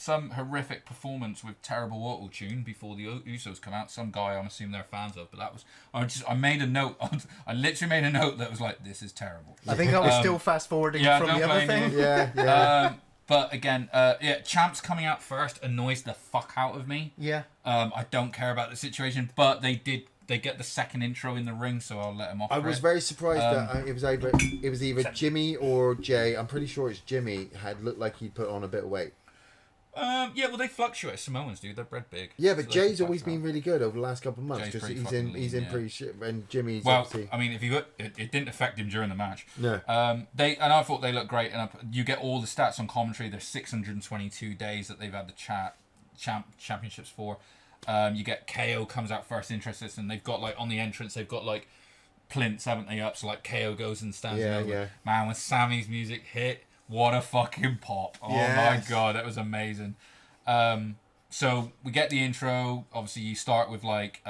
some horrific performance with terrible auto tune before the Usos come out. Some guy I'm assuming they're fans of, but that was I made a note. I literally made a note that was like, this is terrible. I think I was still fast forwarding from the other thing. Yeah. But again, Champs coming out first annoys the fuck out of me. Yeah. I don't care about the situation, but they get the second intro in the ring, so I'll let them off. I was very surprised that it was either Jimmy or Jay. I'm pretty sure it's Jimmy. Had looked like he put on a bit of weight. Well, they fluctuate. Samoans do. They're bred big. Yeah, but so Jay's always been really good over the last couple of months Jay's because pretty he's fucking in lean, pretty shit. And Jimmy's Well, obviously. I mean, if it didn't affect him during the match. No. I thought they looked great, and you get all the stats on commentary. There's 622 days that they've had the championships for. You get KO comes out first interest, and they've got like on the entrance they've got like plinths, haven't they, up? So like KO goes and stands over. Yeah. Man, when Sammy's music hit, what a fucking pop! Oh my god, that was amazing. So we get the intro. Obviously, you start with like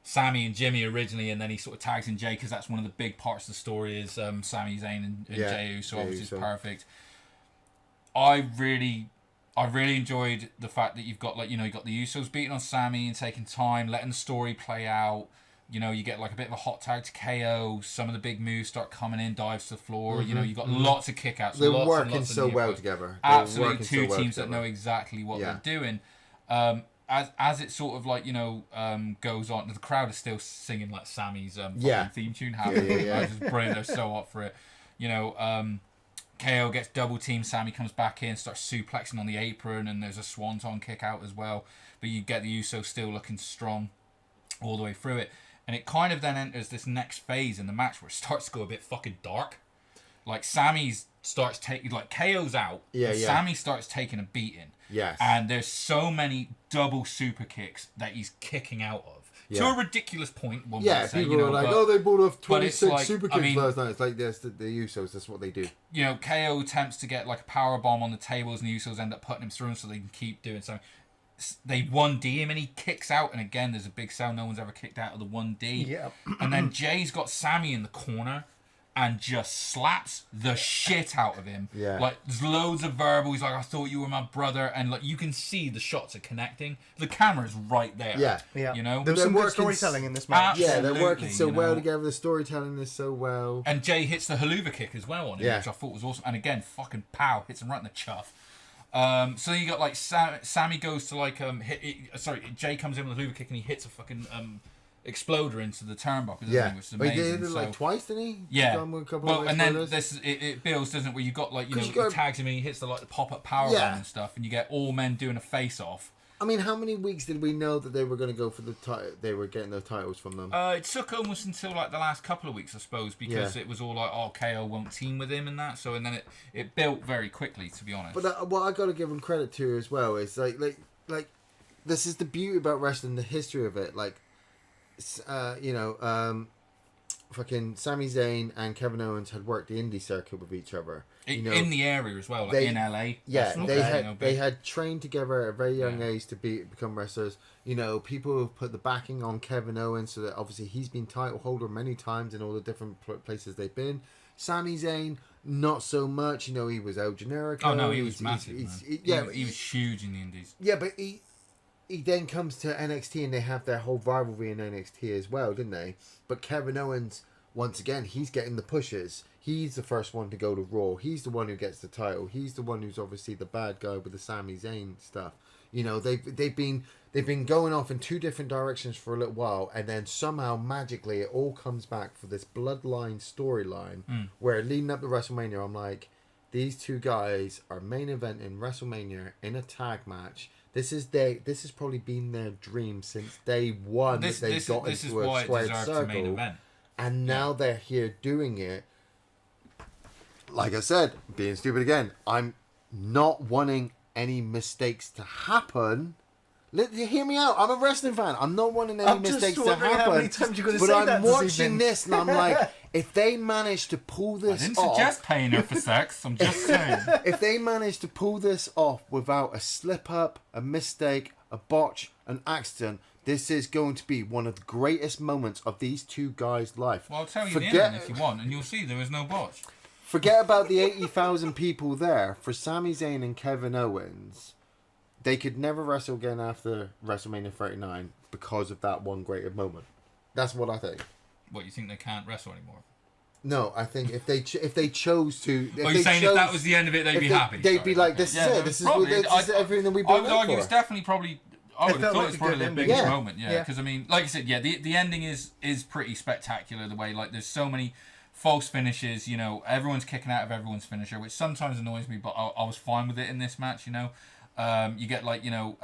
Sammy and Jimmy originally, and then he sort of tags in Jay because that's one of the big parts of the story is Sami Zayn and Jey Uso. Obviously, it's perfect. I really enjoyed the fact that you've got like you got the Usos beating on Sammy and taking time, letting the story play out. You get like a bit of a hot tag to KO. Some of the big moves start coming in, dives to the floor. Mm-hmm. You got lots of kickouts. They're lots working and lots so of well together. Absolutely, two teams that know exactly what they're doing. As it sort of like goes on, the crowd is still singing like Sammy's theme tune. It's just brilliant. They're so up for it. KO gets double teamed. Sammy comes back in, starts suplexing on the apron, and there's a swanton kick out as well. But you get the Usos still looking strong all the way through it. And it kind of then enters this next phase in the match where it starts to go a bit fucking dark. Like Sammy starts taking, like KO's out. Sammy starts taking a beating. Yes. And there's so many double super kicks that he's kicking out of. To a ridiculous point, one might say. People are like, they bought off 26 like, super kicks last night. It's like this, the Usos, that's what they do. KO attempts to get like a power bomb on the tables, and the Usos end up putting him through so they can keep doing something. They 1D him and he kicks out, and again there's a big sell. No one's ever kicked out of the 1D. Yeah. And then Jay's got Sammy in the corner and just slaps the shit out of him. Yeah. Like there's loads of verbal. He's like, I thought you were my brother, and like you can see the shots are connecting. The camera's right there. Yeah. There's some good storytelling in this match. Yeah, they're working so well together. The storytelling is so well. And Jay hits the haluva kick as well on him, which I thought was awesome. And again, fucking pow, hits him right in the chuff. So you got like Sammy goes to like Jay comes in with a haluva kick and he hits a fucking exploder into the turnbuckle, which is amazing. He did it like twice, didn't he? Yeah. And then it builds, doesn't it? Where you got like he tags him and he hits the pop-up powerbomb and stuff, and you get all men doing a face-off. I mean, how many weeks did we know that they were going to go for the title? They were getting those titles from them. It took almost until like the last couple of weeks, I suppose, because it was all like, KO won't team with him and that. So and then it built very quickly, to be honest. But what I got to give them credit to as well is like this is the beauty about wrestling, the history of it. Like, fucking Sami Zayn and Kevin Owens had worked the indie circuit with each other. In the area as well, like in LA. Yeah, they had trained together at a very young age to become wrestlers. People have put the backing on Kevin Owens, so that obviously he's been title holder many times in all the different places they've been. Sami Zayn, not so much. He was El Generico. Oh no, he was massive. He was huge in the indies. Yeah, but he then comes to NXT and they have their whole rivalry in NXT as well, didn't they? But Kevin Owens, once again, he's getting the pushes. He's the first one to go to Raw. He's the one who gets the title. He's the one who's obviously the bad guy with the Sami Zayn stuff. You know, they've been going off in two different directions for a little while, and then somehow magically it all comes back for this bloodline storyline where leading up to WrestleMania, I'm like, these two guys are main event in WrestleMania in a tag match. This has probably been their dream since day one that they got into a squared circle, and now they're here doing it. Like I said, being stupid again, I'm not wanting any mistakes to happen. Hear me out. I'm a wrestling fan. I'm not wanting any mistakes to happen. How many times you're going to but say I'm that watching this and I'm like, if they manage to pull this I didn't off, suggest paying her for sex. I'm just saying. if they manage to pull this off without a slip up, a mistake, a botch, an accident, this is going to be one of the greatest moments of these two guys' life. Well, I'll tell you the ending if you want, and you'll see there is no botch. Forget about the 80,000 people there. For Sami Zayn and Kevin Owens, they could never wrestle again after WrestleMania 39 because of that one great moment. That's what I think. What, you think they can't wrestle anymore? No, I think if they chose to... You're saying if that was the end of it, they'd be happy? They'd be like, this is it. This is everything that we've been I would argue it's definitely probably... I would have thought it's probably the biggest moment, because, I mean, like I said, the ending is pretty spectacular, the way, like, there's so many false finishes, you know, everyone's kicking out of everyone's finisher, which sometimes annoys me, but I was fine with it in this match, you know. You get, like, you know,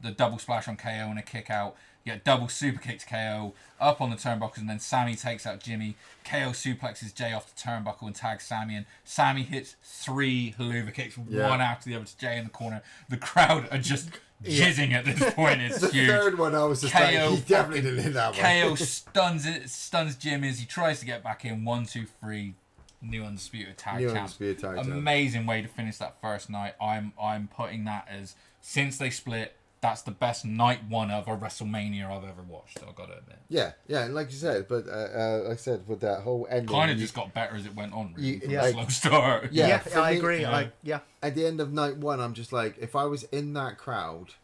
the double splash on KO and a kick out. You get double super kick to KO up on the turnbuckles, and then Sammy takes out Jimmy. KO suplexes Jay off the turnbuckle and tags Sammy, and Sammy hits 3 haluva kicks, one after the other to Jay in the corner. The crowd are just jizzing at this point. It's the huge. The third one I was just like, he definitely didn't hit that one. KO stuns Jimmy as he tries to get back in. 1, 2, 3. New undisputed tag champ. Amazing way to finish that first night. I'm putting that as, since they split, that's the best night one of a WrestleMania I've ever watched. I've got to admit. Yeah, and like you said, but like I said, with that whole ending, kind of just got better as it went on. Really, from a like, slow start. I agree. At the end of night one, I'm just like, if I was in that crowd,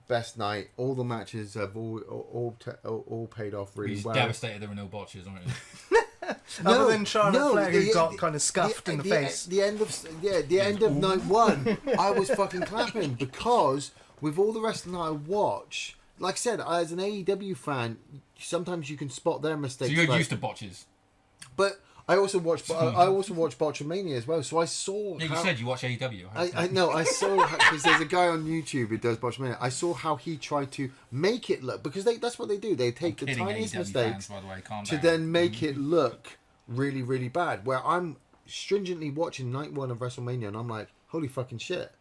best night. All the matches have all paid off really well. Devastated there were no botches, aren't you? Other than Charlotte Flair, who got kind of scuffed in the face. The end of night one, I was fucking clapping because with all the rest of the night I watch, like I said, as an AEW fan, sometimes you can spot their mistakes. So you're used to botches. But I also watch Botchamania as well, so I saw. Yeah, you said you watch AEW. I know. I saw because there's a guy on YouTube who does Botchamania. I saw how he tried to make it look, because that's what they do. They take the tiniest mistakes to then make it look really, really bad. Where I'm stringently watching night one of WrestleMania, and I'm like, holy fucking shit,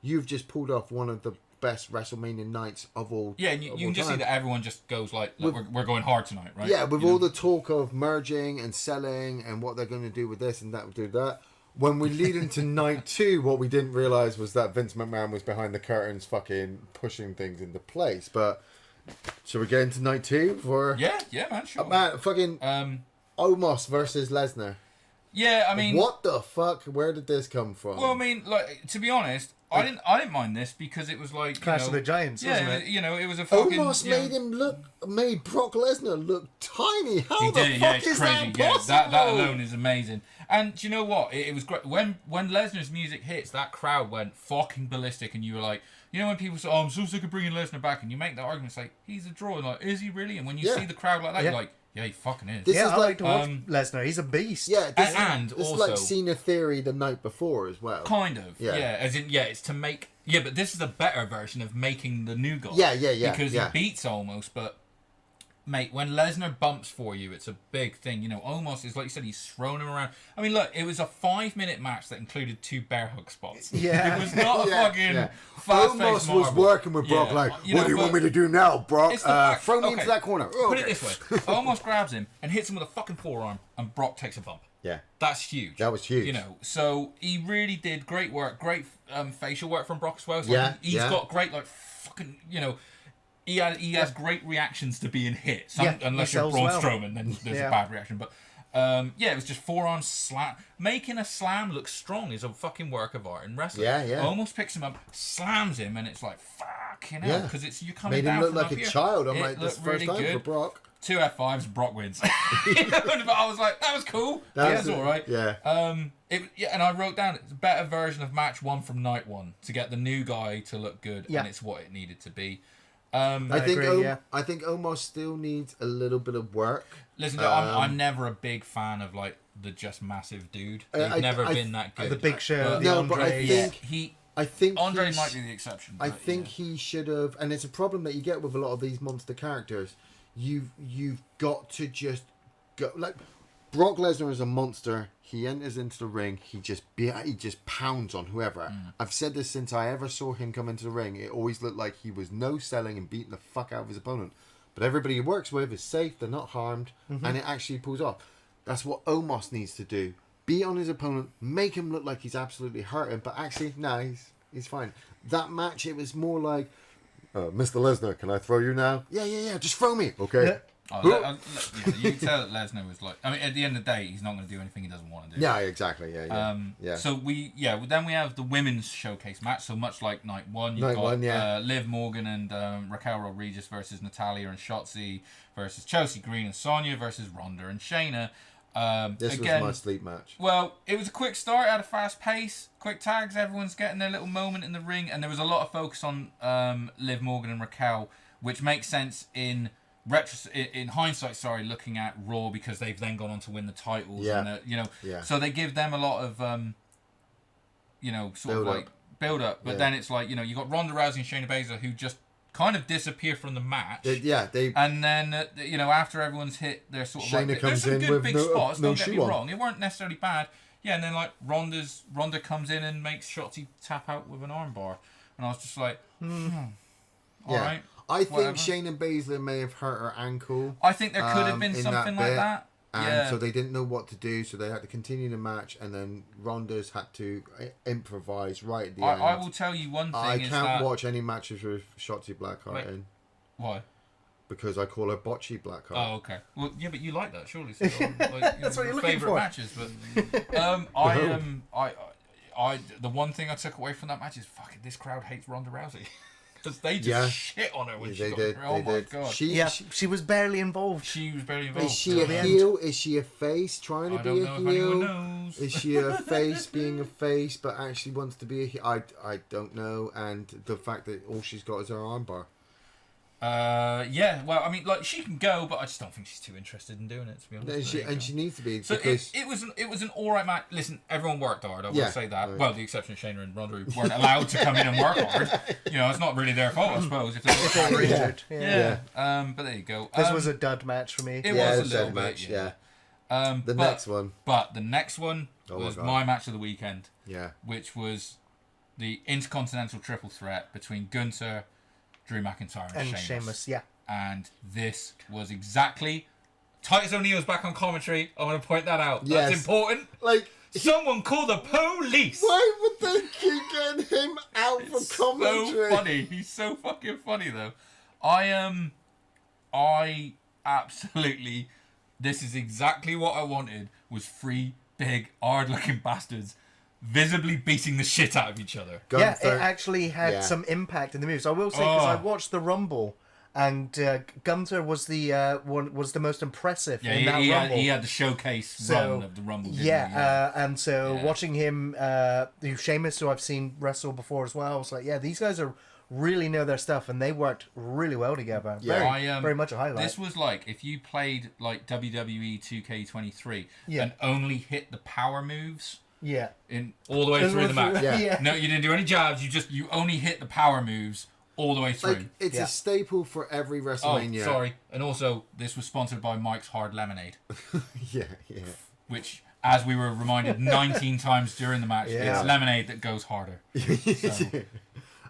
you've just pulled off one of the best WrestleMania nights of all. Yeah, and you can just see that everyone just goes like we're going hard tonight, right? Yeah, with all the talk of merging and selling and what they're going to do with this and that, do that. When we lead into night two, what we didn't realise was that Vince McMahon was behind the curtains fucking pushing things into place. But shall we get into night two? Yeah, man, sure. Fucking Omos versus Lesnar. Yeah, I mean, what the fuck? Where did this come from? Well, I mean, like, to be honest, I didn't mind this because it was like Clash of the Giants, wasn't it? You know, it was a fucking. Omos made Brock Lesnar look tiny. How the fuck is crazy. that possible? That alone is amazing. And do you know what? It was great when Lesnar's music hits. That crowd went fucking ballistic, and you were like, you know, when people say, "Oh, I'm so sick of bringing Lesnar back," and you make that argument, it's like, he's a draw. And like, is he really? And when you see the crowd like that, you're like, yeah, he fucking is. I like to watch Lesnar. He's a beast. Yeah, and this also, is like Cena Theory the night before as well. Kind of. Yeah. As in, it's to make. Yeah, but this is a better version of making the new guy. Yeah. Because he beats Omos, but mate, when Lesnar bumps for you, it's a big thing. You know, Omos is, like you said, he's throwing him around. I mean, look, it was a 5-minute match that included 2 bear hug spots. Yeah. It was not a fucking fast-paced Omos was working with Brock like, what do you want me to do now, Brock? Throw me into that corner. Put it this way. Omos grabs him and hits him with a fucking forearm, and Brock takes a bump. Yeah. That's huge. That was huge. You know, so he really did great work. Great facial work from Brock as well. So he's got great, like, fucking, you know, he has great reactions to being hit. Unless you're Braun Strowman, then there's a bad reaction. But It was just forearm slam. Making a slam look strong is a fucking work of art in wrestling. Yeah. Almost picks him up, slams him, and it's like, fucking hell, because it's you coming Made down him look from like up a here. child. I'm It like, this looked first really time good. for Brock. 2 F5s, Brock wins. But I was like, that was cool. That's all right. Yeah. And I wrote down it's a better version of match 1 from night 1 to get the new guy to look good, and it's what it needed to be. I think Omos still needs a little bit of work. Listen, I'm never a big fan of like the just massive dude. He's never been that good. The Big Show, But I think Andre might be the exception. I think he should have, and it's a problem that you get with a lot of these monster characters. You've got to just go. Like Brock Lesnar is a monster. He enters into the ring. He just pounds on whoever. I've said this since I ever saw him come into the ring. It always looked like he was no selling and beating the fuck out of his opponent. But everybody he works with is safe. They're not harmed, and it actually pulls off. That's what Omos needs to do. Beat on his opponent, make him look like he's absolutely hurting, but actually, no, he's fine. That match, it was more like, Mr. Lesnar, can I throw you now? Yeah, just throw me, okay? You tell that Lesnar was like, I mean, at the end of the day, he's not going to do anything he doesn't want to do. Yeah, exactly, yeah. So then we have the women's showcase match. So much like night 1, you've got Liv Morgan and Raquel Rodriguez versus Natalia and Shotzi versus Chelsea Green and Sonya versus Ronda and Shayna. This was my sleep match. Well, it was a quick start, at a fast pace, quick tags, everyone's getting their little moment in the ring, and there was a lot of focus on Liv Morgan and Raquel, which makes sense in hindsight, looking at Raw, because they've then gone on to win the titles, and so they give them a lot of build up, but then it's like, you got Ronda Rousey and Shayna Baszler who just kind of disappear from the match. And then after everyone's hit their sort of Shayna comes there's some in good with big spots, don't get me wrong, they weren't necessarily bad. And then like Ronda comes in and makes Shotzi tap out with an armbar, and I was just like, alright. I think Shayna Baszler may have hurt her ankle. I think there could have been something like that. And so they didn't know what to do, so they had to continue the match, and then Ronda's had to improvise right at the end. I will tell you one thing. I can't watch any matches with Shotzi Blackheart in. Why? Because I call her Botchy Blackheart. Oh, okay. Well, yeah, but you like that, surely. So, That's what you're looking for. Matches, but the one thing I took away from that match is fucking this crowd hates Ronda Rousey. Because they just shit on her when she got there. Oh my god. She was barely involved. Is she a heel? Is she a face trying to be a heel? Is she a face being a face but actually wants to be a heel? I don't know. And the fact that all she's got is her armbar. Well, I mean, like, she can go, but I just don't think she's too interested in doing it, to be honest. She needs to be. So because it was an alright match. Listen, everyone worked hard, I will say that. Right. Well, the exception of Shayna and Ronda, who weren't allowed to come in and work hard. It's not really their fault, I suppose, if they were injured. But there you go. This was a dud match for me. It was a little bit, match, yeah. The next one. But the next one was my match of the weekend. Yeah. Which was the Intercontinental Triple Threat between Gunther, Drew McIntyre, and Sheamus. And this was exactly... Titus O'Neil's back on commentary. I want to point that out. Yes. That's important. Like, someone call the police. Why would they keep getting him out for commentary? So funny. He's so fucking funny, though. I absolutely... This is exactly what I wanted, was 3 big, hard-looking bastards visibly beating the shit out of each other. Gunther, it actually had some impact in the moves. I will say, because I watched the Rumble, and Gunther was the most impressive in that Rumble. He had the showcase run of the Rumble. And so watching him, Sheamus, who I've seen wrestle before as well, I was like, these guys really know their stuff, and they worked really well together. Very much a highlight. This was like if you played like WWE 2K23 and only hit the power moves. In all the way through the match. No, you didn't do any jabs. You only hit the power moves all the way through. Like, it's a staple for every WrestleMania. Oh, sorry. And also, this was sponsored by Mike's Hard Lemonade. Yeah. Which, as we were reminded 19 times during the match, it's lemonade that goes harder. So,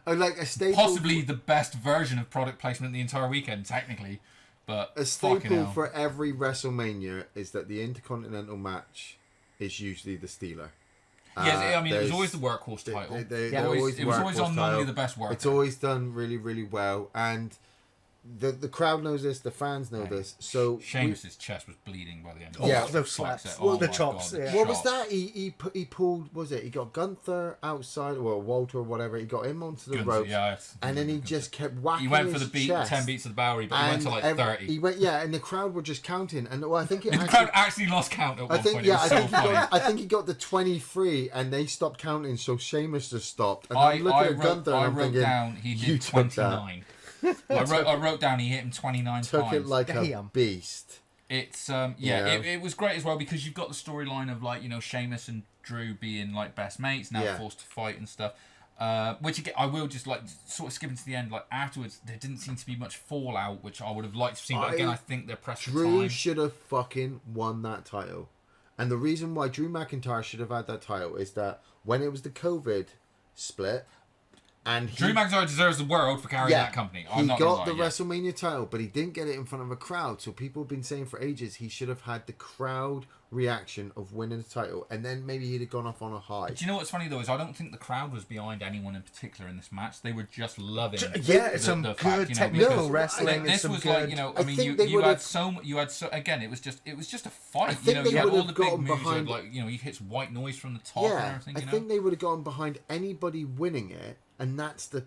like a staple. Possibly the best version of product placement the entire weekend, technically. But a staple for every WrestleMania is that the Intercontinental match is usually the Steeler. Yes, I mean, it was always the workhorse title. It was always on normally the best work. It's always done really, really well. And the crowd knows this, the fans know this. So Sheamus's chest was bleeding by the end. Yeah, those slaps. Well, the chops. God, yeah. What was that? He pulled. Was it? He got Gunther outside, or Walter or whatever. He got him onto the ropes, and then he just kept whacking. He went for his the chest. 10 beats of the Bowery, but he went to like 30. He went, and the crowd were just counting, and I think the crowd actually lost count at one point. I think he got the 23, and they stopped counting, so Sheamus just stopped. And I'm looking at Gunther, and I'm thinking, down he did 29. I wrote down he hit him 29 took times. it like a beast. It's it was great as well because you've got the storyline of like Sheamus and Drew being like best mates now forced to fight and stuff. Which again, I will just like sort of skipping to the end. Like afterwards, there didn't seem to be much fallout, which I would have liked to see. But again, I think they're pressed for time. Drew should have fucking won that title, and the reason why Drew McIntyre should have had that title is that when it was the COVID split. And Drew McIntyre deserves the world for carrying that company. He got the WrestleMania title, but he didn't get it in front of a crowd. So people have been saying for ages he should have had the crowd reaction of winning the title, and then maybe he'd have gone off on a high. Do you know what's funny though is I don't think the crowd was behind anyone in particular in this match. They were just loving. It's some good technical wrestling. This was good... like I mean you had so again it was just a fight. You had all the big moves like he hits white noise from the top and everything. I think they would have gone behind anybody winning it. And that's the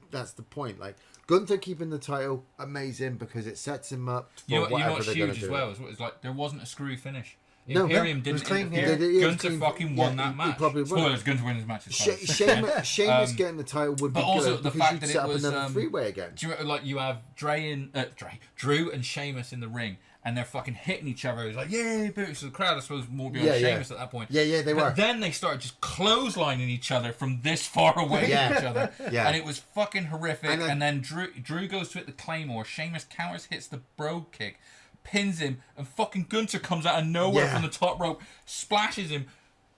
point. Like Gunther keeping the title, amazing because it sets him up for whatever they're going to do. Huge as well. It's like there wasn't a screwy finish. No, Imperium didn't interfere. Gunther fucking won that match. Spoilers: Gunther wins his match. Sheamus getting the title would be also good the fact that set it was another three-way again. Do you like you have Drew and Sheamus in the ring. And they're fucking hitting each other. It's like, yay, boo. So the crowd, I suppose, more behind Sheamus at that point. Yeah, they were. But then they started just clotheslining each other from this far away from each other. And it was fucking horrific. And then Drew goes to hit the Claymore. Sheamus counters, hits the Brogue Kick, pins him, and fucking Gunther comes out of nowhere from the top rope, splashes him,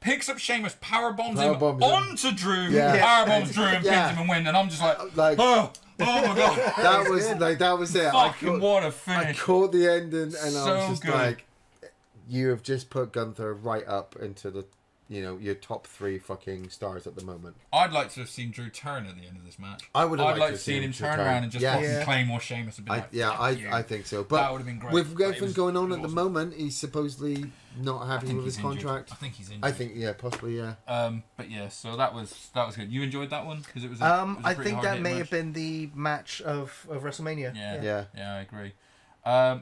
picks up Sheamus, powerbombs him onto Drew, powerbombs Drew, and pins him and wins. And I'm just like oh my god, that was it. Fucking what a finish! I caught the ending, and I was just good. like, you have just put Gunther right up into the, your top 3 fucking stars at the moment. I'd like to have seen Drew turn at the end of this match. I would have I'd like to see him turn around and just fucking Claymore Sheamus and be I think so. But that would have been great. With everything going on at the moment, he's supposedly not happy with his contract. I think he's injured. I think possibly. But yeah, so that was good. You enjoyed that one because it was. I think that may have been the match of WrestleMania. Yeah, I agree.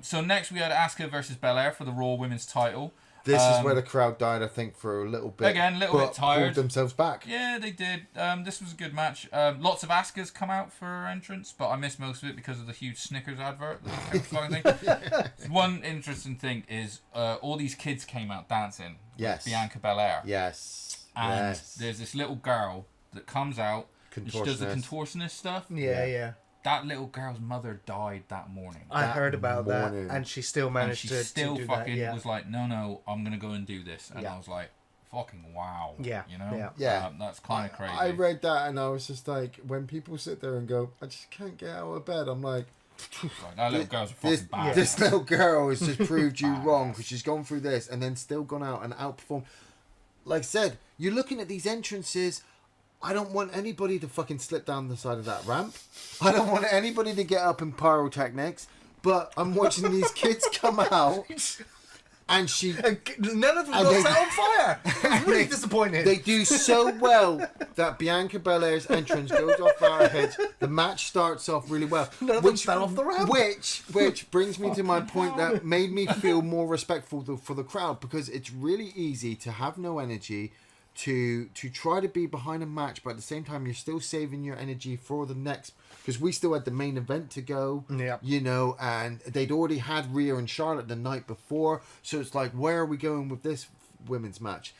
So next we had Asuka versus Belair for the Raw Women's title. This is where the crowd died, I think, for a little bit. Again, a little bit tired. Pulled themselves back. Yeah, they did. This was a good match. Lots of Asukas come out for her entrance, but I missed most of it because of the huge Snickers advert. One interesting thing is all these kids came out dancing. Yes. Bianca Belair. Yes. And there's this little girl that comes out. She does the contortionist stuff. Yeah. That little girl's mother died that morning. I heard about that, and she still managed to still do fucking that, was like, no, I'm gonna go and do this, and I was like, fucking wow. Yeah. That's kind of crazy. I read that, and I was just like, when people sit there and go, I just can't get out of bed, I'm like, that little girl's a fucking bad. This little girl has just proved you wrong because she's gone through this and then still gone out and outperformed. Like I said, you're looking at these entrances. I don't want anybody to fucking slip down the side of that ramp. I don't want anybody to get up in pyrotechnics. But I'm watching these kids come out, and none of them got set on fire. I was really disappointed. They do so well that Bianca Belair's entrance goes off our heads. The match starts off really well. None of them fell off the ramp. Which brings me to my point that made me feel more respectful for the crowd, because it's really easy to have no energy. To try to be behind a match, but at the same time you're still saving your energy for the next, because we still had the main event to go, and they'd already had Rhea and Charlotte the night before, so it's like, where are we going with this women's match?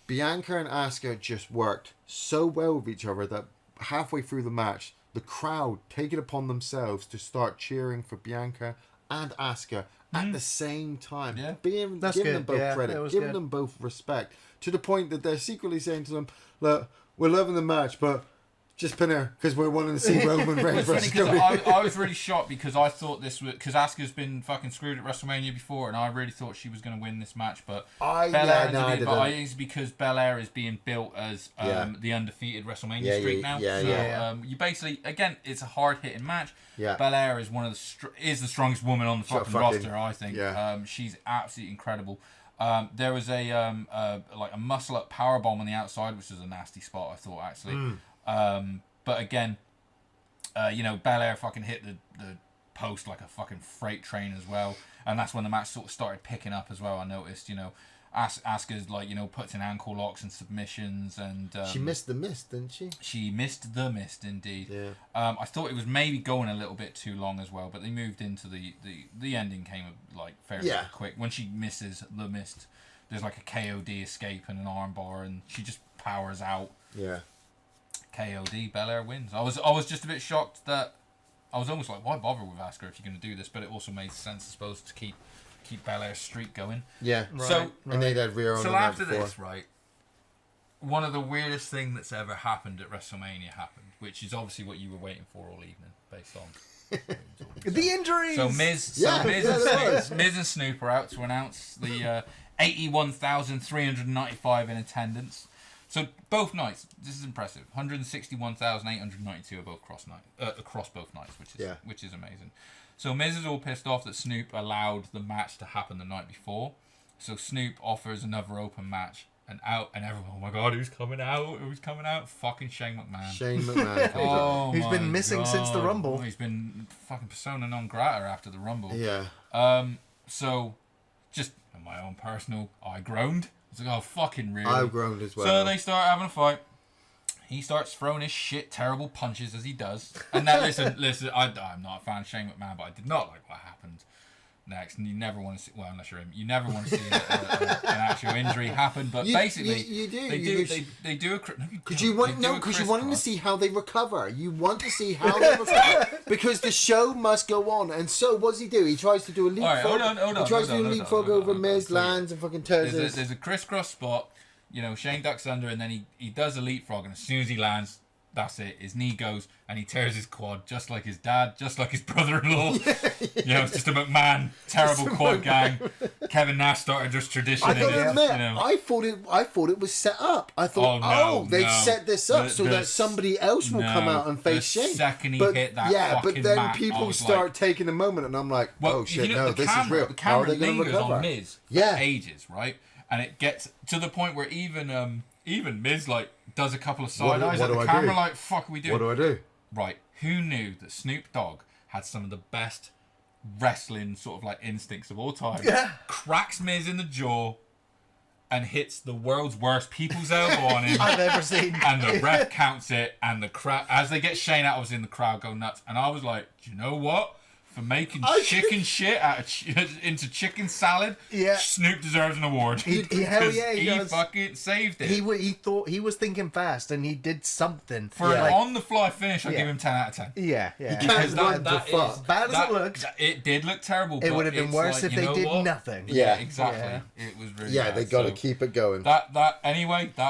Bianca and Asuka just worked so well with each other that halfway through the match, the crowd take it upon themselves to start cheering for Bianca and Asuka at the same time, giving them both credit, giving them both respect. To the point that they're secretly saying to them, look, we're loving the match, but Just pin her because we're wanting to see Roman Reigns It's funny versus 'cause Cody. I was really shocked because I thought this was because Asuka's been fucking screwed at WrestleMania before, and I really thought she was going to win this match. But I think didn't. it's because Belair is being built as the undefeated WrestleMania streak now. You basically again, it's a hard hitting match. Yeah. Belair is one of the strongest woman on the fucking roster. I think. Yeah. She's absolutely incredible. There was a muscle up powerbomb on the outside, which was a nasty spot. I thought actually. But again, Belair fucking hit the post like a fucking freight train as well, and that's when the match sort of started picking up as well. I noticed, Asuka's puts in ankle locks and submissions, and she missed the mist, didn't she? She missed the mist indeed. Yeah. I thought it was maybe going a little bit too long as well, but they moved into the ending came fairly quick. When she misses the mist, there's like a KOD escape and an armbar, and she just powers out. Yeah. KOD, Belair wins. I was just a bit shocked that I was almost like, why bother with Asuka if you're going to do this? But it also made sense, I suppose, to keep Belair's streak going. Yeah. And they had Rhea on so the night after before. this, right, one of the weirdest things that's ever happened at WrestleMania happened, which is obviously what you were waiting for all evening, based on The injuries. So Miz and Snoop are out to announce the 81,395 in attendance. So both nights, this is impressive. 161,892 are both across both nights, which is amazing. So Miz is all pissed off that Snoop allowed the match to happen the night before. So Snoop offers another open match, and everyone, oh my god, who's coming out? Who's coming out? Fucking Shane McMahon. Shane McMahon. Who's been missing since the Rumble. He's been fucking persona non grata after the Rumble. Yeah. So just in my own personal, I groaned. I was like, oh, fucking really? I groaned as well. So they start having a fight. He starts throwing his shit terrible punches as he does. And now, listen, I'm not a fan of Shane McMahon, but I did not like what happened next. And you never want to see, well, unless you're him, you never want to see an actual injury happen. But basically, you do. They do a because you want to see how they recover. You want to see how they recover because the show must go on. And so, what does he do? He tries to do a leapfrog. Hold on. He tries to do a leapfrog over Miz, lands, and fucking tears his. There's a crisscross spot. Shane ducks under, and then he does a leapfrog, and as soon as he lands, that's it. His knee goes, and he tears his quad, just like his dad, just like his brother-in-law. It's just a McMahon terrible quad gang. Kevin Nash started this tradition. I thought it was set up. I thought, they've set this up so that somebody else will come out and face Shane. Second he hit that but then people start taking a moment, and I'm like, oh shit, no, this is real. The How are camera they going to lingers recover? on Miz for ages, right? And it gets to the point where even Miz does a couple of side eyes at the camera, like, fuck are we doing? What do I do? Right, who knew that Snoop Dogg had some of the best wrestling sort of instincts of all time? Yeah. Cracks Miz in the jaw and hits the world's worst people's elbow on him. I've ever seen. And the ref counts it, and the crowd, as they get Shane out, obviously in the crowd go nuts. And I was like, do you know what? For making chicken shit out of into chicken salad, Snoop deserves an award. He fucking saved it. He thought he was thinking fast, and he did something for an on-the-fly finish. I give him 10 out of 10. Yeah. Because that as bad as it looked, it did look terrible. It would have been worse if they did nothing. Yeah, exactly. Yeah. It was really bad. They got to keep it going. That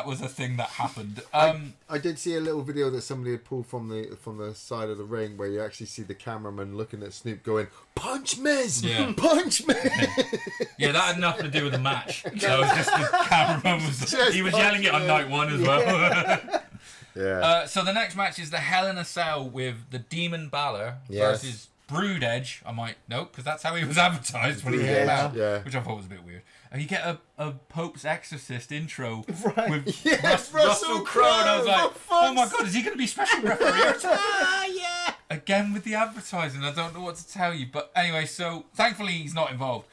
was a thing that happened. I did see a little video that somebody had pulled from the side of the ring where you actually see the cameraman looking at Snoop going, "Punch Miz! Yeah. Punch Miz!" Yeah, that had nothing to do with the match. That was just the cameraman he was yelling it on night one as well. Yeah. So the next match is the Hell in a Cell with the Demon Balor versus Brood Edge. I might know because that's how he was advertised when he came out, which I thought was a bit weird. And you get a Pope's Exorcist intro with Russell Crowe, and I was like, oh my god, is he going to be special referee? Again with the advertising, I don't know what to tell you. But anyway, so thankfully he's not involved.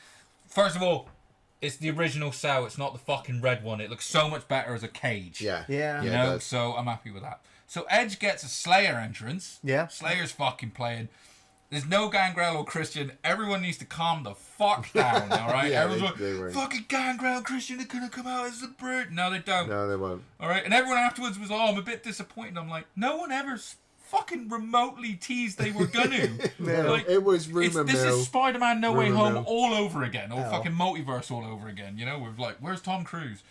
First of all, it's the original cell. It's not the fucking red one. It looks so much better as a cage. Yeah. So I'm happy with that. So Edge gets a Slayer entrance. Yeah. Slayer's fucking playing. There's no Gangrel or Christian. Everyone needs to calm the fuck down, alright? Everyone's like, fucking Gangrel, Christian, they're gonna come out as the Brute. No, they don't. No, they won't. Alright? And everyone afterwards was, I'm a bit disappointed. I'm like, no one ever fucking remotely teased they were gonna. No, it was rumor mill. This is Spider-Man No Way Home all over again. Or fucking multiverse all over again. With where's Tom Cruise?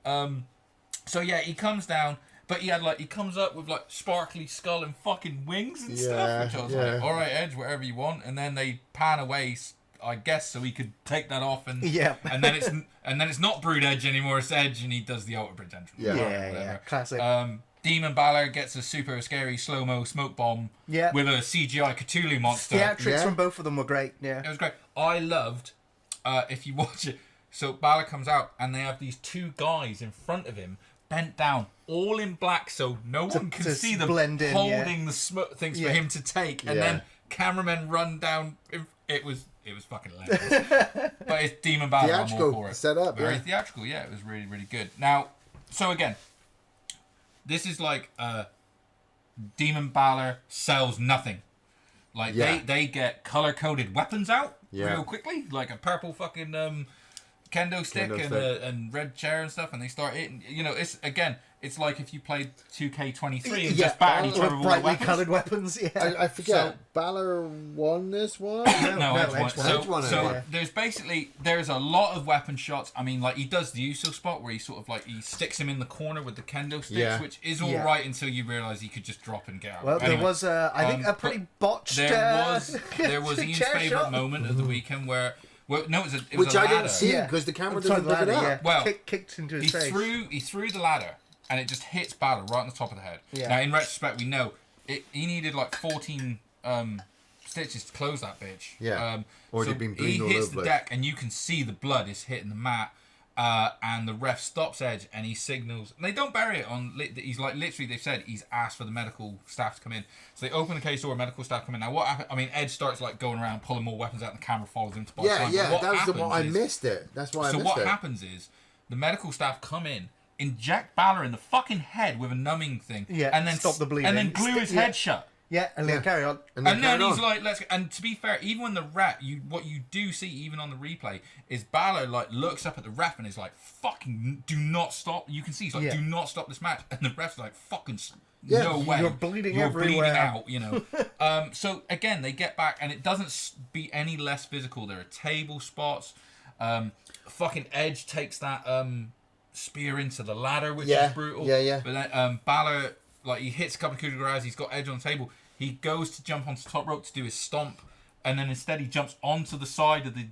So yeah, he comes down. But he comes up with like sparkly skull and fucking wings and stuff, which I was like, all right, Edge, whatever you want. And then they pan away, I guess, so he could take that off, and and then it's not Brood Edge anymore, it's Edge, and he does the Ultimate Potential. Yeah, classic. Demon Balor gets a super scary slow-mo smoke bomb with a CGI Cthulhu monster. Theatrics from both of them were great. Yeah, it was great. I loved, if you watch it, so Balor comes out and they have these two guys in front of him, bent down, all in black, so no one can see them holding the smoke things for him to take, and then cameramen run down. It was fucking hilarious. But it's Demon Balor. Theatrical I'm all for it. Set up, very theatrical. Yeah, it was really, really good. Now, so again, this is like Demon Balor sells nothing. Like they get color coded weapons out real quickly, like a purple fucking kendo stick and red chair and stuff, and they start hitting. You know, it's like if you played 2K23 and just battered each other with brightly coloured weapons. Yeah, I forget. Balor won this one. No, Edge won. Edge So there's a lot of weapon shots. I mean, like he does the Uso spot where he sort of like he sticks him in the corner with the kendo sticks, which is all right until you realise he could just drop and get out. Well, there was I think a pretty botched. There was Ian's favourite moment of the weekend where. Well, no, it was which a I ladder. didn't see because the camera didn't pick it up. Yeah. Well, kicked into his face. He threw the ladder, and it just hits Balor right on the top of the head. Yeah. Now, in retrospect, we know he needed like 14 stitches to close that bitch. Yeah. Or so he'd been bleeding all over. He hits the deck, and you can see the blood is hitting the mat. And the ref stops Edge, and he signals. And they don't bury it on. He's like literally. They've said he's asked for the medical staff to come in. So they open the case door, medical staff come in. Now what happened? I mean, Edge starts like going around pulling more weapons out, and the camera follows him to buy time. That was the one I missed it. That's why I missed it. So what happens is the medical staff come in, inject Balor in the fucking head with a numbing thing, and then stop the bleeding, and then glue his head shut. Yeah, and then carry on. And then he's like, let's go. And to be fair, even when the ref, what you do see, even on the replay, is Balor like looks up at the ref and is like, fucking do not stop. You can see he's like, do not stop this match. And the ref's like, fucking no way. You're bleeding You're everywhere. bleeding out, you know. So again, they get back and it doesn't be any less physical. There are table spots. Fucking Edge takes that spear into the ladder, which is brutal. Yeah. But then Balor, like he hits a couple of coups de grace, he's got Edge on the table. He goes to jump onto the top rope to do his stomp, and then instead he jumps onto the side of the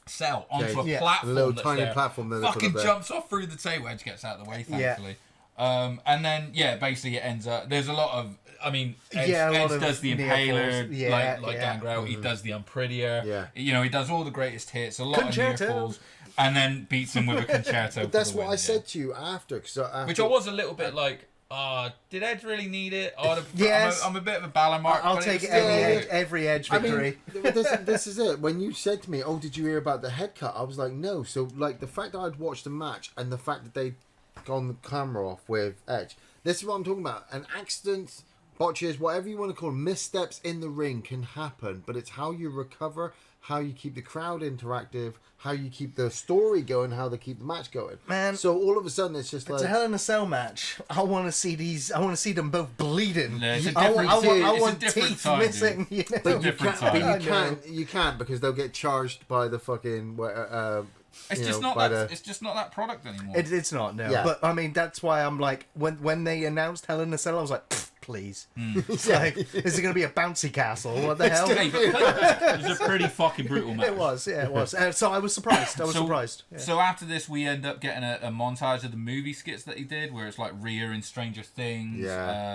cell, onto a platform. A little that's tiny there. platform there. Fucking jumps off through the table. Edge gets out of the way, thankfully. And then, basically it ends up... There's a lot of... I mean, Edge does the Impaler, like Gangrel. He does the Unprettier. Yeah. You know, he does all the greatest hits, a lot of near falls, and then beats him with a concerto. But that's what I said to you after. Which I was a little bit like... did Edge really need it? Yes. I'm a bit of a Balor mark. I'll take every Edge victory. I mean, this is it. When you said to me, "Oh, did you hear about the head cut?" I was like, "No." So, like, the fact that I'd watched the match and the fact that they'd gone the camera off with Edge, this is what I'm talking about. An accident, botches, whatever you want to call them, missteps in the ring can happen, but it's how you recover, how you keep the crowd interactive, how you keep the story going, how they keep the match going. Man, so all of a sudden it's just like... It's a Hell in a Cell match. I want to see these... I want to see them both bleeding. No, I want teeth time, missing. You know? But you can't because they'll get charged by the fucking... it's just not that product anymore. It's not, no. Yeah. But, I mean, that's why I'm like... When they announced Hell in a Cell, I was like... Please. It's like, is it going to be a bouncy castle? What the hell? It was a pretty fucking brutal match. It was. So I was surprised. surprised. Yeah. So after this, we end up getting a montage of the movie skits that he did, where it's like Rhea in Stranger Things,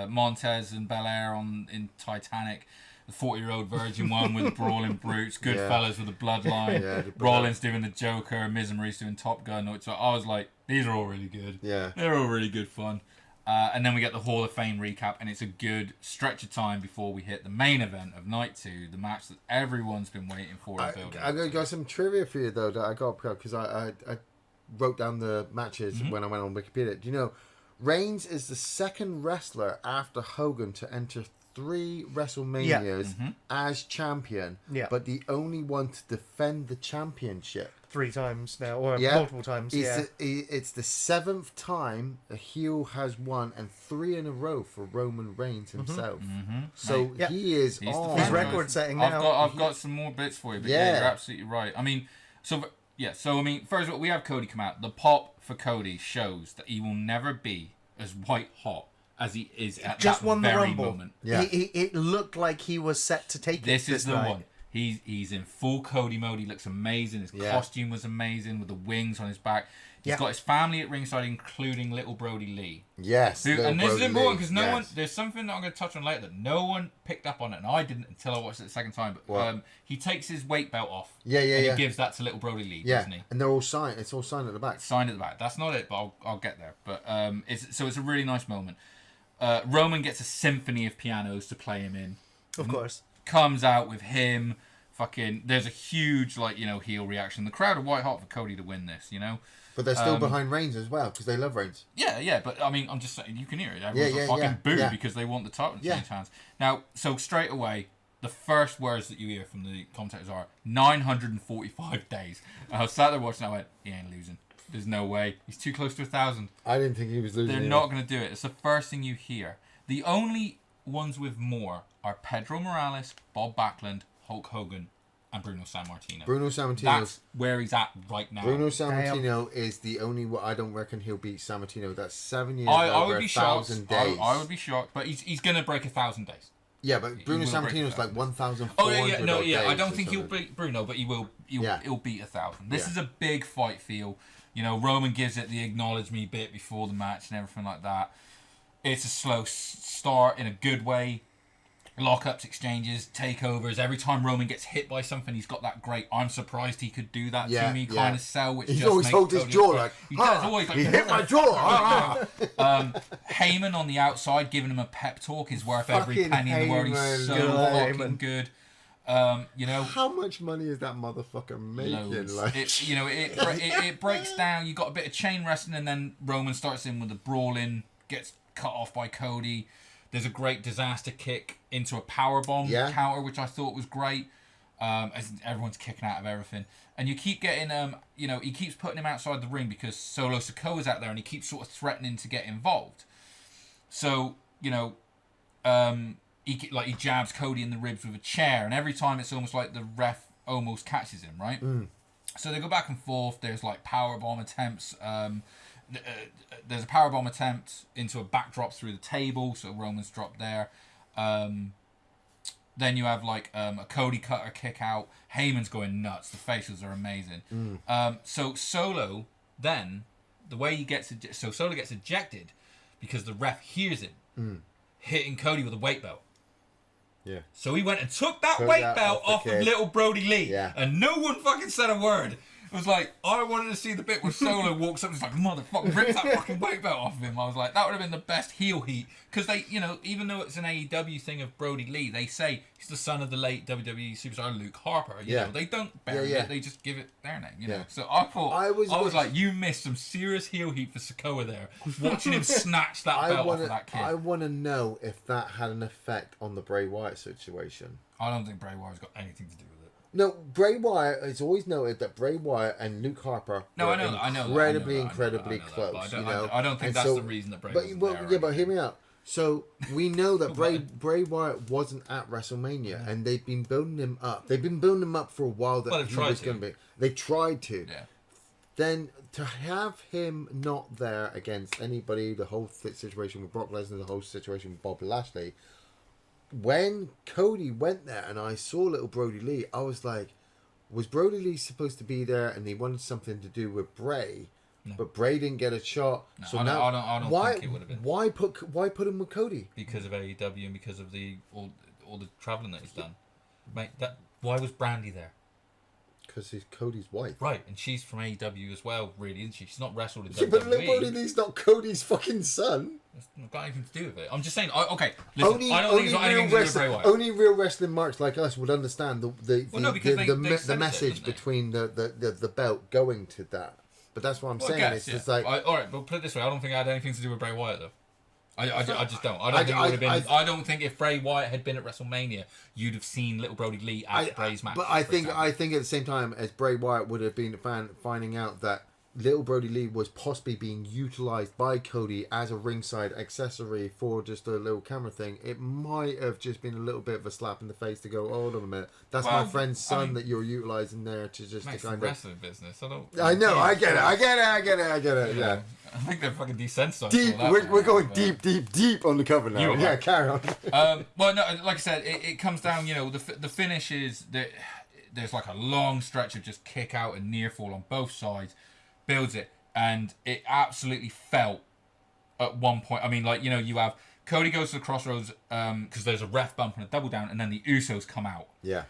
Montez and Belair in Titanic, the 40-year-old virgin one with the Brawling Brutes, Goodfellas with the Bloodline, Rollins doing the Joker, Miz and Maurice doing Top Gun. So I was like, these are all really good. Yeah. They're all really good fun. And then we get the Hall of Fame recap, and it's a good stretch of time before we hit the main event of night 2, the match that everyone's been waiting for. I got some trivia for you though that I got because I wrote down the matches when I went on Wikipedia. Do you know Reigns is the second wrestler after Hogan to enter 3 WrestleManias as champion, but the only one to defend the championship 3 times now, or multiple times. It's the 7th time a heel has won, and 3 in a row for Roman Reigns himself. So he is on. He's record setting now. I've got some more bits for you, but you're absolutely right. I mean, first of all, we have Cody come out. The pop for Cody shows that he will never be as white hot as he is at Just that won the very Rumble. moment. Yeah. It looked like he was set to take This it is the night. one. He's in full Cody mode. He looks amazing. His costume was amazing with the wings on his back. He's got his family at ringside, including little Brody Lee. Yes. And this is important because no one. There's something that I'm going to touch on later that no one picked up on it, and I didn't until I watched it the second time. But he takes his weight belt off. Yeah. And he gives that to little Brody Lee, doesn't he? And they're all signed. It's all signed at the back. Signed at the back. That's not it, but I'll get there. But it's a really nice moment. Roman gets a symphony of pianos to play him in. Of course. Comes out with him. Fucking. There's a huge heel reaction. The crowd are white hot for Cody to win this. But they're still behind Reigns as well because they love Reigns. Yeah, but I mean, I'm just saying, you can hear it. Everyone's fucking boo because they want the title to change hands. Now, so straight away, the first words that you hear from the commentators are 945 days. And I was sat there watching, I went, he ain't losing. There's no way. He's too close to 1,000. I didn't think he was losing. They're not going to do it. It's the first thing you hear. The only ones with more are Pedro Morales, Bob Backlund, Hulk Hogan, and Bruno Sammartino. Bruno Sammartino. That's where he's at right now. Bruno Sammartino is the only one. I don't reckon he'll beat Sammartino. That's 7 years I over would be shocked. 1,000 days. I would be shocked, but he's going to break 1,000 days. Yeah, but Bruno Sammartino's like 1,400. Oh yeah. I don't days think or he'll something. beat Bruno, but he'll beat 1,000. This Yeah. is a big fight feel. Roman gives it the acknowledge me bit before the match and everything like that. It's a slow start in a good way. Lockups, exchanges, takeovers. Every time Roman gets hit by something, he's got that great "I'm surprised he could do that" to me kind of sell, which he just always makes holds his Cody jaw look like, he does always like, he hit my jaw. Heyman on the outside giving him a pep talk is worth every Fucking penny in the world. He's Heyman. so Good fucking good. How much money is that motherfucker making? Loads. Like, It breaks down. You got a bit of chain wrestling, and then Roman starts in with a brawling, gets cut off by Cody. There's a great disaster kick into a powerbomb counter, which I thought was great. As everyone's kicking out of everything, and you keep getting he keeps putting him outside the ring because Solo Sikoa's out there, and he keeps sort of threatening to get involved. So he jabs Cody in the ribs with a chair, and every time it's almost like the ref almost catches him, right? So they go back and forth. There's like powerbomb attempts. There's a powerbomb attempt into a backdrop through the table, so Roman's dropped there. Then you have a Cody cutter kick out. Heyman's going nuts. The facials are amazing. So Solo then, the way he gets Solo gets ejected because the ref hears him hitting Cody with a weight belt. yeah. So he went and took that weight belt off of little Brody Lee, and no one fucking said a word. It was like, I wanted to see the bit where Solo walks up and is like, motherfucker, rips that fucking weight belt off of him. I was like, that would have been the best heel heat. Because they, even though it's an AEW thing of Brody Lee, they say he's the son of the late WWE superstar Luke Harper. You know, they don't bury it, they just give it their name, you know. So I thought, I was like, you missed some serious heel heat for Sikoa there, watching him snatch that belt off of that kid. I want to know if that had an effect on the Bray Wyatt situation. I don't think Bray Wyatt's got anything to do with it. No, Bray Wyatt has always noted that Bray Wyatt and Luke Harper are incredibly close. I don't think that's the reason that Bray wasn't there. But hear me out. So we know that Bray Wyatt wasn't at WrestleMania, and they've been building him up. They've been building him up for a while that he was going to be. They tried to. Yeah. Then to have him not there against anybody, the whole situation with Brock Lesnar, the whole situation with Bob Lashley. When Cody went there and I saw little Brody Lee, I was like, was Brody Lee supposed to be there and he wanted something to do with Bray, but Bray didn't get a shot? No, so I don't think it would have been. Why put him with Cody? Because of AEW and because of all the travelling that he's done. Mate, why was Brandy there? Because he's Cody's wife. Right, and she's from AEW as well, really, isn't she? She's not wrestled in WWE. But little Brody Lee's not Cody's fucking son. It's got anything to do with it. I'm just saying, okay, listen, I don't think it's got anything to do with Bray Wyatt. Only real wrestling marks like us would understand the message between the belt going to that. But that's what I'm saying. It's just like... Alright, but put it this way, I don't think it had anything to do with Bray Wyatt, though. I just don't. I don't think it would have been. I don't think if Bray Wyatt had been at WrestleMania, you'd have seen little Brody Lee at Bray's match. But I think at the same time as Bray Wyatt would have been finding out that little Brody Lee was possibly being utilized by Cody as a ringside accessory for just a little camera thing, it might have just been a little bit of a slap in the face to go, hold on a minute, that's my friend's son that you're utilizing there to just to kind of wrestling business. I know, I get it. Yeah. I think they're fucking desensitized. Deep, we're going deep on the cover now. Yeah, carry on. Well, no, like I said, it comes down. The finish is that there's like a long stretch of just kick out and near fall on both sides, builds it, and it absolutely felt at one point. I mean, like you have Cody goes to the crossroads because there's a ref bump and a double down, and then the Usos come out. Yeah.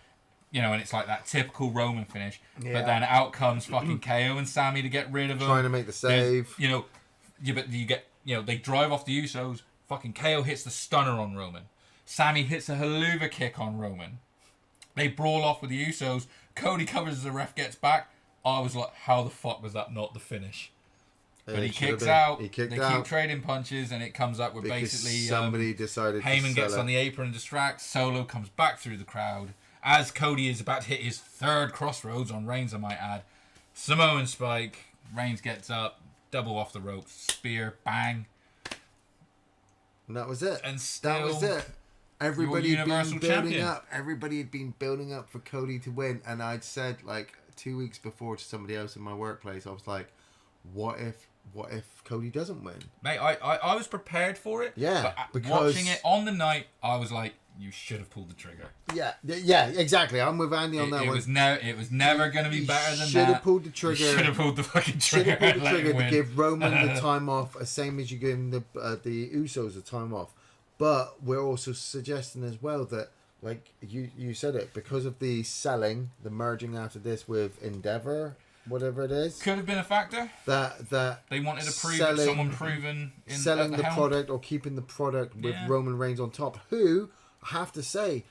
And it's like that typical Roman finish. Yeah. But then out comes fucking KO and Sammy to get rid of him. Trying to make the save. But you get, they drive off the Usos. Fucking KO hits the stunner on Roman. Sammy hits a haluva kick on Roman. They brawl off with the Usos. Cody covers as the ref gets back. I was like, how the fuck was that not the finish? But he kicks out. They keep trading punches, and it comes up with basically somebody decided Heyman gets on the apron and distracts. Solo comes back through the crowd. As Cody is about to hit his third crossroads on Reigns, I might add. Samoan spike. Reigns gets up. Double off the ropes. Spear. Bang. And that was it. And still, that was it. Everybody had been building champion. up. Everybody had been building up for Cody to win. And I'd said, like, 2 weeks before to somebody else in my workplace, I was like, what if Cody doesn't win? Mate, I was prepared for it. Yeah. But because watching it on the night, I was like, you should have pulled the trigger. Yeah, exactly. I'm with Andy on that one. It was never going to be better than that. Should have pulled the trigger. Should have pulled the fucking trigger. Should have pulled the trigger to give Roman the time off, same as you give him the Usos the time off. But we're also suggesting as well that, like you said it, because of the selling, the merging after this with Endeavor, whatever it is, could have been a factor. That they wanted to prove that someone proven in selling the helm. Product or keeping the product with Roman Reigns on top, who I have to say,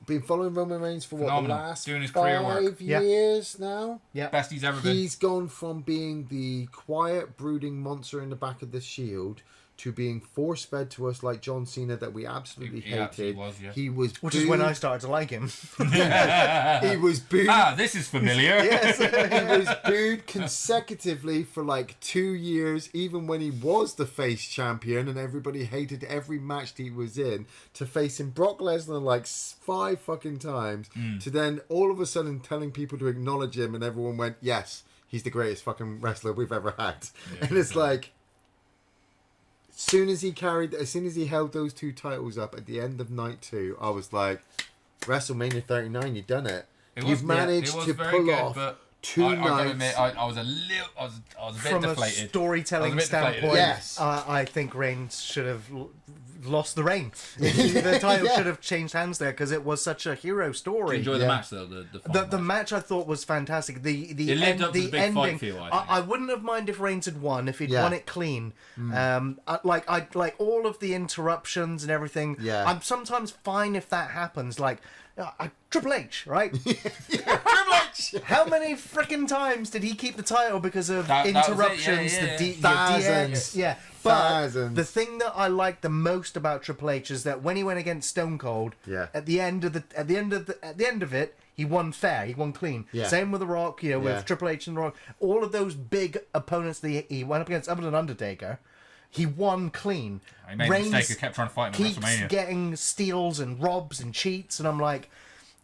been following Roman Reigns for the last doing his career work. 5 years now. Yeah, best he's ever been. He's gone from being the quiet, brooding monster in the back of the Shield to being force-fed to us like John Cena that we absolutely hated. He was which is when I started to like him. He was booed. This is familiar. Yes, he was booed consecutively for like 2 years, even when he was the face champion, and everybody hated every match that he was in. To facing Brock Lesnar like 5 fucking times, to then all of a sudden telling people to acknowledge him, and everyone went, "Yes, he's the greatest fucking wrestler we've ever had." And it's like, as soon as he held those 2 titles up at the end of night 2, I was like, WrestleMania 39, you've done it. You've managed to pull off 2 nights. I gotta admit, I was a bit deflated. From a storytelling standpoint, yes. I think Reigns should have lost the reign. The title should have changed hands there because it was such a hero story. Did you enjoy the match though? The match I thought was fantastic. It lived up to the big ending. Fight feel, I think. I wouldn't have minded if Reigns had won if he'd won it clean. I like all of the interruptions and everything. Yeah. I'm sometimes fine if that happens. Like Triple H, right? Triple H. How many freaking times did he keep the title because of interruptions? Thousands. Yeah. But the thing that I like the most about Triple H is that when he went against Stone Cold, at the end of it, he won fair. He won clean. Yeah. Same with The Rock, with Triple H and The Rock. All of those big opponents that he went up against, other than Undertaker, he won clean. He made a mistake. He kept trying to fight him at WrestleMania. Keeps getting steals and robs and cheats, and I'm like,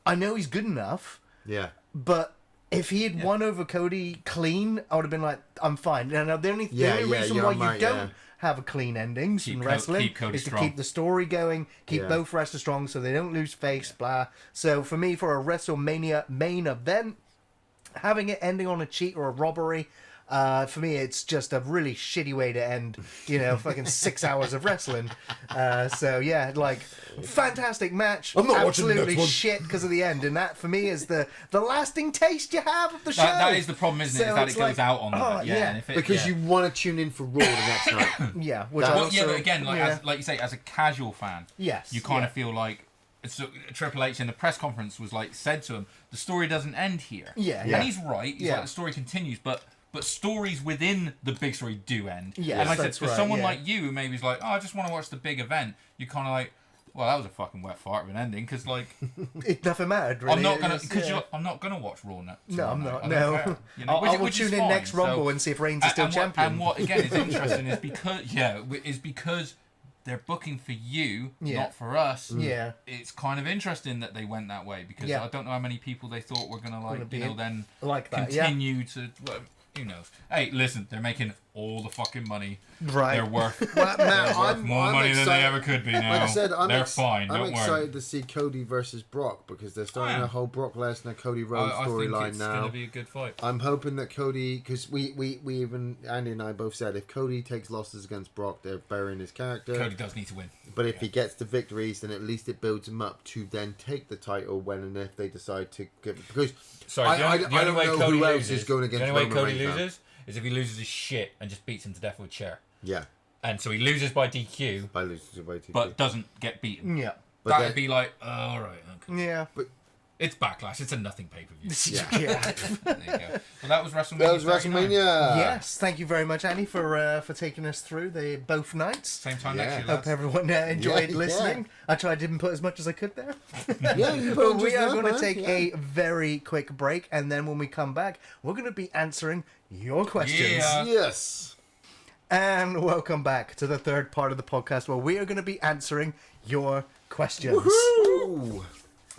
I know he's good enough. Yeah. But if he had won over Cody clean, I would have been like, I'm fine. And the only reason why you don't have a clean endings in wrestling is to keep the story going, keep both wrestlers strong so they don't lose face, blah. So for me, for a WrestleMania main event, having it ending on a cheat or a robbery, for me, it's just a really shitty way to end, fucking 6 hours of wrestling. Fantastic match. I'm not absolutely watching the next one. shit because of the end, and that for me is the lasting taste you have of the show. That is the problem, isn't it? Is that it goes out on that. And because you want to tune in for Raw the next night. Yeah, but again, like you say, as a casual fan, yes, you kind of feel like. So Triple H in the press conference was said to him, the story doesn't end here. And he's right. He's like, the story continues, but stories within the big story do end. Yeah, and like I said, for someone like you who maybe is like, I just want to watch the big event, you're kind of like, Well, that was a fucking wet fart of an ending, because like It nothing mattered. Really. I'm not gonna Yeah. I'm not gonna watch Raw now. No, I'm not. I don't No, care, you know, I will which is tune in fine. next Rumble and see if Reigns is still champion. And what again is interesting is because they're booking for you, not for us. Yeah. It's kind of interesting that they went that way, because I don't know how many people they thought were gonna then like that, continue to. Well, who knows? Hey, listen, they're making all the fucking money. Right. They're worth, Well, worth more money than they ever could be now. Like I said, they're fine. I'm Don't excited worry. to see Cody versus Brock, because they're starting a whole Brock Lesnar Cody Rhodes I think storyline it's now. going to be a good fight. I'm hoping that Cody, because we even Andy and I both said if Cody takes losses against Brock, they're burying his character. Cody does need to win. But if he gets the victories, then at least it builds him up to then take the title when and if they decide to give. Because Sorry, I the don't only way know Cody who else loses, is going against the only way Roman Cody Reigns now. loses is if he loses his shit and just beats him to death with a chair. Yeah, And so he loses by DQ, by losing to way too. but doesn't get beaten. Yeah. But That'd then- be like, all right, okay. Yeah. It's Backlash. It's a nothing pay-per-view. Yeah. There you go. Well, that was WrestleMania. That was 39. WrestleMania. Yes, thank you very much, Annie, for taking us through the both nights. Same time Yeah. next year. Hope lads. everyone enjoyed Yeah, listening. I tried to put as much as I could there. Yeah, you But both we just are done, going to man. take Yeah. a very quick break, and then when we come back, we're going to be answering your questions. Yeah. Yes. And welcome back to the third part of the podcast where we are going to be answering your questions. Woohoo!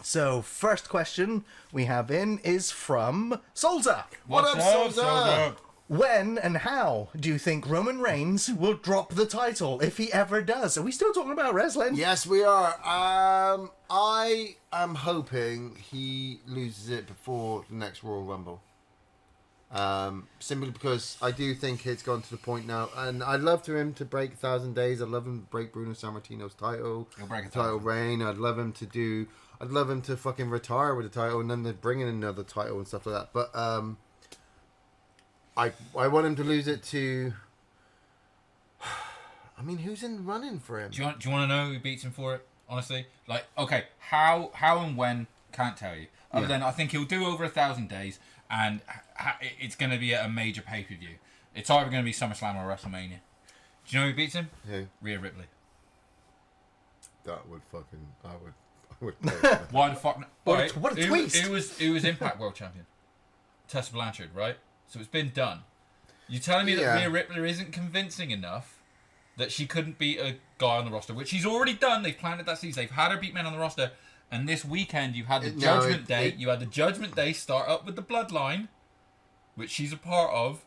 So, first question we have in is from Solza. What up, Soldier? When and how do you think Roman Reigns will drop the title if he ever does? Are we still talking about wrestling? Yes, we are. I am hoping he loses it before the next Royal Rumble. Simply because I do think it's gone to the point now, and I'd love for him to break 1,000 days. I'd love him to break Bruno Sammartino's title, He'll break a title 1,000. reign. I'd love him to fucking retire with the title, and then they're bringing in another title and stuff like that. But I want him to lose it to. I mean, who's in running for him? Do you want to know who beats him for it? Honestly, like, okay, how and when, can't tell you. Other than I think he'll do over 1,000 days, and it's going to be at a major pay-per-view. It's either going to be SummerSlam or WrestleMania. Do you know who beats him? Who? Rhea Ripley. That would fucking. I would. Why the fuck? What a twist. It was Impact World Champion, Tessa Blanchard, right? So it's been done. You telling me that Yeah. Rhea Ripley isn't convincing enough that she couldn't beat a guy on the roster, which she's already done. They've planted that season. They've had her beat men on the roster, and this weekend you had the Judgment Day. You had the Judgment Day start up with the Bloodline, which she's a part of.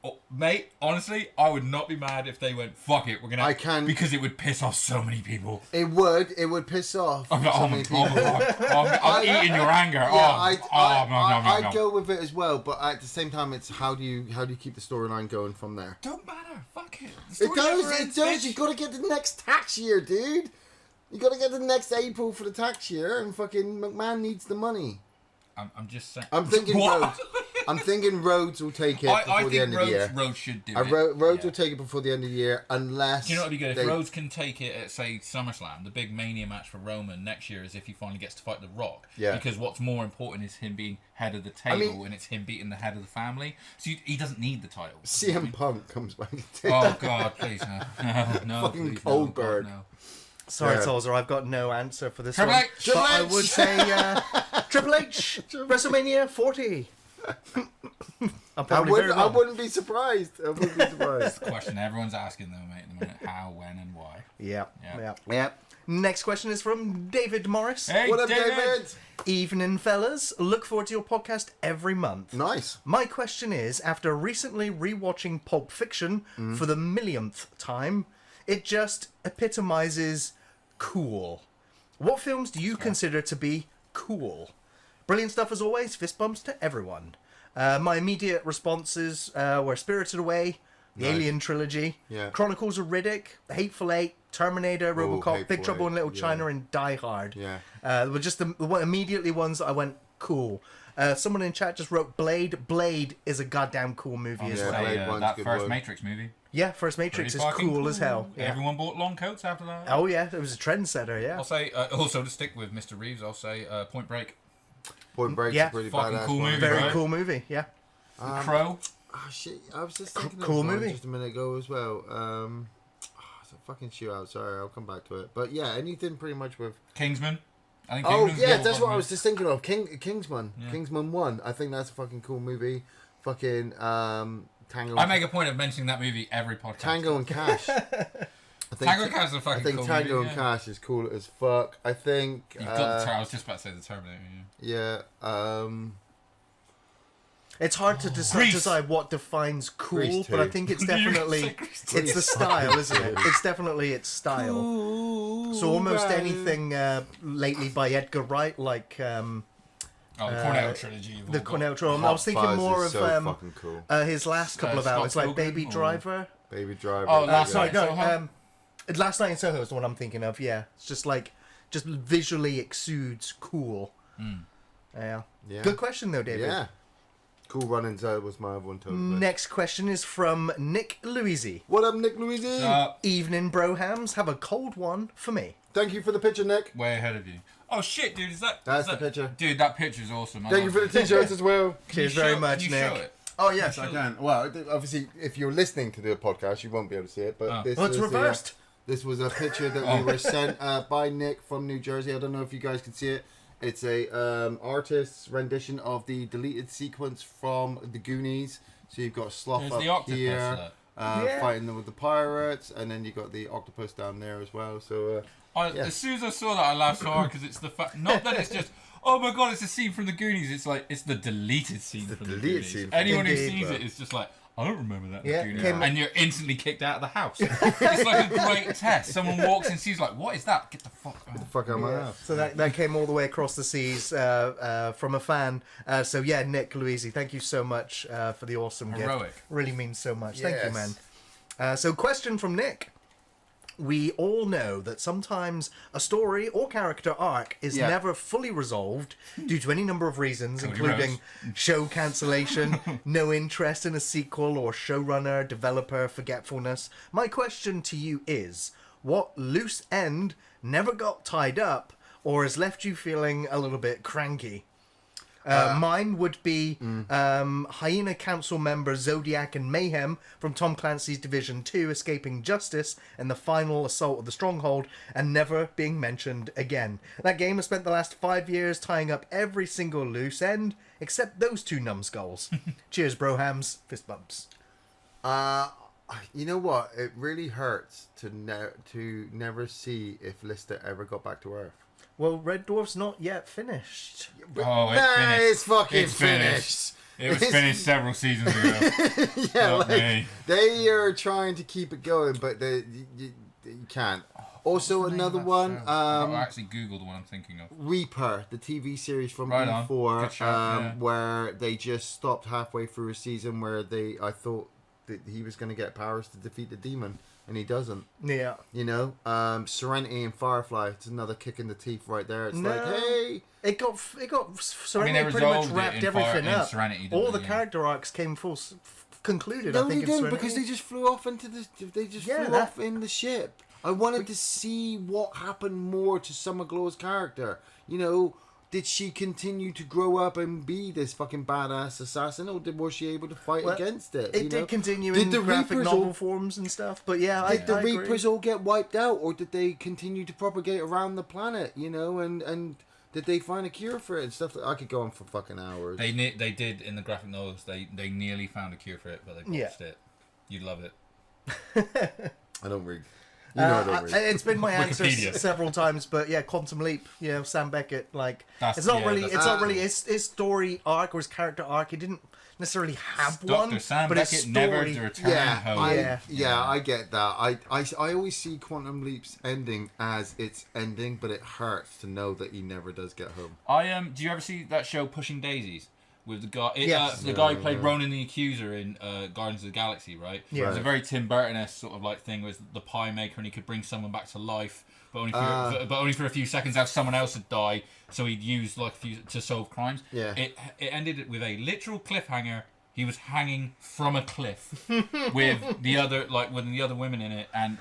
Oh, mate, honestly, I would not be mad if they went, fuck it, we're gonna. I can- because it would piss off so many people. It would piss off I'm not, so oh, many my, people. oh my God. I'm eating your anger. I'd go with it as well, but at the same time, it's how do you keep the storyline going from there? Don't matter. Fuck it. The It story does. never It ends, does. bitch. You got to get the next tax year, dude. You got to get the next April for the tax year, and fucking McMahon needs the money. I'm just saying. I'm thinking What? Rhodes. I'm thinking Rhodes will take it I before the think end of the year. Rhodes should do it. Rhodes Yeah. will take it before the end of the year, unless. Do you know what would be good? If they- Rhodes can take it at, say, SummerSlam, the big Mania match for Roman next year is if he finally gets to fight The Rock. Yeah. Because what's more important is him being head of the table, and it's him beating the head of the family. So he doesn't need the title. CM Punk comes back. Oh, God, please, no. No, Fucking please, Goldberg. No, God, no. Sorry, Yeah. Solzer, I've got no answer for this Triple one. H! But Triple I H! would say Triple H, WrestleMania 40. I'm probably very I wrong. wouldn't be surprised. I wouldn't be surprised. Question everyone's asking, though, mate, at the minute. How, when, and why. Yeah, Yeah. yeah. Yep. Next question is from David Morris. Hey, What up, David? Evening, fellas. Look forward to your podcast every month. Nice. My question is, after recently rewatching Pulp Fiction for the millionth time, it just epitomizes cool. What films do you consider to be cool? Brilliant stuff as always. Fist bumps to everyone. My immediate responses were Spirited Away, the Nice. Alien trilogy, Yeah. Chronicles of Riddick, The Hateful Eight, Terminator, RoboCop, Hateful Big Trouble in Eight, Little yeah. China, and Die Hard. Yeah. They were just the immediately ones that I went, cool. Someone in chat just wrote Blade. Blade is a goddamn cool movie as Yeah, well. Blade one's that good first one. Matrix movie. Yeah, first Matrix Pretty is fucking cool as hell. Yeah. Everyone bought long coats after that. Oh yeah, it was a trendsetter. Yeah. I'll say, also to stick with Mr. Reeves, I'll say Point Break. Point Break's Yeah. a pretty Fucking badass cool one. movie, Very right? cool movie. Yeah. Crow. Oh shit! I was just thinking Cool of one movie. just a minute ago as well. It's a fucking shootout. Sorry, I'll come back to it. But yeah, anything pretty much with Kingsman. I think Oh Kingsman's yeah, the that's what I one. was just thinking of. Kingsman. Yeah. Kingsman 1. I think that's a fucking cool movie. Fucking Tango. I make a point of mentioning that movie every podcast. Tango and Cash. Tango and Cash is a fucking I think cool Tango movie, and yeah. Cash is cool as fuck. I think. You've got the I was just about to say the Terminator. Yeah. It's hard to decide what defines cool, Grease but I too. think it's definitely it's the style, isn't it? It's definitely its style. So almost anything lately by Edgar Wright, like Oh, the Cornetto trilogy. the Cornetto trilogy. I was thinking more of fucking cool. his last couple of Scott outlets, like Pilgrim, Baby or- Driver. Baby Driver. Oh, Last Sorry, Night no. in Soho? Last Night in Soho is the one I'm thinking of. Yeah, it's just visually exudes cool. Yeah. Yeah. Good question though, David. Yeah. Cool Runnings was my other one too. Next question is from Nick Louisi. What up, Nick Louisi? Evening, brohams. Have a cold one for me. Thank you for the picture, Nick. Way ahead of you. Oh shit, dude! That's the picture. Dude, that picture's awesome. Thank you for the t-shirts as well. Cheers very much, Can you Nick. show it? Oh yes, I can. Well, obviously, if you're listening to the podcast, you won't be able to see it. But this Well, it's is reversed. this was a picture that we were sent by Nick from New Jersey. I don't know if you guys can see it. It's a artist's rendition of the deleted sequence from the Goonies. So you've got Sloth There's up the octopus here, there. fighting them with the pirates, and then you got the octopus down there as well. So As soon as I saw that, I laughed so hard because it's the fact. Not that it's just. Oh my god, it's a scene from the Goonies. It's like it's the deleted scene from the deleted Goonies. scene from Anyone who Indeed, sees bro. it is just like, I don't remember that. in Yeah, the Goonies. came- And you're instantly kicked out of the house. It's like a great test. Someone walks in, sees like, what is that? Get the fuck out. fuck out of my Yeah. house. So that came all the way across the seas from a fan. So yeah, Nick Louisi, thank you so much for the awesome Heroic. gift. Really means so much. Thank you, Yes. man. So question from Nick. We all know that sometimes a story or character arc is Yeah. never fully resolved due to any number of reasons, Cody including show cancellation, no interest in a sequel, or showrunner, developer, forgetfulness. My question to you is, what loose end never got tied up or has left you feeling a little bit cranky? Mine would be Hyena Council member Zodiac and Mayhem from Tom Clancy's Division 2 escaping justice in the final assault of the Stronghold and never being mentioned again. That game has spent the last 5 years tying up every single loose end except those two numbskulls. Cheers, brohams. Fist bumps. You know what? It really hurts to never see if Lister ever got back to Earth. Well, Red Dwarf's not yet finished. Oh, it's finished. It's fucking It's finished. It was finished several seasons ago. Yeah, Not like, me. they are trying to keep it going, but you can't. Also, What's the name another of that one, show? I actually googled the one I'm thinking of. Reaper, the TV series from Right on. E4, Good show, yeah. where they just stopped halfway through a season where I thought that he was going to get powers to defeat the demon, and he doesn't. Yeah. You know, Serenity and Firefly. It's another kick in the teeth right there. It's No. like, hey, It got Serenity they pretty much resolved it wrapped in everything in up. Serenity, didn't All they? the Yeah. character arcs came concluded. no, I think they in didn't Serenity. because they just flew off into the. They just Yeah, flew off in the ship. I wanted to see what happened more to Summer Glow's character. You know, did she continue to grow up and be this fucking badass assassin, or was she able to fight Well, against it? It you did know? continue Did in the graphic Reapers novel all- forms and stuff, but yeah, Did the I agree. Reapers all get wiped out, or did they continue to propagate around the planet? You know, and did they find a cure for it and stuff? I could go on for fucking hours. They did in the graphic novels. They nearly found a cure for it, but they botched it. You'd love it. I don't read. You know I don't read. It's been my answer Wikipedia. several times, but yeah, Quantum Leap. You know, Sam Beckett. Like, That's- it's not yeah, really. that's- It's not really his story arc or his character arc. He didn't necessarily have one, Dr. Sam but his Beckett story. never to return Yeah, home. Yeah. I get that. I always see Quantum Leap's ending as its ending, but it hurts to know that he never does get home. Do you ever see that show Pushing Daisies with the guy? Yes. The guy who played Ronan the Accuser in Guardians of the Galaxy, right? Yeah. It was a very Tim Burton-esque sort of like thing with the pie maker, and he could bring someone back to life, but only for a few seconds after someone else had died. So he'd use like a few to solve crimes. Yeah. It ended with a literal cliffhanger. He was hanging from a cliff with the other women in it, and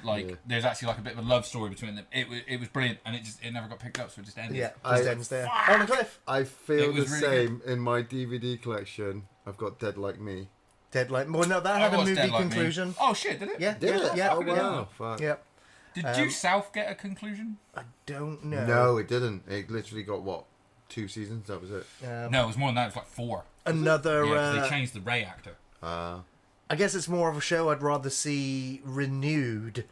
there's actually like a bit of a love story between them. It was brilliant, and it never got picked up, so it just ended. Yeah, I- just ends there on a cliff. I feel It the was really same in my DVD collection. I've got Dead Like Me. Dead Like. Well, no, that I had a watched movie Dead Like Me. conclusion. Oh shit! Did it? Yeah, Did yeah, it? yeah, Oh yeah. wow! Fuck. Yeah. Did Due South get a conclusion? I don't know. No, it didn't. It literally got, 2 seasons? That was it. No, it was more than that. It was like 4. Another. Yeah, 'cause they changed the Ray actor. I guess it's more of a show I'd rather see renewed.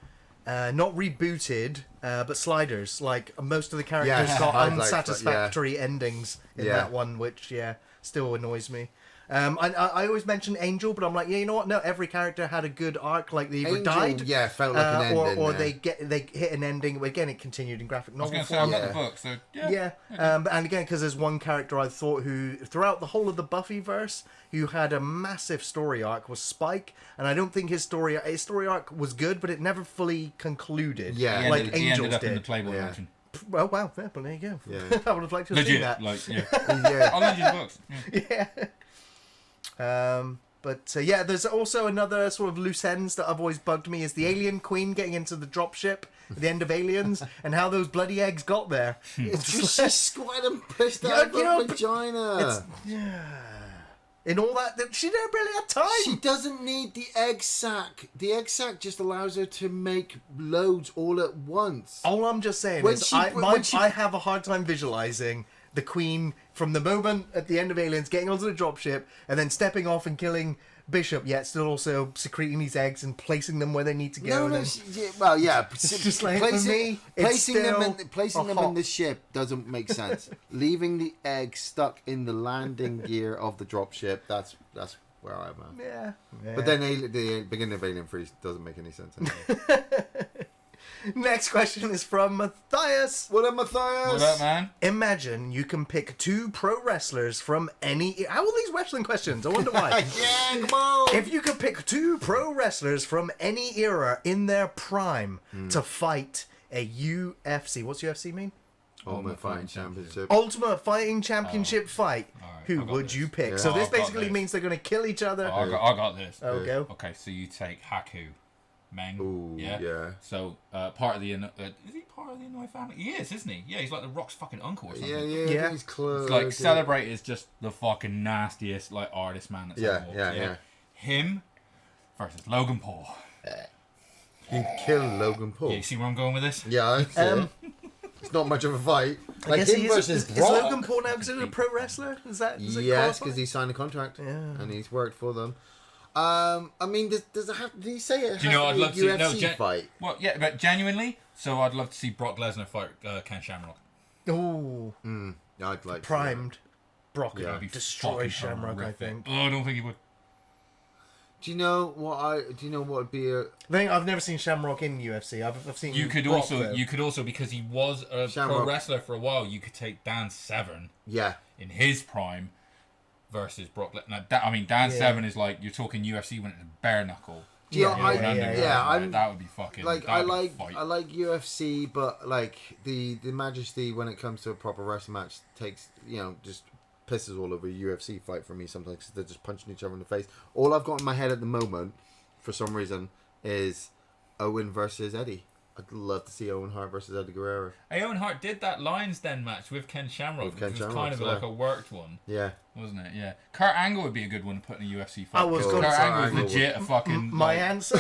Not rebooted, but sliders. Like, most of the characters Yes, got I'd like unsatisfactory endings in that one, which, still annoys me. I always mention Angel, but I'm like, you know what? No, every character had a good arc. Like, they either Angel, died, felt like an ending. or they hit an ending. Again, it continued in graphic I was novel going to say, I've form. got the book, so And again, because there's one character I thought who, throughout the whole of the Buffyverse, who had a massive story arc was Spike, and I don't think his story arc was good, but it never fully concluded. Yeah. like he Angel's ended up did. in the Playboy Mansion. Well, wow, well, there you go. Yeah. I would have liked to have seen Legit, that. like, yeah. Yeah. I'll lend you the books. Yeah. There's also another sort of loose ends that have always bugged me is the alien queen getting into the dropship at the end of Aliens and how those bloody eggs got there. It's just she squatted and pushed out her vagina. In all that, she didn't really have time. She doesn't need the egg sac. The egg sac just allows her to make loads all at once. All I'm just saying is I have a hard time visualizing the queen from the moment at the end of Aliens getting onto the dropship and then stepping off and killing Bishop, yet still also secreting these eggs and placing them where they need to go. It's just like, for me, placing them hot. in the ship doesn't make sense. Leaving the egg stuck in the landing gear of the dropship, that's where I'm at. Yeah. But then the beginning of Alien Freeze doesn't make any sense anymore. Next question is from Matthias. What up, Matthias? What up, man? Imagine you can pick 2 pro wrestlers from any... How are these wrestling questions? I wonder why. Yeah, come on. If you could pick 2 pro wrestlers from any era in their prime to fight a UFC... What's UFC mean? Ultimate Fighting Championship. Ultimate Fighting Championship fight. All right, Who I got would this. you pick? Yeah. So this I got basically this. means they're going to kill each other. I got this. Oh, go. Okay, so you take Haku, Meng. Ooh, yeah. So part of the is he part of the Inouye family? He is, isn't he? Yeah, he's like the Rock's fucking uncle or something. Yeah. He's close. It's like Celebrate is just the fucking nastiest like artist man that's ever walked. Yeah. Him versus Logan Paul. He'd kill Logan Paul. Yeah, you see where I'm going with this? Yeah, I see it. It's not much of a fight. I Like guess him he versus is Brock. Logan Paul now considered a pro wrestler? Is that Yes, qualify? because he signed a contract. Yeah. And he's worked for them. I mean, does it have? Did he say it? Do you know what I'd love to see? UFC fight. Well, yeah, but genuinely, so I'd love to see Brock Lesnar fight Ken Shamrock. Ooh, I'd like primed. Brock Yeah. would destroy Fucking Shamrock, I horrific. think. Oh, I don't think he would. Do you know what would be a? I think I've never seen Shamrock in UFC. I've seen. You could Brock, also though. because he was a Shamrock. pro wrestler for a while. You could take Dan Severn Yeah. in his prime versus Brock Lesnar. Now, Dan Severn is like you're talking UFC when it's bare knuckle. Do you know, Like, that would be fucking. like that I would be like fight. I like UFC, but like the majesty when it comes to a proper wrestling match takes just pisses all over a UFC fight for me sometimes because they're just punching each other in the face. All I've got in my head at the moment, for some reason, is Owen versus Eddie. I'd love to see Owen Hart versus Eddie Guerrero. Hey, Owen Hart did that Lions Den match with Ken Shamrock, With Ken which was Shamrock, kind of yeah. like a worked one, Yeah. wasn't it? Yeah. Kurt Angle would be a good one to put in a UFC fight. I was because gonna Kurt say Angle is Angle legit a fucking. My like, answer: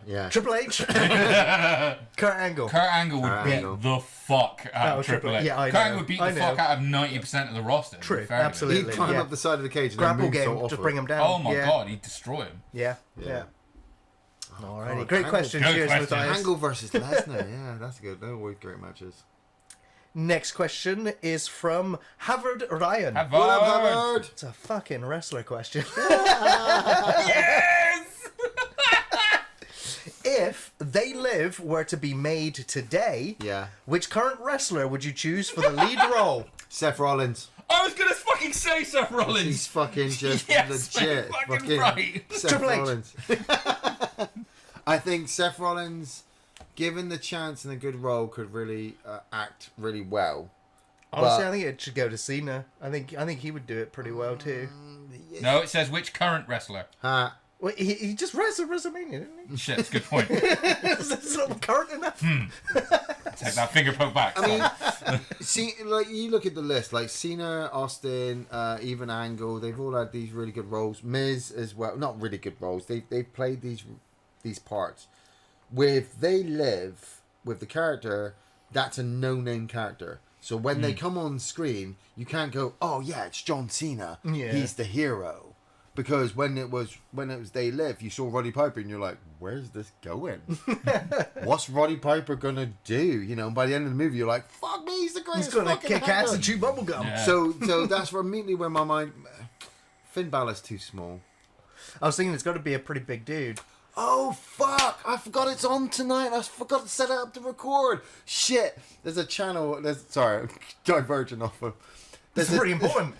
Yeah. Triple H. Kurt Angle. Kurt Angle would Kurt beat Angle. the fuck out of Triple Triple H. H. Yeah, I Kurt know. Angle would beat I the know. fuck out of 90% of the roster. in True, fairness. absolutely. He'd climb yeah. up the side of the cage and Grapple then move so game to often. bring him down. Oh my yeah. god, he'd destroy him. Yeah. Yeah. Alrighty, God, great Angle- question. Good Cheers, question. Matthias. Angle versus Lesnar. Yeah, that's good. They're always great matches. Next question is from Havard Ryan. Have What up, fun. Havard? It's a fucking wrestler question. Yes! If They Live were to be made today, Yeah. which current wrestler would you choose for the lead role? Seth Rollins. I was gonna fucking say Seth Rollins. He's fucking just Yes, legit. mate, fucking right. Seth Triple H. Rollins. I think Seth Rollins, given the chance and a good role, could really act really well. Honestly, But- I think it should go to Cena. I think he would do it pretty well too. No, it says which current wrestler. Well, he just wrestled WrestleMania, didn't he? Shit, that's a good point. It's not current enough. Take that finger poke back. I mean, see, like you look at the list, like Cena, Austin, even Angle, they've all had these really good roles. Miz as well, not really good roles. They've played these parts. With They Live, with the character, that's a no-name character. So when they come on screen, you can't go, oh yeah, it's John Cena. Yeah. He's the hero. Because when it was They Live, you saw Roddy Piper and you're like, where's this going? What's Roddy Piper gonna do? You know, and by the end of the movie, you're like, fuck me, he's the greatest. He's gonna fucking kick ass actor. and chew bubblegum. Yeah. So that's immediately where my mind. Finn Balor's too small. I was thinking it's got to be a pretty big dude. Oh fuck! I forgot it's on tonight. I forgot to set it up to record. Shit! There's a channel. Sorry, diverging off of. This is pretty important.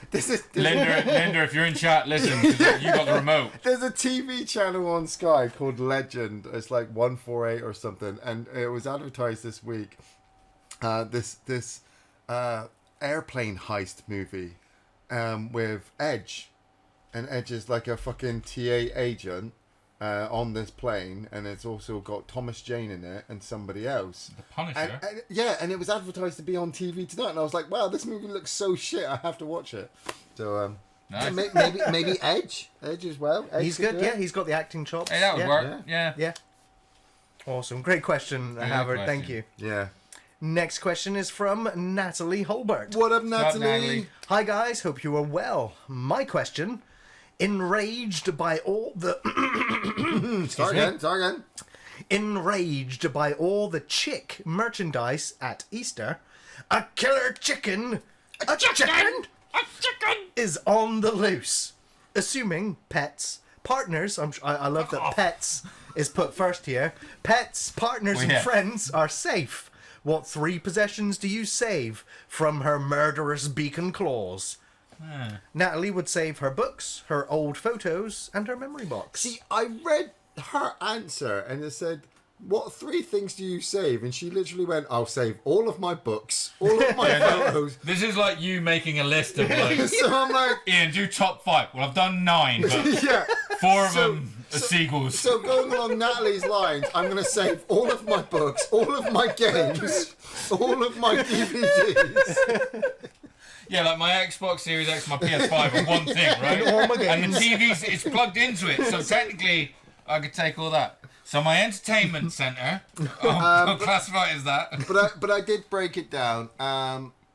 Linda, if you're in chat, listen, 'cause you got the remote. There's a TV channel on Sky called Legend. It's like 148 or something, and it was advertised this week. This airplane heist movie with Edge, and Edge is like a fucking TA agent on this plane, and it's also got Thomas Jane in it and somebody else. The Punisher. And it was advertised to be on TV tonight, and I was like, wow, this movie looks so shit. I have to watch it. So Nice. maybe Edge as well. Edge He's could good. do Yeah, it. he's got the acting chops. Hey, that would yeah. work. Yeah. Yeah. Awesome. Great question, Great Howard. question. Thank you. Yeah. Next question is from Natalie Holbert. What up, What's up, Natalie? Natalie? Hi guys, hope you are well. My question: enraged by all the Start again. enraged by all the chick merchandise at Easter, a killer chicken, a chicken is on the loose. Assuming pets, partners, I love that pets is put first here. Pets, partners, and friends are safe. What 3 possessions do you save from her murderous beacon claws? Natalie would save her books, her old photos, and her memory box. See, I read her answer, and it said, what 3 things do you save? And she literally went, I'll save all of my books, all of my photos. This is like you making a list of like, So I'm like, Ian, do top 5. Well, I've done 9, but yeah. 4 of them are seagulls. So going along Natalie's lines, I'm going to save all of my books, all of my games, all of my DVDs. Yeah, like my Xbox Series X, my PS5 are one thing, right? And all my And the games. TV's it's plugged into it, so technically I could take all that. So my entertainment centre, I'll classify it as that. But I did break it down.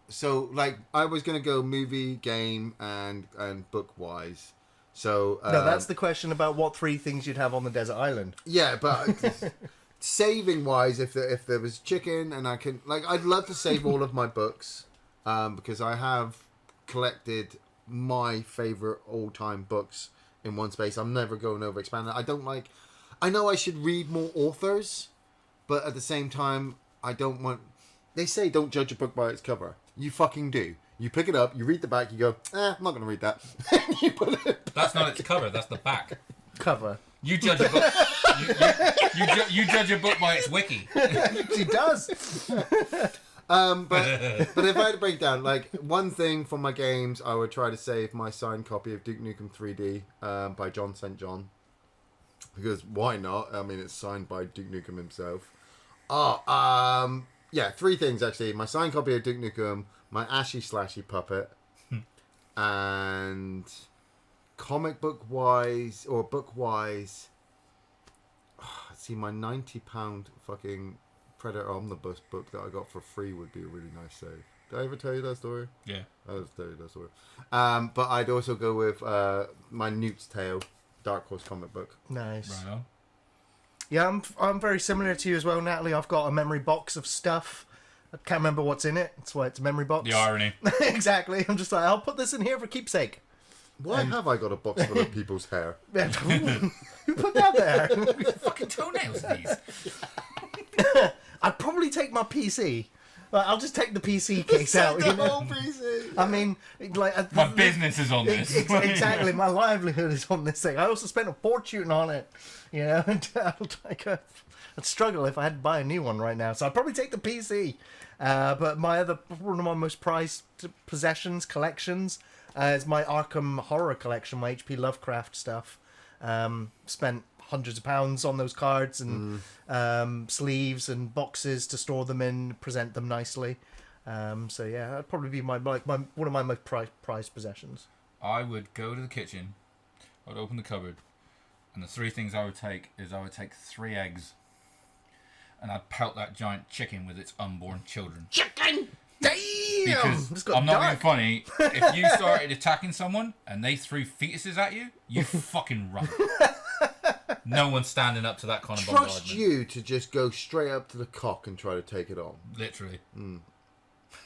So like I was going to go movie, game, and book wise. So No, that's the question about what 3 things you'd have on the desert island. yeah, but saving wise, if there was chicken and I can I'd love to save all of my books. Because I have collected my favourite all-time books in one space. I'm never going over expanding. I know I should read more authors, but at the same time, I don't want... They say don't judge a book by its cover. You fucking do. You pick it up, you read the back, you go, I'm not going to read that. You put it... That's not its cover, that's the back. Cover. You judge a book. You judge a book by its wiki. She does. But if I had to break down, like, one thing from my games, I would try to save my signed copy of Duke Nukem 3D by John St. John. Because why not? I mean, it's signed by Duke Nukem himself. Yeah, 3 things, actually. My signed copy of Duke Nukem, my Ashy Slashy puppet, and comic book-wise, or book-wise, see, my £90 fucking Predator Omnibus book that I got for free would be a really nice save. Did I ever tell you that story? Yeah. I was tell you that story. But I'd also go with my Newt's Tale, Dark Horse comic book. Nice. Right on. Yeah, I'm very similar to you as well, Natalie. I've got a memory box of stuff. I can't remember what's in it. That's why it's a memory box. The irony. Exactly. I'm just like, I'll put this in here for keepsake. Why have I got a box full of people's hair? Who put that there? Fucking toenails, these. I'd probably take my PC. Like, I'll just take the PC case out. The You know? whole PC. I mean, like My business is on this. Exactly, my livelihood is on this thing. I also spent a fortune on it. You know, I'd struggle if I had to buy a new one right now. So I'd probably take the PC. But one of my most prized possessions, collections, is my Arkham Horror collection, my H.P. Lovecraft stuff. Spent hundreds of pounds on those cards and sleeves and boxes to store them in, present them nicely. So yeah, that'd probably be my one of my most prized possessions. I would go to the kitchen, I'd open the cupboard, and the 3 things I would take is I would take 3 eggs. and I'd pelt that giant chicken with its unborn children. Chicken! Damn! Because This got I'm not being dark. funny. If you started attacking someone and they threw fetuses at you, you fucking run. No one's standing up to that kind of bombardment. Trust you to just go straight up to the cock and try to take it on. Literally.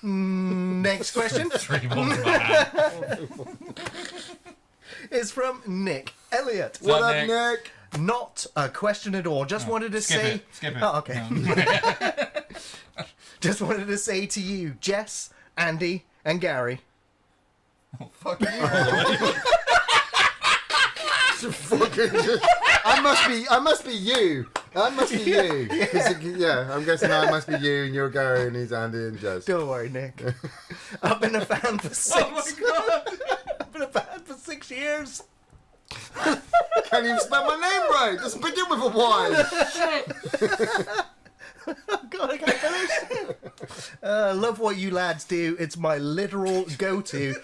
Next question 3 balls in my hand. is from Nick Elliott. What up, up, Nick? Not a question at all. Just wanted to say. Skip it. Oh, okay. No. Just wanted to say to you, Jess, Andy, and Gary. Fuck you. I must be you. I must be you. Yeah, I'm guessing I must be you, and you're Gary, and he's Andy and Jess. Don't worry, Nick. I've been a fan for 6. Oh my god. I've been a fan for 6 years. Can't even spell my name right. Doesn't begin with a Y. God, I can't finish. Love what you lads do. It's my literal go-to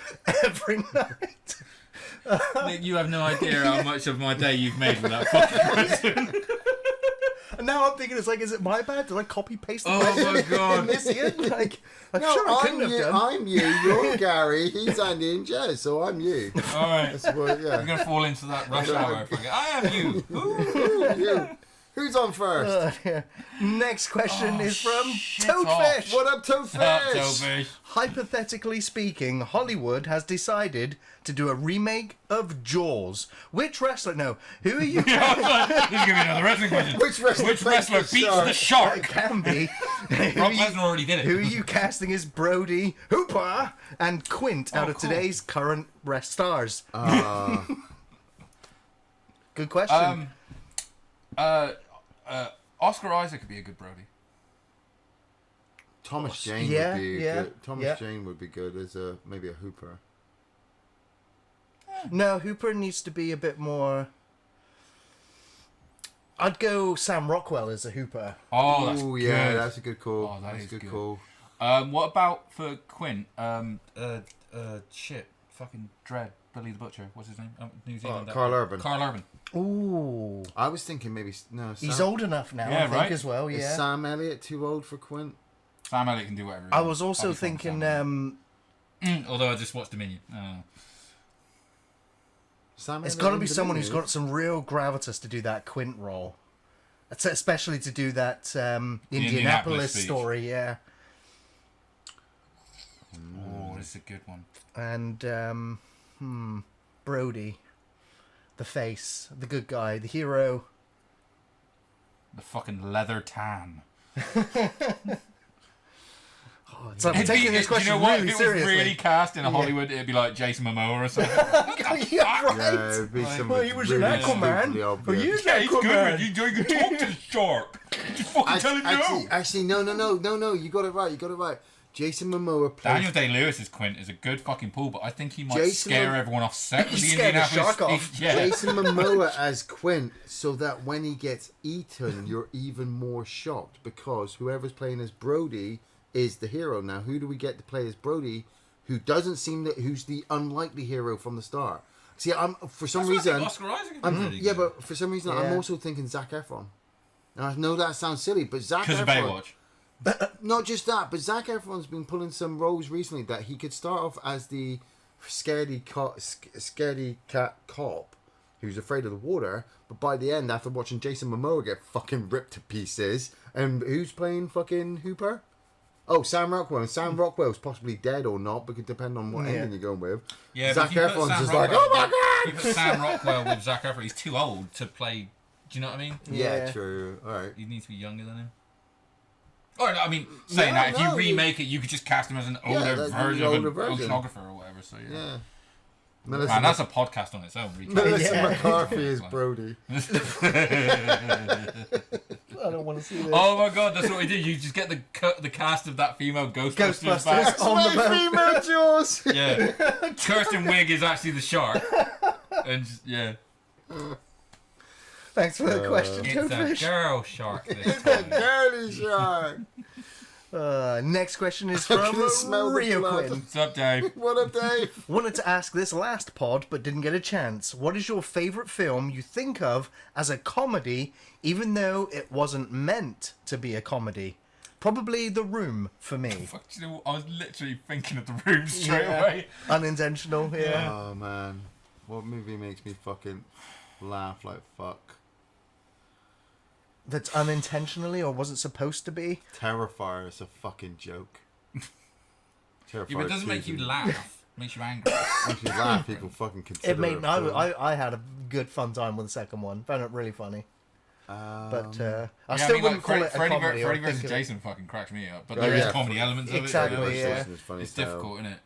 every night. Nick, you have no idea how much of my day you've made with that fucking question. And now I'm thinking, it's like, is it my bad? Did I copy-paste the Oh question my God. in this in? Like, I'm No, sure I I'm couldn't have you. done. I'm you. You're Gary. He's Andy and Jess. So I'm you. Alright. That's what, I'm yeah. gonna fall into that rush hour. I am you. You. Who's on first? Yeah. Next question is from shit Toadfish. What up, Toadfish? Toby. Hypothetically speaking, Hollywood has decided to do a remake of Jaws. Which wrestler? No, who are you? This is gonna be another wrestling question. Which wrestler beats beats the It shark? can be. Brock Lesnar already did Who are it. you casting as Brody, Hooper, and Quint out of cool. today's current rest stars? Good question. Oscar Isaac could be a good Brody. Thomas Jane Yeah, would be yeah, good. Thomas yeah. Jane would be good as maybe a Hooper. No, Hooper needs to be a bit more. I'd go Sam Rockwell as a Hooper. Oh, that's Ooh, good. yeah, that's a good call. Oh, that that's is a good good. call. What about for Quint? Shit, fucking Dread, Billy the Butcher. What's his name? New Zealand. Carl Urban. Carl Urban. Ooh, I was thinking maybe no. he's Sam, old enough now, Yeah, I think, right? as well. Is Yeah. Sam Elliott too old for Quint? Sam Elliott can do whatever. I was also I'll be fine with thinking. Sam Elliott. Although I just watched Dominion. Sam It's Elliott got to in be someone who's Dominion? got some real gravitas to do that Quint role. Especially to do that Indianapolis speech. story, yeah. Oh, this is a good one. And Brody, the face, the good guy, the hero. The fucking leather tan. So I'm taking this question really if it seriously. was really cast in Hollywood, it'd be like Jason Momoa or something. Yeah, right. Yeah, it'd be some Well, he was an really Aquaman. stupidly Well, obvious. you Yeah, he's good. Aquaman. You can talk to the shark. Just fucking tell him no. Actually, no. You got it right. Jason Momoa plays. Daniel Day-Lewis' Quint is a good fucking pull, but I think he might Jason scare Mo- everyone off set with He the scared the Indianapolis shark off. speech. Yeah. Jason Momoa as Quint, so that when he gets eaten, you're even more shocked because whoever's playing as Brody is the hero. Now, who do we get to play as Brody? Who doesn't seem that? Who's the unlikely hero from the start? See, I'm for some That's why I reason. think Oscar Isaac would be really Yeah, good. but for some reason, Yeah. I'm also thinking Zac Efron. Now, I know that sounds silly, but Zac Because of Efron. Baywatch. Not just that, but Zac Efron's been pulling some roles recently that he could start off as the scaredy cat cop who's afraid of the water, but by the end, after watching Jason Momoa get fucking ripped to pieces, and who's playing fucking Hooper? Oh, Sam Rockwell. And Sam Rockwell's possibly dead or not, but it could depend on what ending you're going with. Yeah, Zac but if you put Efron's Sam just like, Rockwell- oh my god! You put Sam Rockwell with Zac Efron, he's too old to play. Do you know what I mean? Yeah, Yeah. true. All right. He needs to be younger than him. Or, I mean, saying that, if you remake it, you could just cast him as an older that's an version older of an version. oceanographer or whatever. So yeah. Yeah. Man, that's a podcast on its own. Melissa Yeah. McCarthy is Brody. I don't want to see this. Oh my god, that's what we did. You just get the cast of that female Ghostbusters back. Ghostbusters. On the boat. female Jaws. Yeah. Kirsten Wig is actually the shark. And yeah. Thanks for the question, It's a Toadfish. girl shark this time. Girly shark. Next question is can from you smell the Rio blood? Quinn. What's up, Dave? What up, Dave? Wanted to ask this last pod, but didn't get a chance. What is your favourite film you think of as a comedy, even though it wasn't meant to be a comedy? Probably The Room for me. Fuck, you know, I was literally thinking of The Room straight away. Unintentional, yeah. Oh man, what movie makes me fucking laugh like fuck? That's unintentionally or wasn't supposed to be. Terrifier is a fucking joke. Terrifier Yeah, but it doesn't make you 2 laugh. It makes you angry. Makes you laugh. People fucking consider It made it a film. I had a good fun time with the second one. Found it really funny. But I Yeah, still mean, wouldn't like, call it a Freddy comedy. or Freddy think vs. of it- Jason fucking cracks me up. But Oh, there is yeah. comedy elements of Exactly, it. yeah. Jason is funny It's as hell. difficult, isn't it?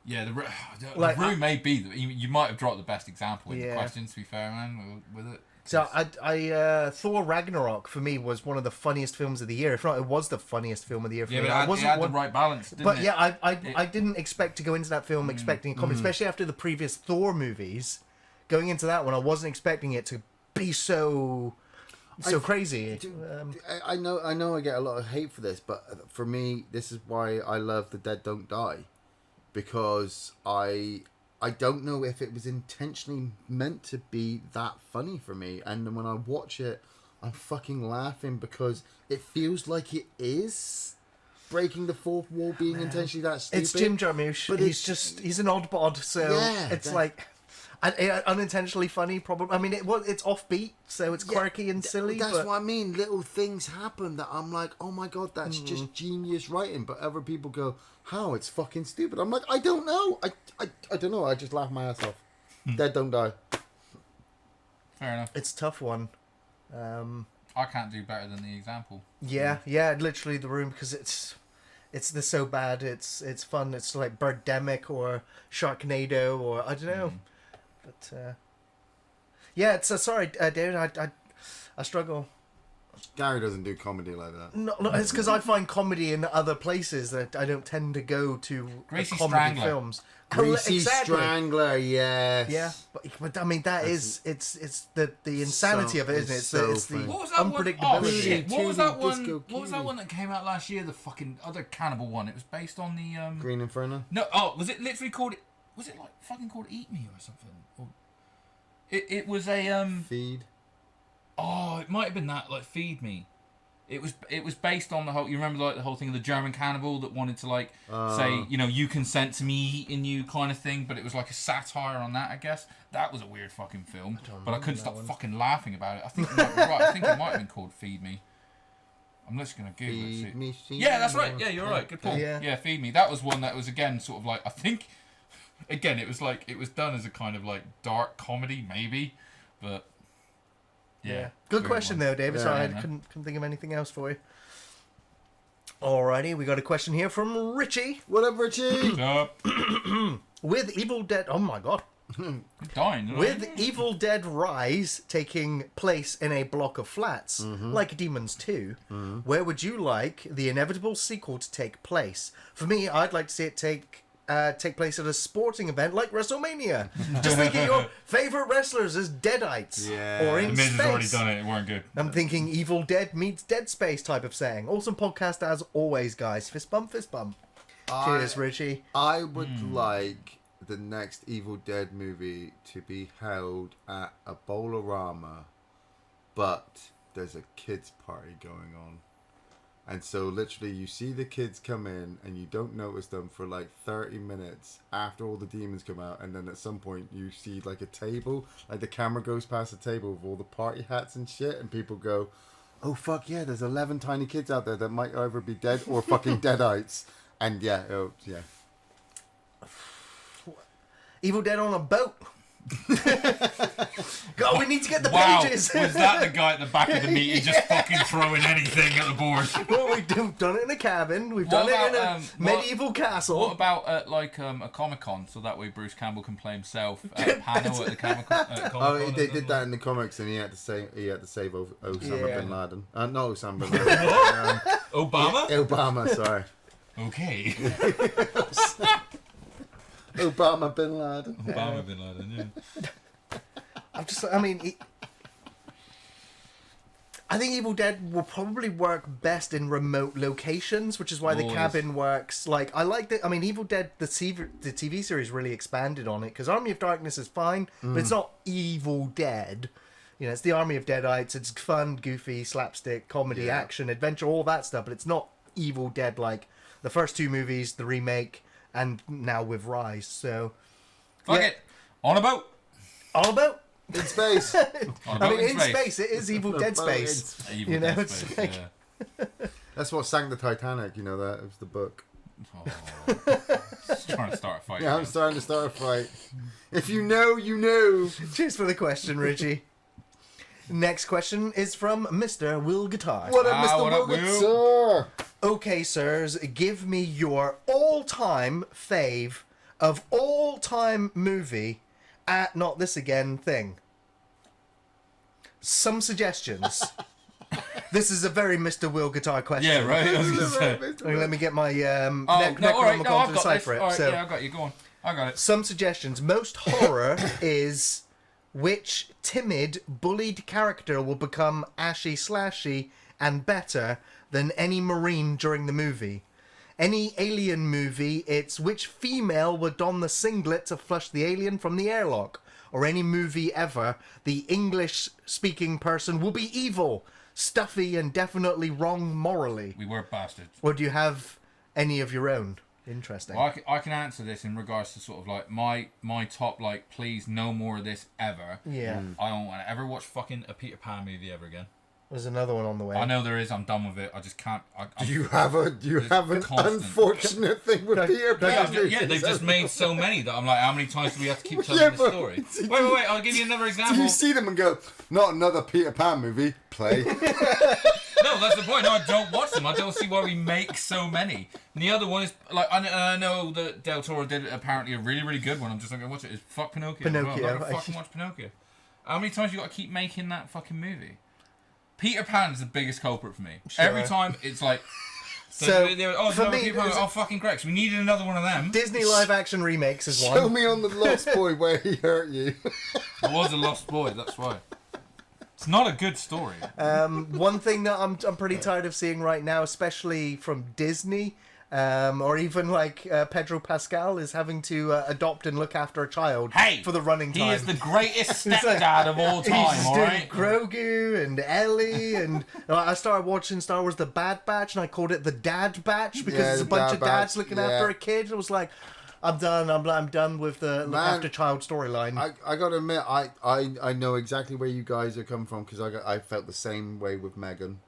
Yeah, the Like, Room may be. You might have dropped the best example in the Yeah. question, to be fair, man, with it. So Thor Ragnarok for me was one of the funniest films of the year. If not, it was the funniest film of the year for Yeah, me. but I it wasn't had the one- right balance, didn't But it? yeah, I didn't expect to go into that film expecting a comedy, especially after the previous Thor movies. Going into that one, I wasn't expecting it to be so crazy. I know I get a lot of hate for this, but for me, this is why I love The Dead Don't Die, because I don't know if it was intentionally meant to be that funny for me, and then when I watch it, I'm fucking laughing because it feels like it is breaking the fourth wall, being intentionally that stupid. It's Jim Jarmusch, but but it's- he's an odd bod, so Yeah, it's that- like unintentionally funny. Probably, I mean, it's offbeat, so it's quirky and silly. That's but what I mean. Little things happen that I'm like, oh my god, that's just genius writing. But other people go, how? It's fucking stupid. I'm like, I don't know. I don't know. I just laugh my ass off. Dead Don't Die. Fair enough. it's a tough one. I can't do better than the example. Yeah, literally The Room, because it's they're so bad. It's fun. It's like Birdemic or Sharknado or I don't know. But yeah, it's sorry, David. I struggle. Gary doesn't do comedy like that. No, it's because I find comedy in other places that I don't tend to go to Greasy comedy Strangler. films. Greasy Exactly. Strangler, yes. Yeah, but I mean it's the insanity of it, isn't it? It's so it's the funny. What was that one? Oh, unpredictability. shit. What was that Tutti one? Disco What was that Cutie. one that came out last year? The fucking other cannibal one. It was based on the Green Inferno. No, oh, was it literally called? Was it like fucking called Eat Me or something? Or, it was a Feed. Oh, it might have been that, like Feed Me. It was based on the whole. You remember like the whole thing of the German cannibal that wanted to like say, you know, you consent to me eating you kind of thing, but it was like a satire on that. I guess that was a weird fucking film, but I couldn't stop fucking laughing about it. I think you might be right. I think it might have been called Feed Me. I'm just gonna Google it. Feed See. me. Yeah, that's right. Yeah, you're right. Good pull. Yeah. Feed Me. That was one that was again sort of like I think. Again, it was like it was done as a kind of like dark comedy, maybe, but yeah. Good weird question one. though, David. Yeah, Sorry, I man. couldn't think of anything else for you. Alrighty, we got a question here from Richie. What up, Richie? With Evil Dead, oh my god. I'm dying. you know? With Evil Dead Rise taking place in a block of flats, like Demons 2, where would you like the inevitable sequel to take place? For me, I'd like to see it take place at a sporting event like Wrestlemania. Just think of your favourite wrestlers as Deadites. Yeah. Or The in Miz has already space. done it. It weren't good. I'm thinking Evil Dead meets Dead Space type of saying. Awesome podcast as always, guys. Fist bump, fist bump. Cheers, Richie. I would like the next Evil Dead movie to be held at a Bowl-O-Rama, but there's a kids party going on. And so literally you see the kids come in and you don't notice them for like 30 minutes after all the demons come out, and then at some point you see like a table, like the camera goes past the table with all the party hats and shit, and people go, oh fuck yeah, there's 11 tiny kids out there that might either be dead or fucking deadites. And yeah, Evil Dead on a boat. God, we need to get the Wow, pages. was that the guy at the back of the meeting just fucking throwing anything at the board? Well, we've done it in a cabin. We've What done it in a about, medieval castle. What about at like a Comic-Con, so that way Bruce Campbell can play himself at a panel at the Comic-Con? oh, they did that in the comics, and he had to save Osama Yeah. bin Laden. Not Osama bin Laden. Obama? Obama, sorry. Okay. Obama bin Laden. Obama bin Laden, yeah. I think Evil Dead will probably work best in remote locations, which is why the cabin works. Like, I like that. I mean, Evil Dead, the TV series really expanded on it, because Army of Darkness is fine, but it's not Evil Dead. You know, it's the Army of Deadites. It's fun, goofy, slapstick, comedy, action, adventure, all that stuff, but it's not Evil Dead like the first two movies, the remake, and now with Rise. So, fuck it. On a boat. On a boat. In space. I mean, in space, it is Evil Dead space. Evil Dead space, like... That's what sank the Titanic, you know that? It was the book. Oh, just trying to start a fight. Yeah, I'm starting to start a fight. If you know, you know. Cheers for the question, Richie. Next question is from Mr. Will Guitar. What up, Mr. What up, Will? Will? Okay, sirs, give me your all-time fave of all-time movie at Not This Again thing. Some suggestions. This is a very Mr. Will Guitar question. Yeah, right. I was gonna say. Let me get my I've got decipher this. it. All right, So, yeah, I got you. Go on. I got it. some suggestions. Most horror is which timid, bullied character will become ashy slashy and better than any Marine during the movie. Any alien movie, it's which female would don the singlet to flush the alien from the airlock. Or any movie ever, the English-speaking person will be evil, stuffy, and definitely wrong morally. We were bastards. Or do you have any of your own? Interesting. Well, I can answer this in regards to sort of like my top, like, please no more of this ever. Yeah. I don't want to ever watch fucking a Peter Pan movie ever again. There's another one on the way. I know there is. I'm done with it. I just can't. You have an constant. unfortunate thing with Peter Pan. Yeah, they've just made so many that I'm like, how many times do we have to keep telling the story? Wait. I'll give you another example. Do you see them and go, not another Peter Pan movie? Play. No, that's the point. No, I don't watch them. I don't see why we make so many. And the other one is like I know that Del Toro did apparently a really, really good one. I'm just not gonna watch it. Is fuck Pinocchio. Pinocchio. I'm not gonna fucking watch Pinocchio. How many times you got to keep making that fucking movie? Peter Pan's the biggest culprit for me. Sure. Every time it's like. So, for me, fucking great. So we needed another one of them. Disney live-action remakes is one. Show me on the Lost Boy where he hurt you. I was a lost boy. That's why. It's not a good story. One thing that I'm pretty tired of seeing right now, especially from Disney, or even like Pedro Pascal, is having to adopt and look after a child for the running time. He is the greatest stepdad of all time, He's alright? Grogu and Ellie, and I started watching Star Wars The Bad Batch, and I called it The Dad Batch because it's a bunch of dads looking after a kid. It was like, I'm done. I'm done with the look after child storyline. I gotta admit, I know exactly where you guys are coming from because I felt the same way with Megan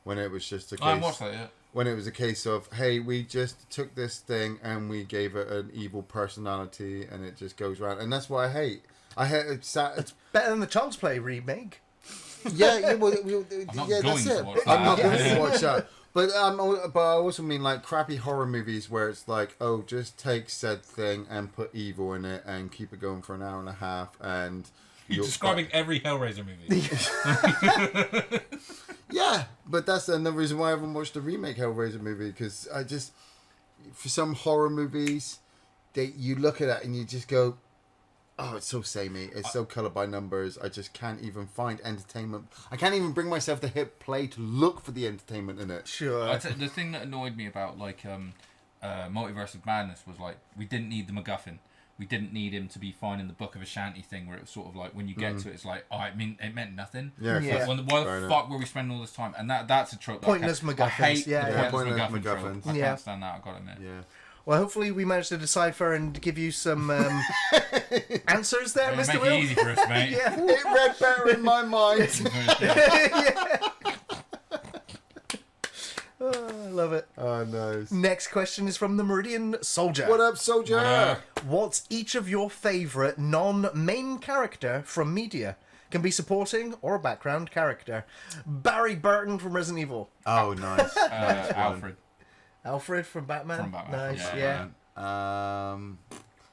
when it was just a case. I haven't watched that yet. When it was a case of, hey, we just took this thing and we gave it an evil personality and it just goes around, and that's what I hate. It's better than the Child's Play remake. Yeah, well, going that's to it. watch that. I'm not going to watch that. But I also mean like crappy horror movies where it's like, oh, just take said thing and put evil in it and keep it going for an hour and a half, and you're describing every Hellraiser movie. Yeah, but that's another reason why I haven't watched the remake Hellraiser movie, because I just, for some horror movies, you look at it and you just go, oh, it's so samey. It's so colored by numbers. I just can't even find entertainment. I can't even bring myself to hit play to look for the entertainment in it. Sure. The thing that annoyed me about like Multiverse of Madness was like we didn't need the MacGuffin. We didn't need him to be finding the Book of Ashanti thing where it was sort of like when you get to it, it's like, oh, it meant nothing. Yeah. Why the fuck were we spending all this time? And that's a trope. Pointless MacGuffins. I hate the pointless MacGuffin MacGuffins. trope. I can't stand that. I gotta admit. Yeah. Well, hopefully we managed to decipher and give you some answers there, Mr. Make Will. it easy for us, mate. Yeah. It read better in my mind. Oh, I love it. Oh, nice. Next question is from the Meridian Soldier. What up, soldier? What up? What's each of your favourite non-main character from media? Can be supporting or a background character. Barry Burton from Resident Evil. Oh, nice. Alfred. Alfred from Batman. From Batman. Nice, Yeah.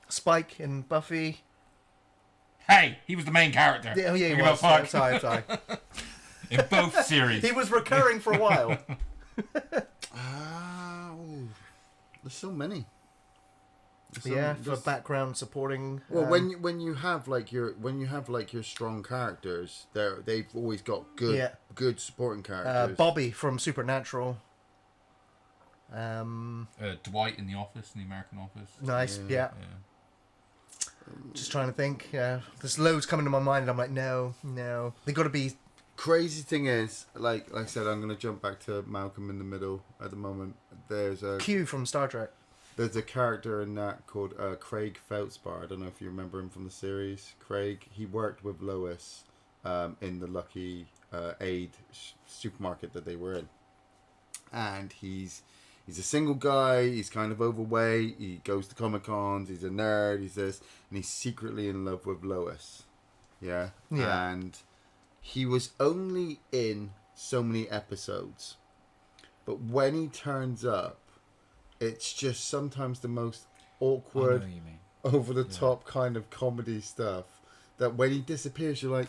Spike in Buffy. Hey, he was the main character. Yeah, he Give was. a fuck. Sorry. In both series. He was recurring for a while. There's so many. For background supporting. Well, when you have like your strong characters, they've always got good supporting characters. Bobby from Supernatural. Dwight in The Office, in the American Office. Nice, yeah. Just trying to think. There's loads coming to my mind, and I'm like, no. They got to be. Crazy thing is, like I said, I'm gonna jump back to Malcolm in the Middle at the moment. There's a Q from Star Trek. There's a character in that called Craig Feldspar. I don't know if you remember him from the series. Craig, he worked with Lois in the Lucky Aid supermarket that they were in, and he's a single guy. He's kind of overweight. He goes to Comic-Cons. He's a nerd. He's this, and he's secretly in love with Lois. Yeah. And he was only in so many episodes, but when he turns up, it's just sometimes the most awkward, over the top kind of comedy stuff. That when he disappears, you're like,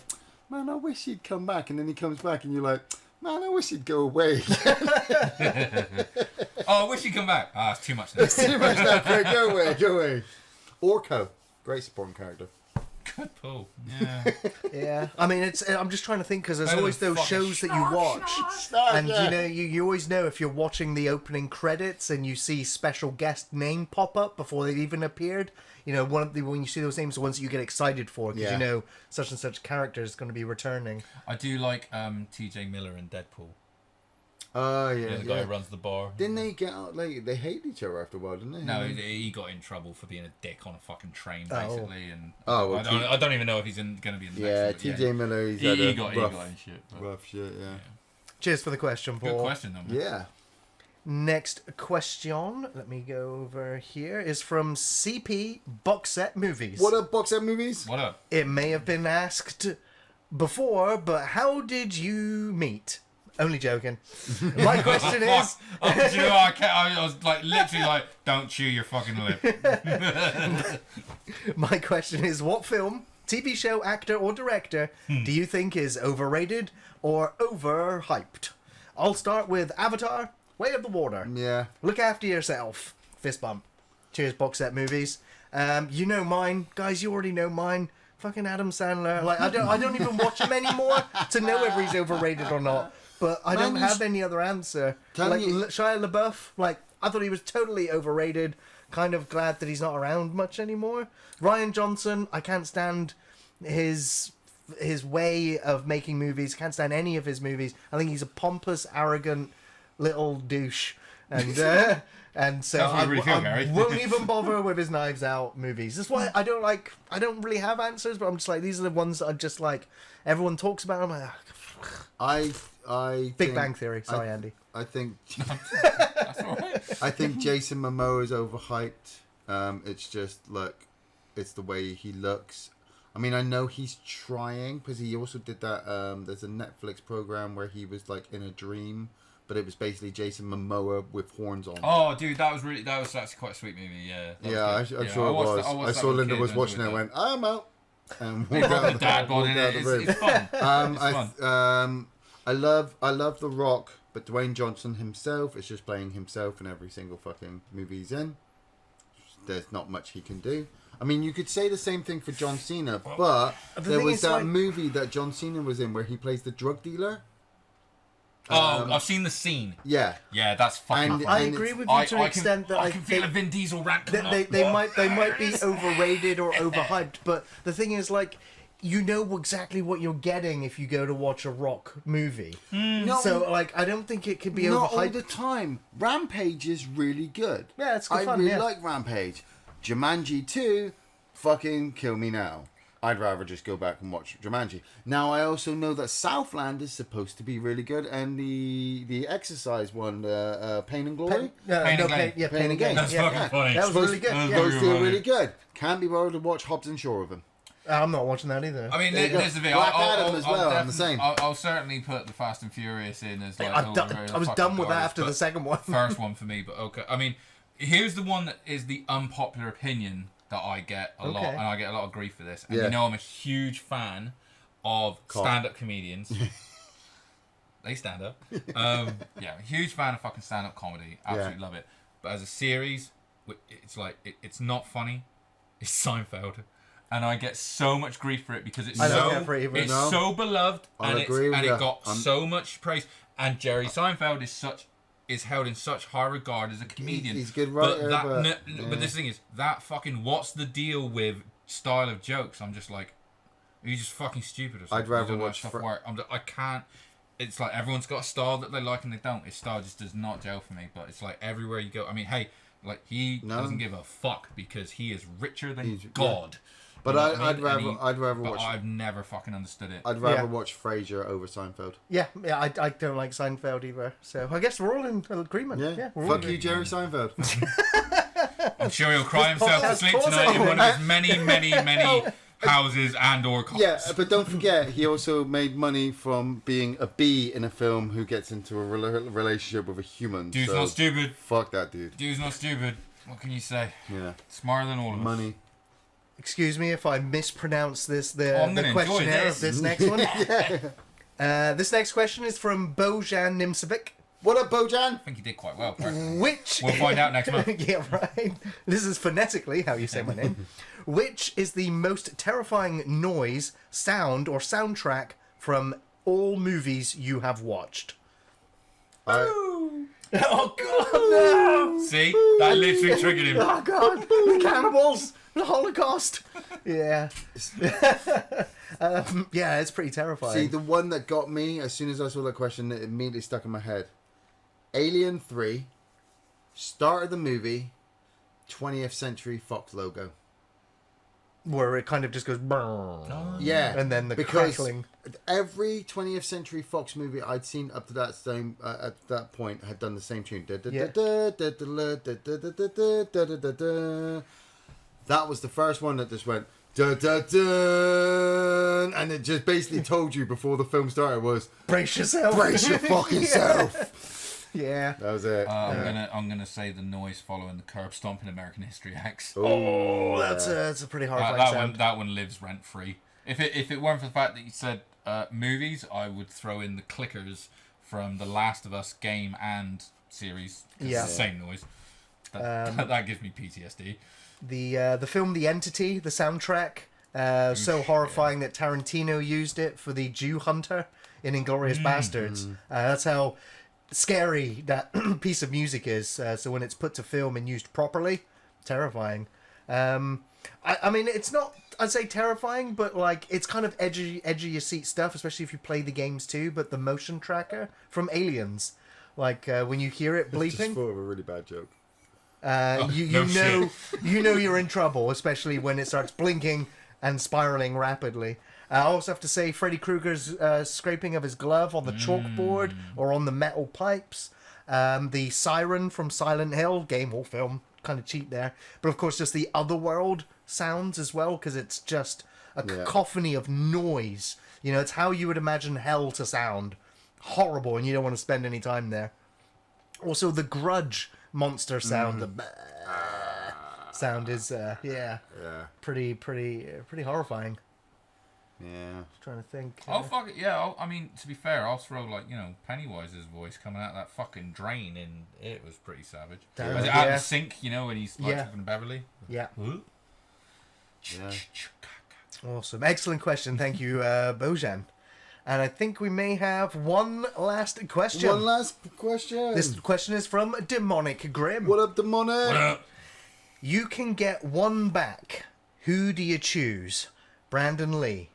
man, I wish he'd come back, and then he comes back, and you're like, man, I wish he'd go away. I wish he'd come back. It's too much now. It's too much now. Go away. Orko, great supporting character. Good pull. Yeah. Yeah. I mean, I'm just trying to think because there's always those shows that you watch, and you know, you always know if you're watching the opening credits and you see special guest name pop up before they've even appeared. You know, when you see those names, the ones that you get excited for because you know such and such character is going to be returning. I do like T.J. Miller in Deadpool. Oh, The guy who runs the bar. Didn't they get out, like, they hate each other after a while, didn't they? No, he got in trouble for being a dick on a fucking train, basically. And well, I don't even know if he's going to be in the next one. T.J. Miller, he got in shit. Rough shit, yeah. Cheers for the question, Paul. Good question, though, man. Yeah. Next question, let me go over here, is from CP Box Set Movies. What up, Box Set Movies? What up? It may have been asked before, but how did you meet? Only joking. My question is... do you know what? I was like, literally like, don't chew your fucking lip. My question is, what film, TV show, actor, or director do you think is overrated or overhyped? I'll start with Avatar, Way of the Water. Yeah. Look after yourself. Fist bump. Cheers, Box Set Movies. You know mine. Guys, you already know mine. Fucking Adam Sandler. Like, I don't even watch him anymore to know if he's overrated or not. But I don't have any other answer. Like Shia LaBeouf, like I thought he was totally overrated. Kind of glad that he's not around much anymore. Rian Johnson, I can't stand his way of making movies. Can't stand any of his movies. I think he's a pompous, arrogant little douche. And and so I won't even bother with his Knives Out movies. That's why I don't really have answers, but I'm just like, these are the ones that I just like. Everyone talks about them. Like, Big Bang Theory. Sorry, Andy. I think That's all right. I think Jason Momoa is overhyped. It's just, look, it's the way he looks. I mean, I know he's trying because he also did that. There's a Netflix program where he was like in a dream, but it was basically Jason Momoa with horns on. Oh, dude, that was actually quite a sweet movie. Yeah. I'm sure it was. I saw Linda was watching it and went, I'm out. And walked out the room. It's fun. I love The Rock, but Dwayne Johnson himself is just playing himself in every single fucking movie he's in. There's not much he can do. I mean, you could say the same thing for John Cena, but there was that movie that John Cena was in where he plays the drug dealer. I've seen the scene. Yeah. Yeah, that's fucking. I agree with you to an extent that I can feel a Vin Diesel rant coming up. They might be overrated or overhyped, but the thing is, like, you know exactly what you're getting if you go to watch a Rock movie. So, like, I don't think it could be overhyped. Not all the time. Rampage is really good. Yeah, it's good fun. I really like Rampage. Jumanji 2, fucking kill me now. I'd rather just go back and watch Jumanji. Now, I also know that Southland is supposed to be really good, and the Exercise one, Pain and Glory? Pain and Gain. That's fucking funny. That was really good. Those two are really good. Can't be bothered to watch Hobbs and Shaw of them. I'm not watching that either. I mean, there's the thing. Black Adam as well, I'm the same. I'll certainly put the Fast and Furious in as like. I was done with that after the second one. First one for me, but okay. I mean, here's the one that is the unpopular opinion that I get a lot, and I get a lot of grief for this. And you know, I'm a huge fan of stand-up comedians. They stand up. Yeah, huge fan of fucking stand-up comedy. Absolutely love it. But as a series, it's like it's not funny. It's Seinfeld, and I get so much grief for it because it's so beloved and it got so much praise. And Jerry Seinfeld is held in such high regard as a comedian. He's good writer, but this thing is that fucking what's the deal with style of jokes? I'm just like, are you just fucking stupid or something? I'd rather watch. I can't. It's like everyone's got a style that they like and they don't. His style just does not gel for me. But it's like everywhere you go. I mean, hey, like he doesn't give a fuck because he is richer than God. Yeah. But I'd rather watch. I've never fucking understood it. I'd rather watch Frasier over Seinfeld. Yeah, I don't like Seinfeld either. So I guess we're all in agreement. Yeah, fuck you, Jerry Seinfeld. I'm sure he'll cry himself to sleep tonight in one of his many houses and or cars. Yeah, but don't forget, he also made money from being a bee in a film who gets into a relationship with a human. Dude's not stupid. Fuck that dude. Dude's not stupid. What can you say? Yeah. Smarter than all of us. Money. Excuse me if I mispronounce the questionnaire of this next one. This next question is from Bojan Nimcevic. What up, Bojan? I think he did quite well. We'll find out next month. Yeah, right. This is phonetically how you say my name. Which is the most terrifying noise, sound, or soundtrack from all movies you have watched? Oh God, no! See? That literally triggered him. Oh God, the cannibals! The Holocaust! Yeah. Yeah, it's pretty terrifying. See, the one that got me, as soon as I saw that question, it immediately stuck in my head. Alien 3, start of the movie, 20th Century Fox logo. Where it kind of just goes... Yeah. And then the crackling. Every 20th Century Fox movie I'd seen up to that same at that point had done the same tune. That was the first one that just went... Da, da, da, and it just basically told you before the film started was... Brace yourself. Brace your fucking self. Yeah. That was it. I'm gonna say the noise following the curb stomp in American History X. That's a pretty horrifying sound. That one lives rent free. If it weren't for the fact that you said movies, I would throw in the clickers from the Last of Us game and series. Yeah. It's the same noise. That gives me PTSD. The film The Entity, the soundtrack, so horrifying that Tarantino used it for the Jew Hunter in Inglourious Bastards. That's how scary that piece of music is. So when it's put to film and used properly, terrifying. I mean, it's not, I'd say terrifying, but like it's kind of edge of your seat stuff, especially if you play the games too. But the motion tracker from Aliens, like when you hear it bleeping. Just thought of a really bad joke. You know you're in trouble, especially when it starts blinking and spiraling rapidly. I also have to say Freddy Krueger's scraping of his glove on the chalkboard or on the metal pipes. The siren from Silent Hill, game or film, kind of cheap there. But of course just the otherworld sounds as well, because it's just a cacophony of noise. You know, it's how you would imagine hell to sound. Horrible, and you don't want to spend any time there. Also the Grudge monster sound, the sound is pretty horrifying. Yeah, Trying to think. Oh fuck it, yeah. I mean, to be fair, I'll throw like Pennywise's voice coming out of that fucking drain, and it was pretty savage. Was it out in the sink? When he's like talking to Beverly. Yeah. Yeah. Awesome, excellent question. Thank you, Bojan. And I think we may have one last question. One last question. This question is from Demonic Grim. What up, Demonic? What up? You can get one back. Who do you choose? Brandon Lee,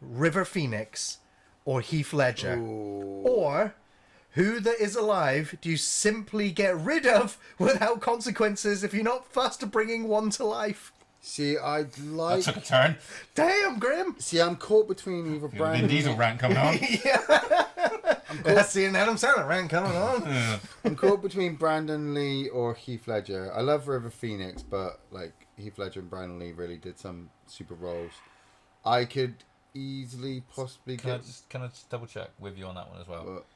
River Phoenix, or Heath Ledger? Ooh. Or who that is alive do you simply get rid of without consequences if you're not fussed bringing one to life? See, I'd like... That took a turn. Damn, Grim. See, I'm caught between either Brandon... Vin Diesel rant coming on. That's the Adam Sandler rant coming on. I'm caught between Brandon Lee or Heath Ledger. I love River Phoenix, but like Heath Ledger and Brandon Lee really did some super roles. I could easily possibly Can I just double check with you on that one as well?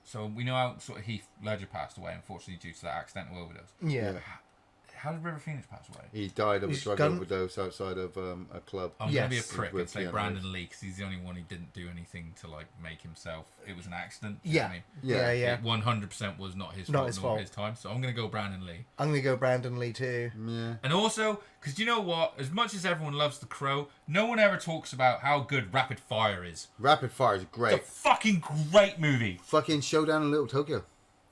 So we know how sort of Heath Ledger passed away, unfortunately, due to that accidental overdose. Yeah. How did River Phoenix pass away? He died of a He's drug gun- overdose outside of a club. I'm going to be a Yes. prick and With say Keanu Brandon Reeves. Lee because he's the only one who didn't do anything to like make himself. It was an accident. Yeah. Yeah. Yeah. It 100% was not his Not fault his nor fault. his time. So I'm going to go Brandon Lee. I'm going to go Brandon Lee too. Yeah. And also, because you know what? As much as everyone loves The Crow, no one ever talks about how good Rapid Fire is. Rapid Fire is great. It's a fucking great movie. Fucking Showdown in Little Tokyo.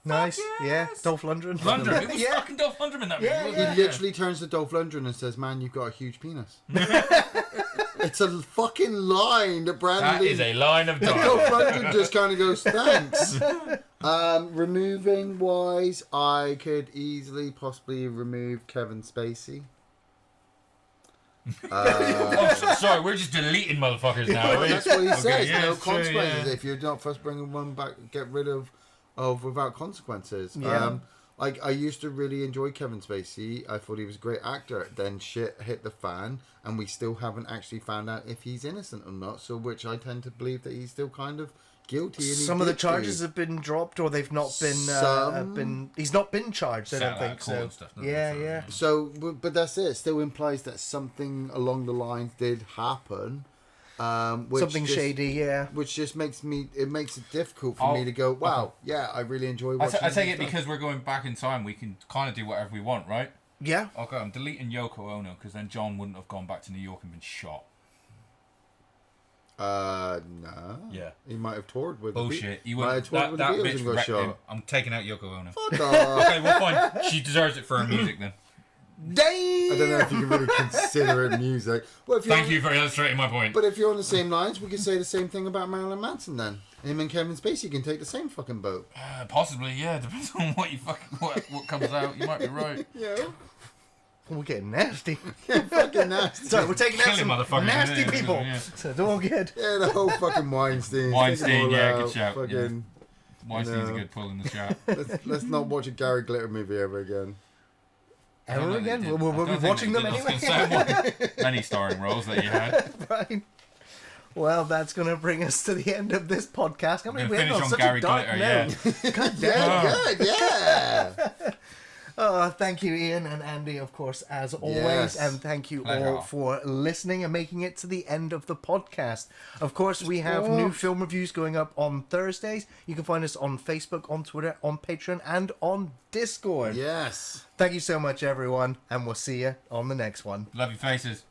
Nice. Fuck Yeah. yes. Dolph Lundgren. Lundgren. It was Yeah. fucking Dolph Lundgren in that movie. Yeah, wasn't He it? literally turns to Dolph Lundgren and says, "Man, you've got a huge penis." It's a fucking line that Brandon That Lee... is a line of Dolph dialogue. Lundgren just kind of goes, "Thanks." Removing wise, I could easily possibly remove Kevin Spacey. Oh, sorry, we're just deleting motherfuckers now. Well, that's what he says. yeah, No it's true, consequences. yeah. If you're not first bringing one back, get rid of without consequences. Yeah. I used to really enjoy Kevin Spacey. I thought he was a great actor. Then shit hit the fan, and we still haven't actually found out if he's innocent or not. So, which I tend to believe that he's still kind of guilty. And Some of the charges have been dropped, or they've not been. Some- He's not been charged. I don't Satellite think court so. and stuff, doesn't Yeah, it? So, yeah. So, but that's it. It still implies that something along the lines did happen. Which Something just- shady. Yeah. Which just makes it difficult for me to go, wow, yeah, I really enjoy watching I take this it stuff. because we're going back in time, we can kind of do whatever we want, right? Yeah. Okay, I'm deleting Yoko Ono because then John wouldn't have gone back to New York and been shot. No. Yeah. He might have toured with Bullshit. the You Beatles. Might have wouldn't. toured That, with that the Beatles bitch and got wrecked him. shot. I'm taking out Yoko Ono. Fuck off. Okay, well, fine. She deserves it for her music then. Damn. I don't know if you can really consider it music. Well, if you're Thank you for illustrating my point. But if you're on the same lines, we could say the same thing about Marilyn Manson then. Him and Kevin Spacey can take the same fucking boat. Possibly, yeah. Depends on what you fucking what comes out. You might be right. Yeah. We're getting nasty. Fucking nasty. Sorry, we're taking out Killing some motherfuckers, nasty yeah, people. yeah. So it's all good. Yeah, the whole fucking Weinstein. Weinstein, Take 'em all yeah, out. good shout, Fucking, Weinstein's No. a good pull in the chat. let's not watch a Gary Glitter movie ever again. I don't Ever know they again? did. We'll I be don't think watching they them did. I was anyway. gonna say, what many starring roles that you had. Right. Well, that's going to bring us to the end of this podcast. I'm I mean, going we to end finish on on such Gary a dark Glitter, note. yeah. God damn. Yeah, good, yeah. Thank you, Ian and Andy, of course, as always. Yes. And thank you Pleasure. all for listening and making it to the end of the podcast. Of course, we have new film reviews going up on Thursdays. You can find us on Facebook, on Twitter, on Patreon, and on Discord. Yes. Thank you so much, everyone. And we'll see you on the next one. Love your faces.